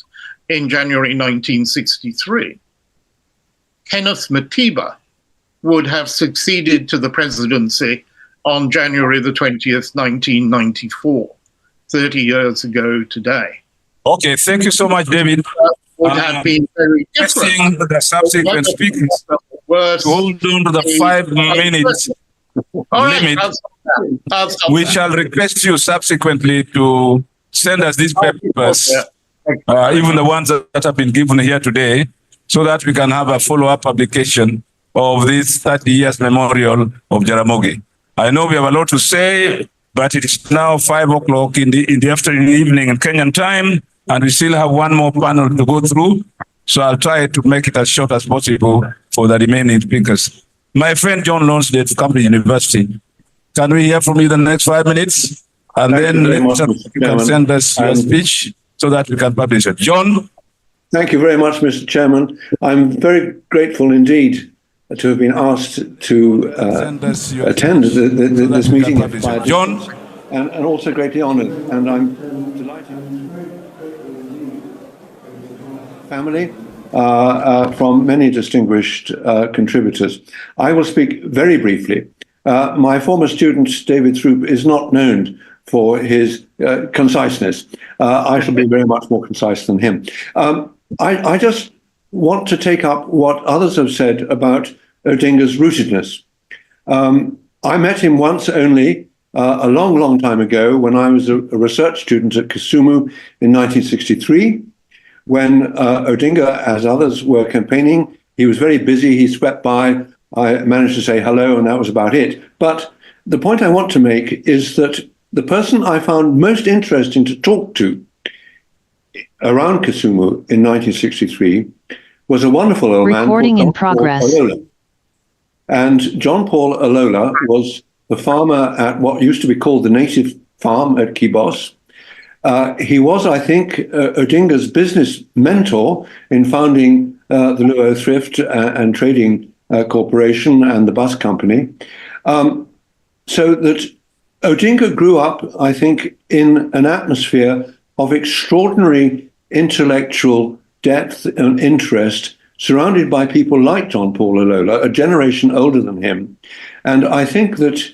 in January 1963, Kenneth Matiba would have succeeded to the presidency on January the 20th, 1994, 30 years ago today. Okay, thank you so much, David. Would have been very different. The subsequent speakers to hold on to the 5 minutes limit. We shall request you subsequently to send us these papers, even the ones that have been given here today, so that we can have a follow-up publication of this 30 years memorial of Jaramogi. I know we have a lot to say, but it is now 5 o'clock in the afternoon, evening in Kenyan time, and we still have one more panel to go through. So I'll try to make it as short as possible for the remaining speakers. My friend John Lonsdale, Cambridge University, can we hear from you the next 5 minutes? And then you can send us your speech so that we can publish it. John? Thank you very much, Mr. Chairman. I'm very grateful indeed to have been asked to attend this meeting. John? And also greatly honoured. And I'm delighted. Family from many distinguished contributors. I will speak very briefly. My former student, David Throop, is not known for his conciseness. I shall be very much more concise than him. I just want to take up what others have said about Odinga's rootedness. I met him once only a long, long time ago when I was a research student at Kisumu in 1963, when Odinga, as others, were campaigning. He was very busy. He swept by. I managed to say hello, and that was about it. But the point I want to make is that the person I found most interesting to talk to around Kisumu in 1963 was a wonderful old man called in progress. Olola. And John Paul Olola was the farmer at what used to be called the Native Farm at Kibos. He was, I think, Odinga's business mentor in founding the Luo Thrift and Trading Corporation and the bus company. So that Odinga grew up, I think, in an atmosphere of extraordinary intellectual depth and interest, surrounded by people like John Paul Olola, a generation older than him. And I think that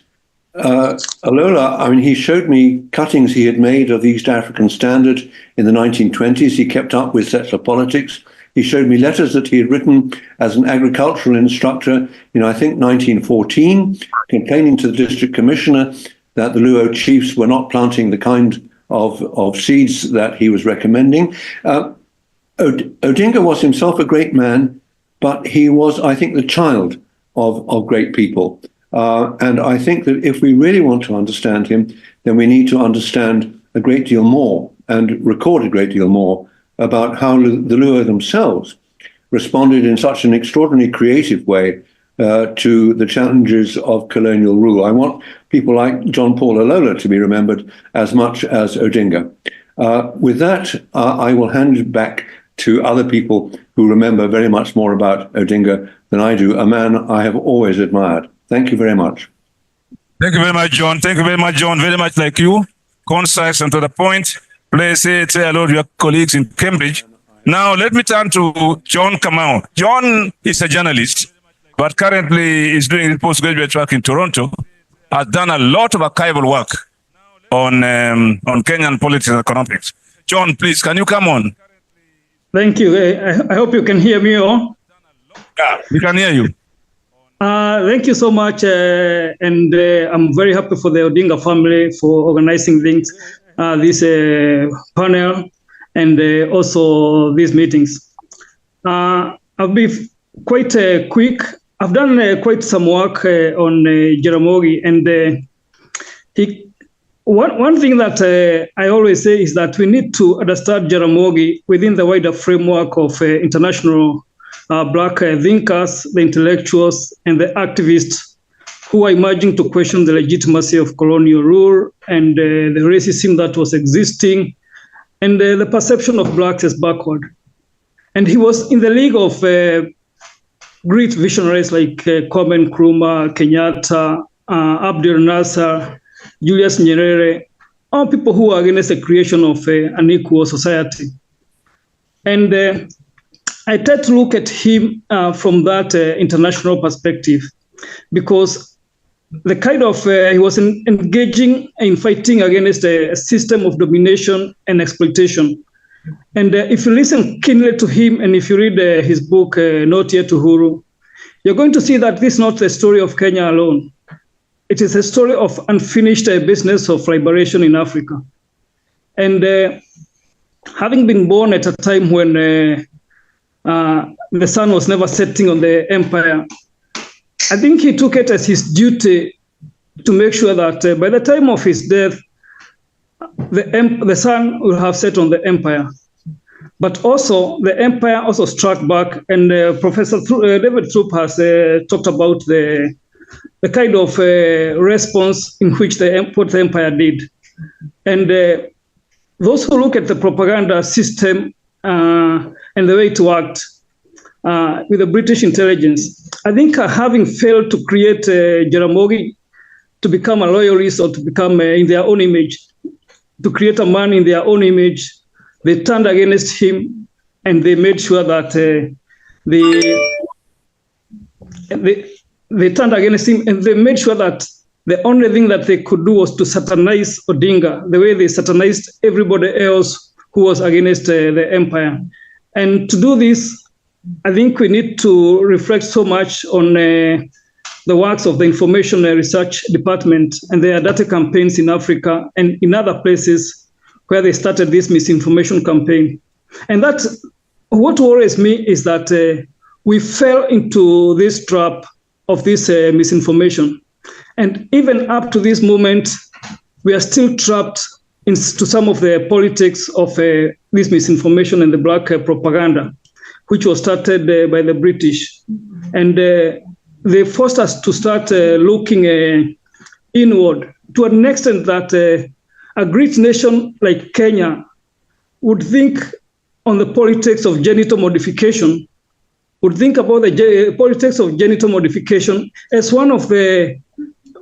Olola, I mean, he showed me cuttings he had made of the East African Standard in the 1920s. He kept up with settler politics. He showed me letters that he had written as an agricultural instructor in, I think, 1914, complaining to the district commissioner that the Luo chiefs were not planting the kind of seeds that he was recommending. Odinga was himself a great man, but he was, I think, the child of great people. And I think that if we really want to understand him, then we need to understand a great deal more and record a great deal more about how the Luo themselves responded in such an extraordinarily creative way to the challenges of colonial rule. I want people like John Paul Olola to be remembered as much as Odinga. With that, I will hand it back to other people who remember very much more about Odinga than I do, a man I have always admired. Thank you very much. Thank you very much, John. Thank you very much, John. Very much like you, concise and to the point. Please say hello to your colleagues in Cambridge. Now, let me turn to John Kamau. John is a journalist, but currently is doing postgraduate work in Toronto. Has done a lot of archival work on Kenyan politics and economics. John, please, can you come on? Thank you. I hope you can hear me all. Yeah, we can hear you. Thank you so much. And I'm very happy for the Odinga family for organizing this panel and also these meetings. I'll be quite quick. I've done quite some work on Jaramogi, and one thing that I always say is that we need to understand Jaramogi within the wider framework of international Black thinkers, the intellectuals, and the activists who are emerging to question the legitimacy of colonial rule and the racism that was existing, and the perception of blacks as backward. And he was in the league of great visionaries like Kwame Nkrumah, Kenyatta, Abdel Nasser, Julius Nyerere, all people who are against the creation of an equal society. And I try to look at him from that international perspective, because the kind of he was engaging in fighting against a system of domination and exploitation. And if you listen keenly to him, and if you read his book, Not Yet Uhuru, you're going to see that this is not the story of Kenya alone. It is a story of unfinished business of liberation in Africa. And having been born at a time when the sun was never setting on the empire, I think he took it as his duty to make sure that by the time of his death, the sun will have set on the empire. But also, the empire also struck back, and Professor David Throop has talked about the kind of response in which what the empire did. And those who look at the propaganda system and the way it worked with the British intelligence, I think having failed to create Jaramogi to become a loyalist or to become in their own image, to create a man in their own image, they turned against him, and they made sure that they turned against him, and they made sure that the only thing that they could do was to satanize Odinga, the way they satanized everybody else who was against the empire. And to do this, I think we need to reflect so much on the works of the Information Research Department and their data campaigns in Africa and in other places where they started this misinformation campaign. And that's what worries me, is that we fell into this trap of this misinformation. And even up to this moment, we are still trapped into some of the politics of this misinformation and the black propaganda, which was started by the British. And they forced us to start looking inward to an extent that a great nation like Kenya would think on the politics of genital modification, would think about the politics of genital modification as one of the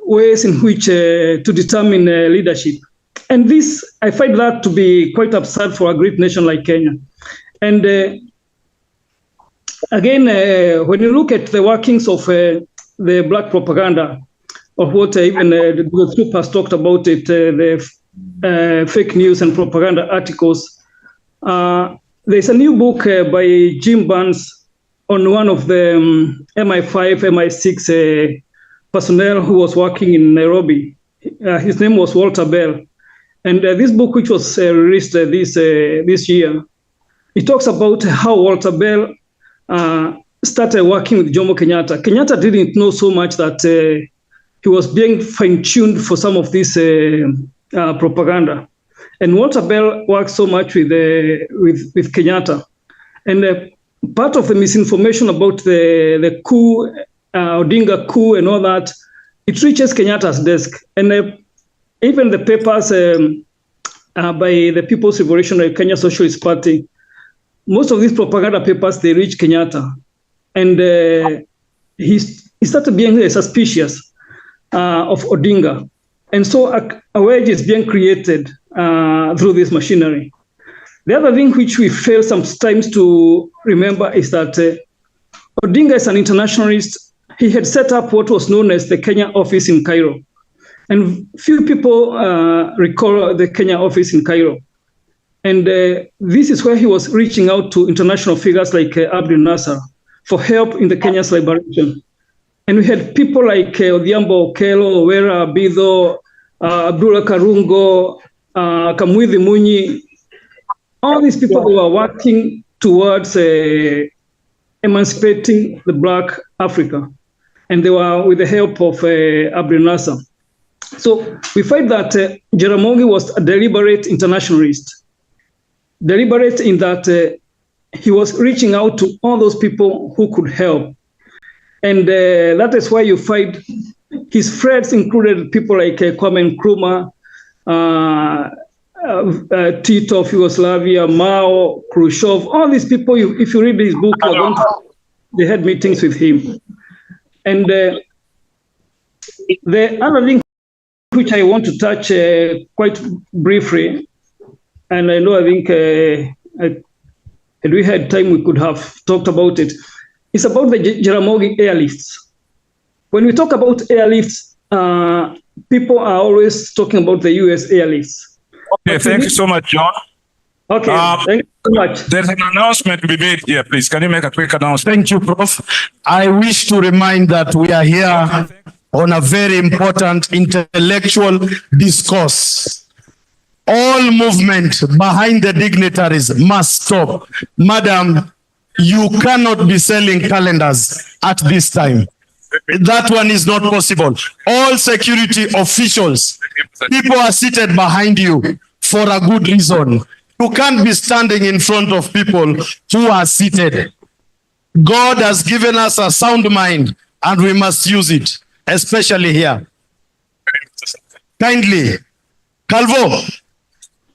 ways in which to determine leadership. And this, I find that to be quite absurd for a great nation like Kenya. And again, when you look at the workings of the black propaganda, of what even the troop has talked about it, the fake news and propaganda articles, there's a new book by Jim Barnes on one of the MI5, MI6 personnel who was working in Nairobi. His name was Walter Bell. And this book, which was released this year, it talks about how Walter Bell started working with Jomo Kenyatta. Kenyatta didn't know so much that he was being fine-tuned for some of this propaganda. And Walter Bell worked so much with Kenyatta. And part of the misinformation about the coup, Odinga coup and all that, it reaches Kenyatta's desk. And even the papers by the People's Revolutionary Kenya Socialist Party, most of these propaganda papers, they reach Kenyatta. And he started being suspicious of Odinga. And so a wedge is being created through this machinery. The other thing which we fail sometimes to remember is that Odinga is an internationalist. He had set up what was known as the Kenya office in Cairo. And few people recall the Kenya office in Cairo. And this is where he was reaching out to international figures like Abdel Nasser for help in the Kenya's liberation. And we had people like Odhiambo Okello, Owera Abido, Abdullah Karungo, Kamwithi Munyi. All these people who were working towards emancipating the Black Africa. And they were with the help of Abdel Nasser. So we find that Jaramogi was a deliberate internationalist. Deliberate in that he was reaching out to all those people who could help. And that is why you find his friends included people like Kwame Nkrumah, Tito of Yugoslavia, Mao, Khrushchev, all these people, if you read his book, they had meetings with him. And the other thing which I want to touch quite briefly, and I know I think had we had time we could have talked about it, is about the Jaramogi airlifts. When we talk about airlifts, people are always talking about the US airlifts. Okay, thank you so much, John. Okay, thank you so much. There's an announcement to be made here, please. Can you make a quick announcement? Thank you, Prof. I wish to remind that we are here on a very important intellectual discourse. All movement behind the dignitaries must stop. Madam, you cannot be selling calendars at this time. That one is not possible. All security officials, people are seated behind you for a good reason. You can't be standing in front of people who are seated. God has given us a sound mind and we must use it, especially here. Kindly, Calvo,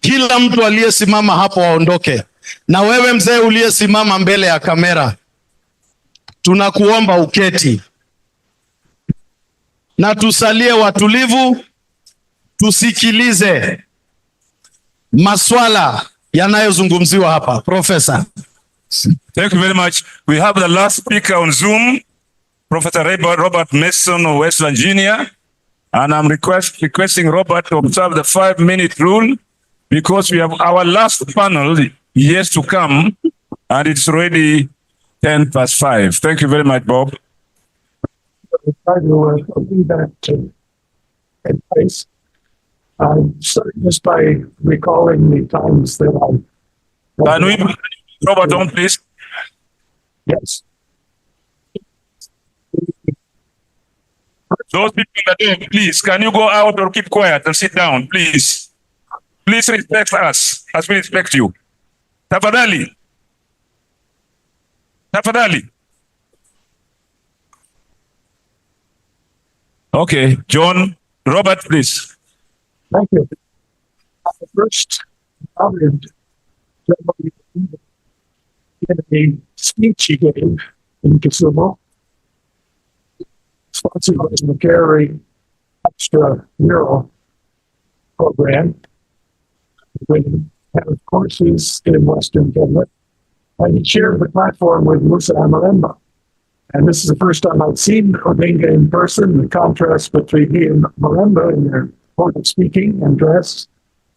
kila mtu aliyesimama hapo aondoke. Na wewe mzee uliyesimama mbele ya kamera, tunakuomba uketi. Na tusalie watulivu, tusikilize maswala yanayozungumziwa hapa. Professor. Thank you very much. We have the last speaker on Zoom, Professor Robert Mason of West Virginia. And I'm requesting Robert to observe the 5-minute rule because we have our last panel yet to come and it's already 5:10. Thank you very much, Bob. Try to lead that advice. Starting just by recalling the times that I. Can we, Robert, on please? Yes. Those people that please, can you go out or keep quiet and sit down, please? Please respect us as we respect you. Tafadhali. Tafadhali. Okay, John, Robert, please. Thank you. First, honored in a speech he gave in Kisumu, sponsored by the McGarry Extra Mural program, and of courses in Western Kenya. And he shared the platform with Musa Amalemba. And this is the first time I've seen Odinga in person, the contrast between he and Malemba in their mode of speaking and dress,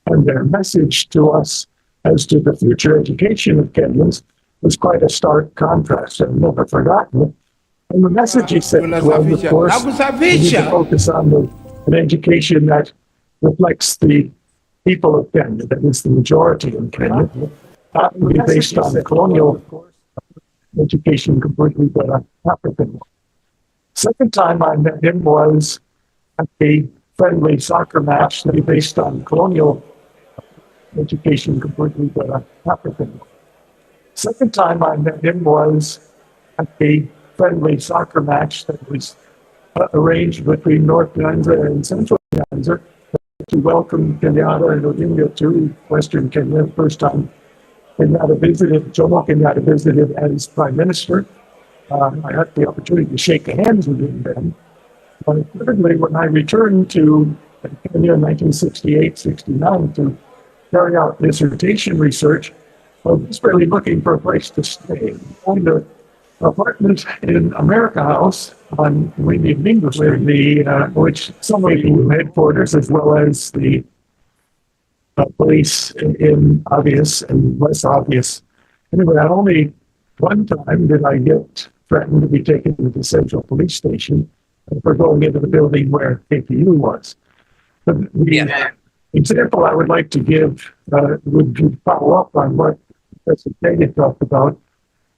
and their message to us as to the future education of Kenyans was quite a stark contrast. I've never forgotten it. And the message he said to us, of course, we need to focus on an education that reflects the people of Kenya, that is the majority in Kenya, not to be based on the colonial education completely, but an African one. Second time I met him was at a friendly soccer match that he based on colonial education completely, but an African one. Second time I met him was at a friendly soccer match that was arranged between North Nyanza and Central Nyanza to welcome Kenyatta and Odinga to Western Kenya. First time Kenyatta visited, Jomo Kenyatta visited as Prime Minister. I had the opportunity to shake hands with him then. But thirdly, when I returned to Kenya in 1968-69 to carry out dissertation research, I was really looking for a place to stay. I found an apartment in America House on Windy English, which some of the headquarters as well as the police in obvious and less obvious. Anyway, only one time did I get threatened to be taken to the Central Police Station for going into the building where KPU was. But the example I would like to give would follow up on what Professor David talked about,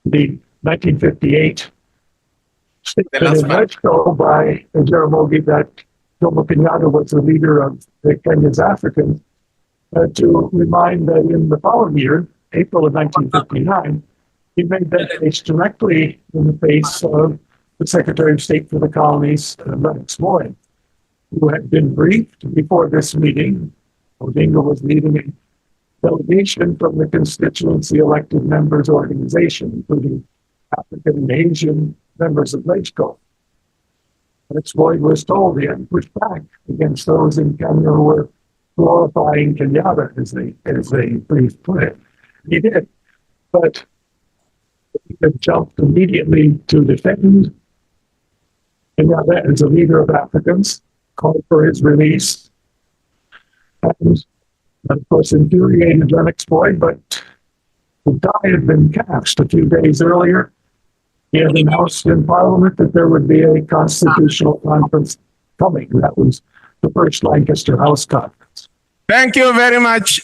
the 1958 statement in Mexico by Jaramogi that Jomo Kenyatta was the leader of the Kenya's Africans, to remind that in the following year, April of 1959, he made that case directly in the face of the Secretary of State for the Colonies, Lennox Moy, who had been briefed before this meeting. Odinga was leading a delegation from the constituency elected members organization, including African and Asian members of LegCo. Lennox Moy was told he had to push back against those in Kenya who were glorifying Kenyatta, as they briefly put it. He did, but he jumped immediately to defend Kenyatta as a leader of Africans, called for his release, and of course infuriated Lennox Moy, but the die had been cast a few days earlier. He had announced in Parliament that there would be a constitutional conference coming. That was the first Lancaster House Conference. Thank you very much.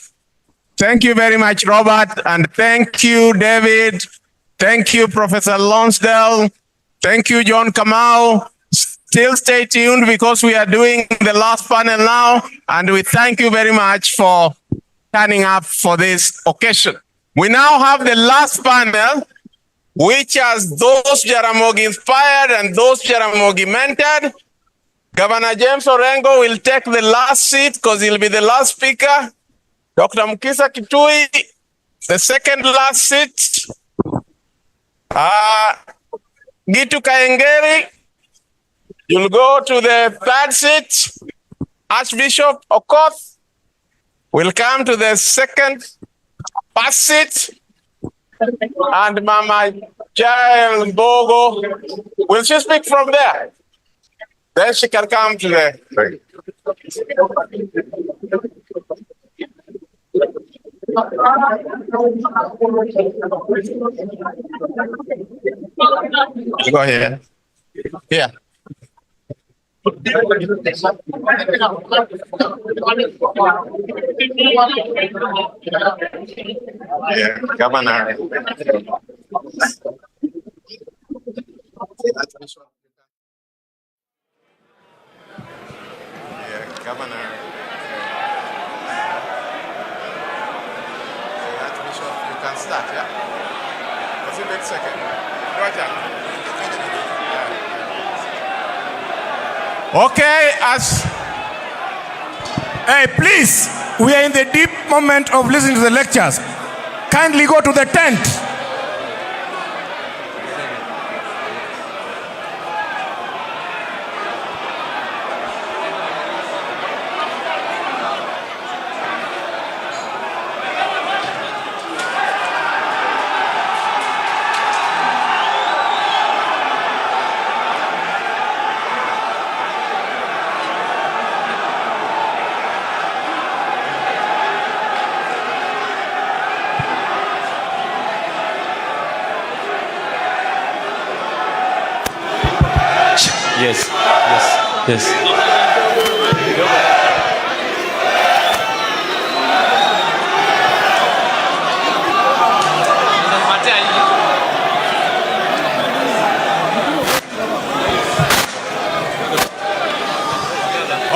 Thank you very much, Robert. And thank you, David. Thank you, Professor Lonsdale. Thank you, John Kamau. Still stay tuned because we are doing the last panel now. And we thank you very much for turning up for this occasion. We now have the last panel, which has those Jaramogi inspired and those Jaramogi mentored. Governor James Orengo will take the last seat because he'll be the last speaker. Dr. Mukisa Kitui, the second last seat. Gitu Kaengeri, you'll go to the third seat. Archbishop Okoth will come to the second first seat. And Mama Jael Bogo, will she speak from there? Then she can come to the... Go ahead. Here. Yeah, Governor. Governor. Archbishop, you can start, yeah? What's the next second? Roger. Okay, hey, please, we are in the deep moment of listening to the lectures. Kindly go to the tent. Yes, yes, yes.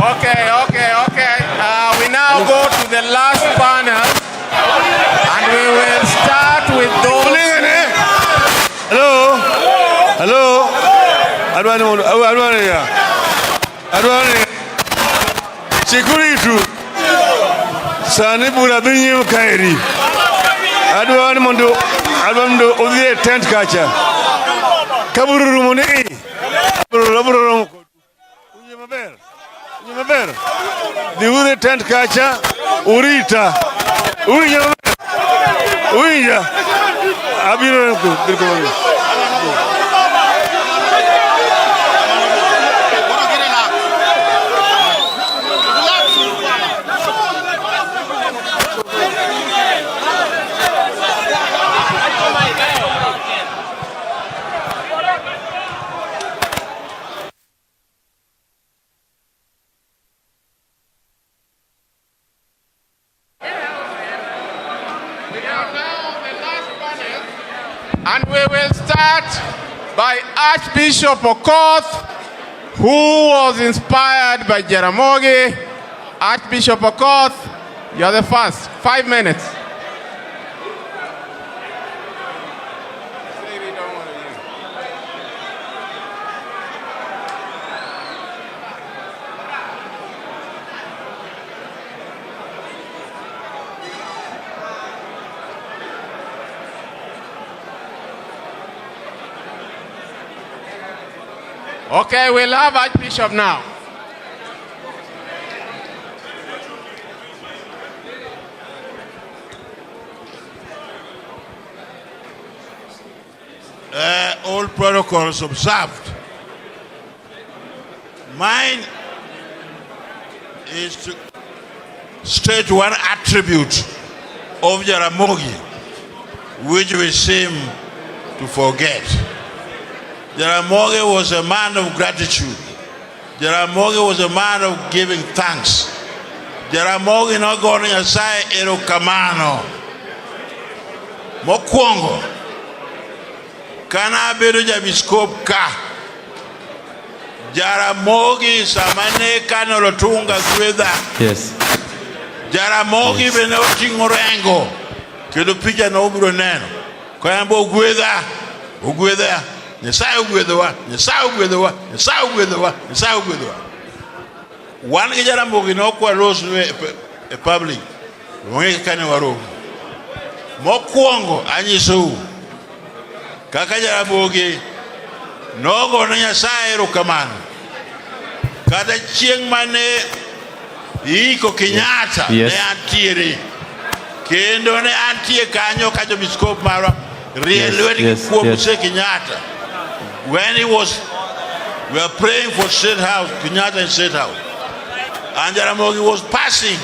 Okay. We now go to the last panel, and we will start with those. Hello. Adwani. Security. Sani bura binyi kairi. Adwani mondo odie tent kacha. Kaburu muni. Kaburu. Unye maber. Di udie tent kacha. Urita. Unya. Abiro dirko. And we will start by Archbishop Okoth, who was inspired by Jaramogi. Archbishop Okoth, you're the first. 5 minutes. Okay, we'll have Archbishop now. All protocols observed. Mine is to state one attribute of Jaramogi, which we seem to forget. Jaramogi was a man of gratitude. Jaramogi was a man of giving thanks. Jaramogi no going aside erokamano. Mokwongo. Kana bedo jabiskop ka. Jaramogi samane kana lotunga kweda. Yes. Jaramogi bene otingo rengo. Kedo picha na ubro neno. Kwa mbo ugweda. Nyesaye ugwedwa. Wan ke Jaramogi no kwa rose e public. Mwe kane waro. Mokwongo anyiso. Kaka Jaramogi no go na Nyasaye erokamano. Kada chieng mane iko Kenyatta ne antiere. Kendo ne antie kanyo ka jobiskop marwa rielwe kuom Kenyatta. When we were praying for State House, Kenyatta in State House, and Jaramogi was passing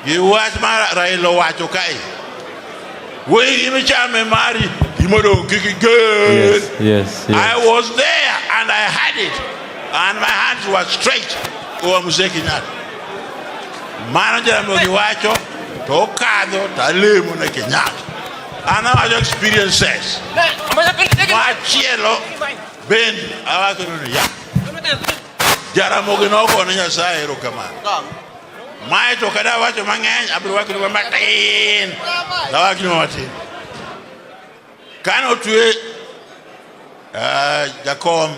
gi wach mar Raila wacho kae. We in chame mari imodo kiki good. Yes. I was there and I had it, and my hands were straight over Mzee Kenyatta. Mano Jaramogi wacho to kadho talemo ne Kenyatta. And our experiences. Machielo ben awakonu ya. Jaramogi no kono Nyasaye erokamano. Mai to kada wacho mang'eny abiro wacho matin. Lawakino matin. Kano tue Jakom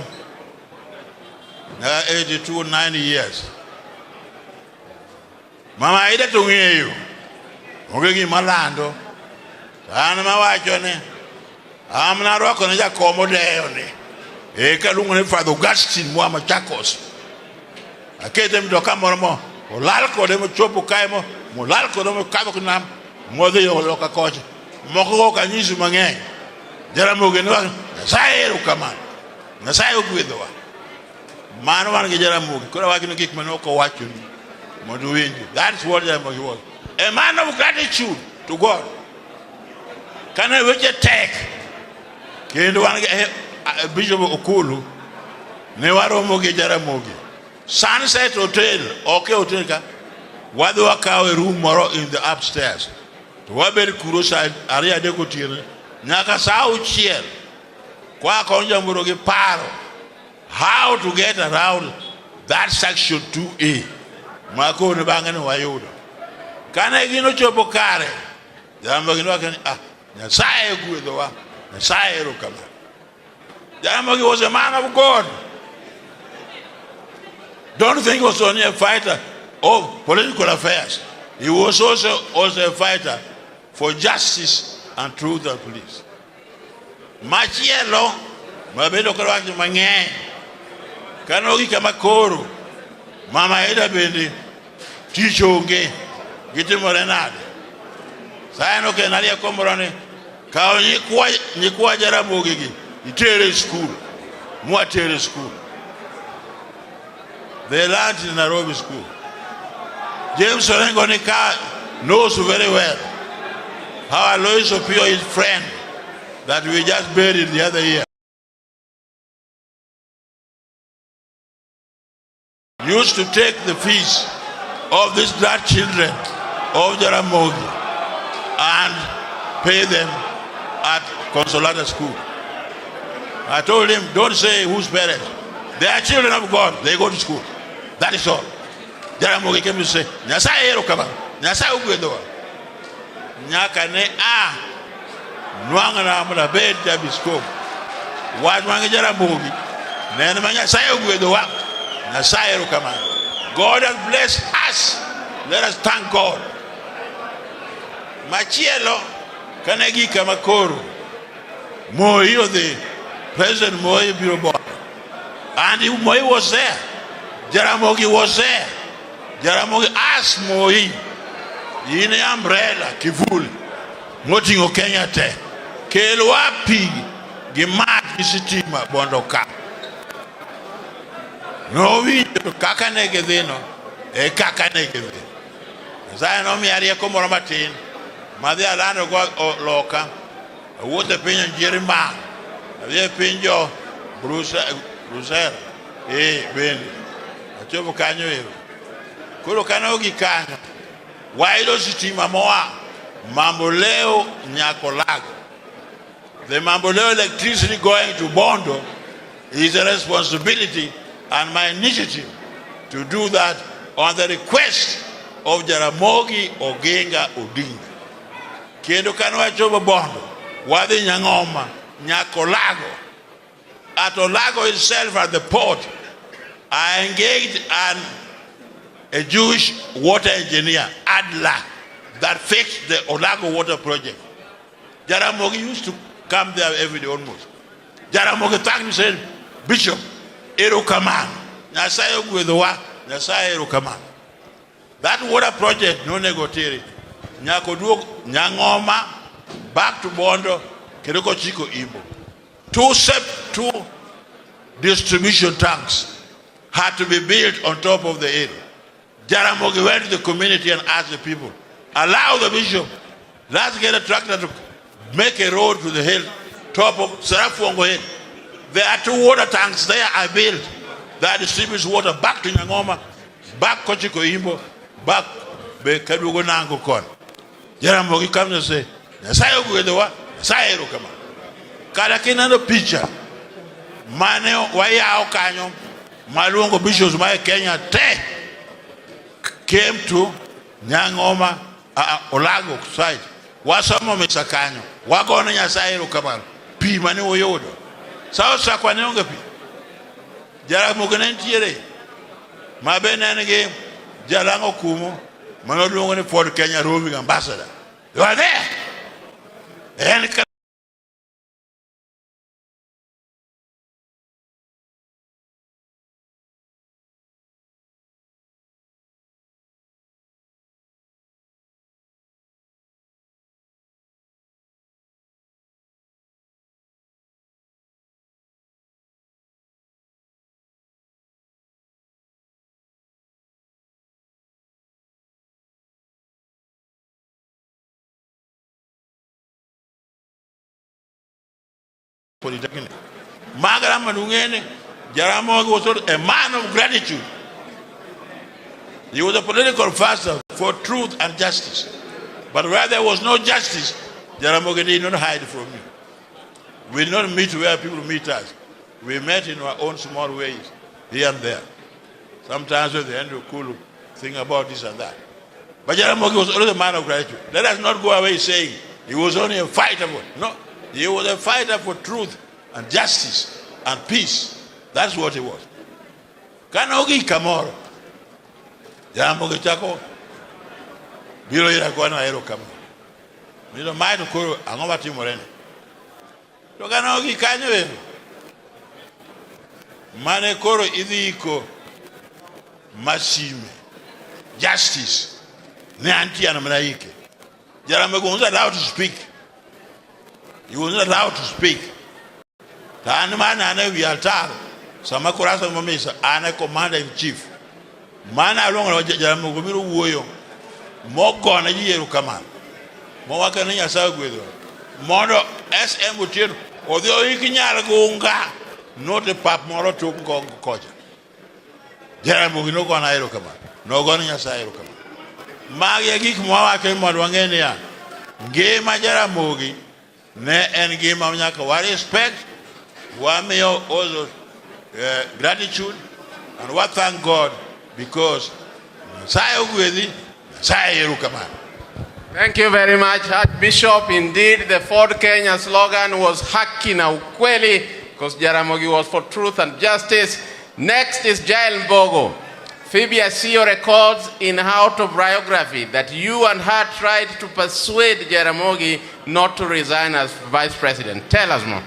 82, 90 years. Mama ida to ng'eyo. Onge gima lando. An mawacho ne amna rwako ne Jakom deyo ne. Kaluongo ne Father Augustine mwa Machakos. Akete mdoka moro mo olal kode mochopo kae mo lal kode mo kadho kunam modhi loka kocha. Moko go kanyisu mang'eny. Jaramogi ne wacho Nyasaye erokamano. Nyasaye ogwedhowa. Mano wan gi Jaramogi. Koro wagino gik mane ok owacho ni mondo winji. That's what Jaramogi was. A man of gratitude to God. Kana weche tek. Kendo wan gi Bishop Okulu ne waromo gi Jaramogi. Sunset Hotel, okay hotel ka. Wadhi wakawo room moro in the upstairs. To wabed kuro sa ariyo adek otieno. Nyaka saa auchiel. Kwa konja muro gi paro how to get around that section 2A. Mako ne bang'e wayudo. Kane gino chopo kare. Jaramogi wacho Nyasaye ogwedhowa. Nyasaye erokamano. Jaramogi was a man of God. Don't think he was only a fighter of political affairs. He was also a fighter for justice and truth and police. Machielo, mabedo karawacho mang'eny. Kanogi kama koro. Mama ida bende tich onge gitimore nade. Saeno ke nalia komorone kao nyikwa Jaramogi gi itere school. Mwatere school. They learned in Nairobi school. James Orengo knows very well how Alois Opio, his friend, that we just buried the other year, used to take the fees of these black children of Jaramogi and pay them at Consolata school. I told him, don't say whose parents. They are children of God. They go to school. That is all. Jaramogi came to say, Nyasaye erokamano. Nyasaye ogwedhowa. Nyaka ne nwang'o na mondo abed jabiskop. Wach mange Jaramogi ne en ma Nyasaye ogwedhowa. Nyasaye erokamano. God has blessed us. Let us thank God. Machielo kane gika makoro. Moi the President Moi biro board. And Moi was there. Jaramogi was there. Jaramogi asked Moi, in an umbrella, kivuli, motingo Kenya te, kelwa pi, gimat isitima bondoka. No winjo kaka negedhino, kaka negedhi. Zaya no mi ariye komoro matin, madhi alando go loka, wuothe piny Jerman, adhi pinjo Brussels, bende. Achopo kanyo ero. Koro kano gi kanyo. Wayudo sitima moa Mamboleo Nyakolago. The Mamboleo electricity going to Bondo is a responsibility and my initiative to do that on the request of Jaramogi Oginga Odinga. Kendo kano wachopo Bondo, wadhi Nyang'oma, Nyakolago. At Olago itself at the port, I engaged a Jewish water engineer, Adler, that fixed the Olago water project. Jaramogi used to come there every day almost. Jaramogi thanked me and said, Bishop, erokamano. Nyasaye ogwedhowa, Nyasaye erokamano. That water project, no negotiate. Nyakoduok, Nyang'oma, back to Bondo, Keroko Chiko Imbo. Two distribution tanks had to be built on top of the hill. Jaramogi went to the community and asked the people, allow the bishop, let's get a tractor to make a road to the hill, top of Sarafongo Hill. There are 2 water tanks there I built that distributes water back to Nyangoma, back Kochiko Imbo, back Kadugo Nango Kon. Jaramogi comes and say, Sayo Guedewa, Sayo Kama. Kadakina no picture. Maneo Wayao Kanyo, Malungo bishops my Kenya te came to Nyangoma Olago side. Wasamo Misakanyo, Wagona Yasairo Kamal, P Mani Oyodo. Sao Sakwanonga P. Jaramogi Tiere. Mabene game, Jalango Kumo, Manodungo for Kenya roaming ambassador. You are there. And Polytechnic. Magara Manungene, Jaramogi was a man of gratitude. He was a political fighter for truth and justice. But where there was no justice, Jaramogi did not hide from me. We did not meet where people meet us. We met in our own small ways, here and there. Sometimes with the end of cool thing about this and that. But Jaramogi was always a man of gratitude. Let us not go away saying he was only a fighter for no. He was a fighter for truth and justice and peace. That's what he was. Kanogi Kamoro. Jaramogi Chako. Biro ira kwa na hero Kamoro. Nilo mai to koro angoma timorene. To kanogi kanyo wenu. Mane koro idhiko mashime. Justice. Ne anti anamnaike. Jaramogi was allowed to speak. He was not allowed to speak. Tani mana ane vialtar. Sama kurasa mamisa ane commander in chief. Mana alonga wa Jaramogi biru uoyo. Mogo na jiyeru kaman. Mo waka niya sawa gwedo. Modo SM utiru. Odhio hiki nyara gunga. Note pap moro tuku koja. Jaramogi no kona hero kaman. No gona niya sawa hero kaman. Magi ya gik mwa ke mwadwangene ya. Ngema Jaramogi ne en gima mnyaka wa respect, wa meyo also gratitude, and wa thank God because sayo gwedi sayo rukaman. Thank you very much, Archbishop. Indeed, the Ford Kenya slogan was haki na ukweli, because Jaramogi was for truth and justice. Next is Jael Mbogo. Phoebe Asio records in her autobiography that you and her tried to persuade Jaramogi not to resign as vice president. Tell us more.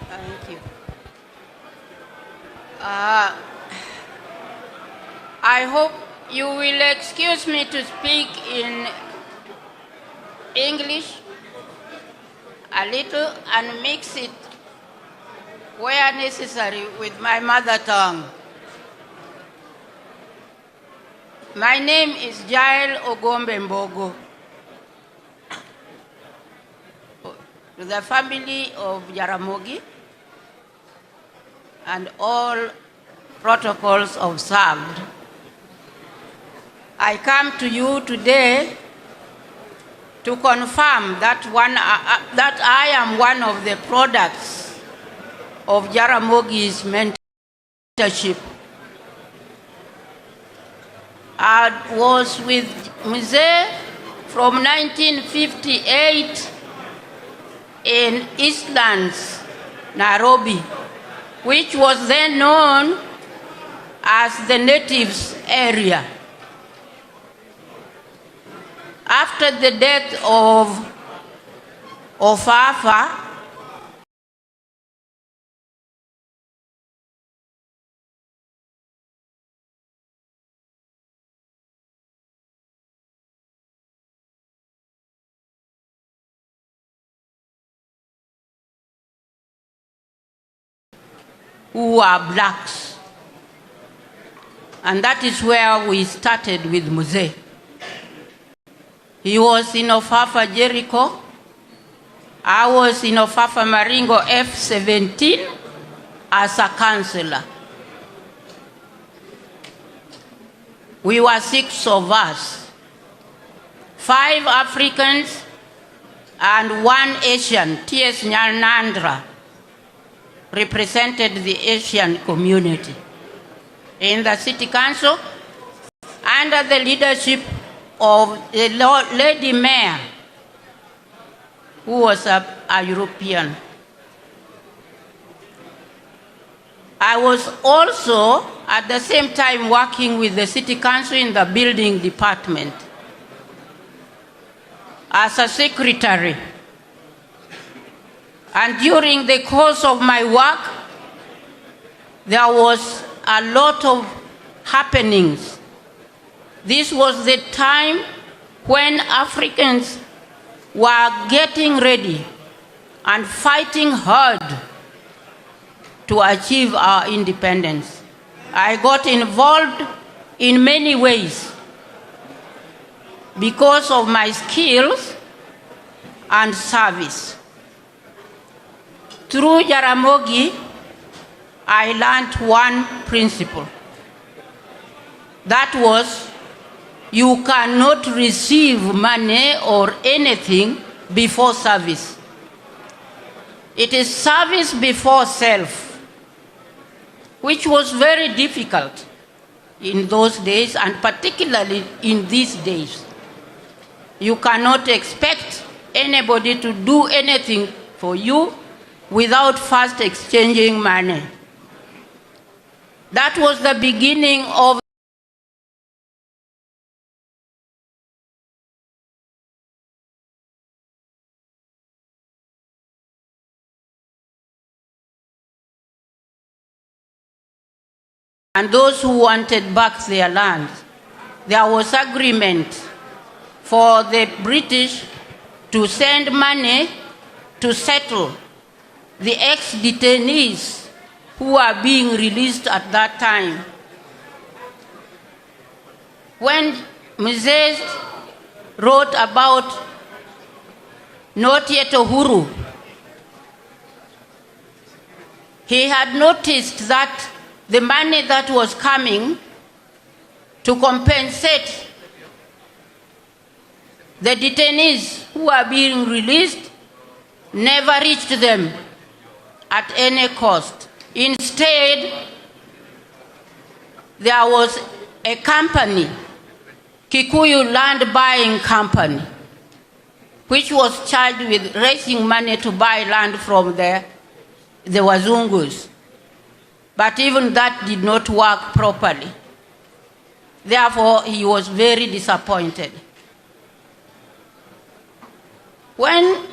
Thank you. I hope you will excuse me to speak in English a little and mix it where necessary with my mother tongue. My name is Jael Ogombe Mbogo. To the family of Jaramogi and all protocols observed, I come to you today to confirm that that I am one of the products of Jaramogi's mentorship. I was with Mzee from 1958 in Eastlands, Nairobi, which was then known as the natives area. After the death of Ofafa, who are blacks. And that is where we started with Mzee. He was in Ofafa Jericho. I was in Ofafa Maringo F17 as a councillor. We were 6 of us, 5 Africans and 1 Asian. T.S. Nyanandra represented the Asian community in the city council under the leadership of the lady mayor, who was a European. I was also at the same time working with the city council in the building department as a secretary. And during the course of my work, there was a lot of happenings. This was the time when Africans were getting ready and fighting hard to achieve our independence. I got involved in many ways because of my skills and service. Through Jaramogi, I learned one principle. That was, you cannot receive money or anything before service. It is service before self, which was very difficult in those days, and particularly in these days. You cannot expect anybody to do anything for you without first exchanging money. That was the beginning of and those who wanted back their land. There was agreement for the British to send money to settle the ex-detainees who are being released at that time. When Mzee wrote about not yet uhuru, he had noticed that the money that was coming to compensate the detainees who are being released never reached them at any cost. Instead, there was a company, Kikuyu Land Buying Company, which was charged with raising money to buy land from the Wazungus. But even that did not work properly. Therefore, he was very disappointed. When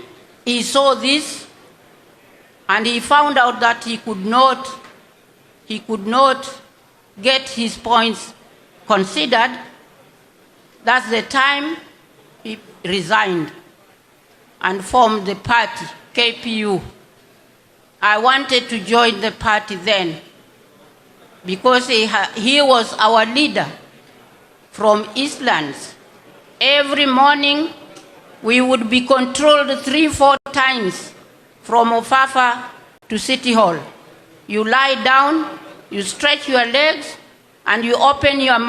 he saw this, and he found out that he could not get his points considered, that's the time he resigned and formed the party, KPU. I wanted to join the party then because he was our leader from Eastlands. Every morning we would be controlled 3-4 times from Ofafa to City Hall. You lie down, you stretch your legs, and you open your mouth.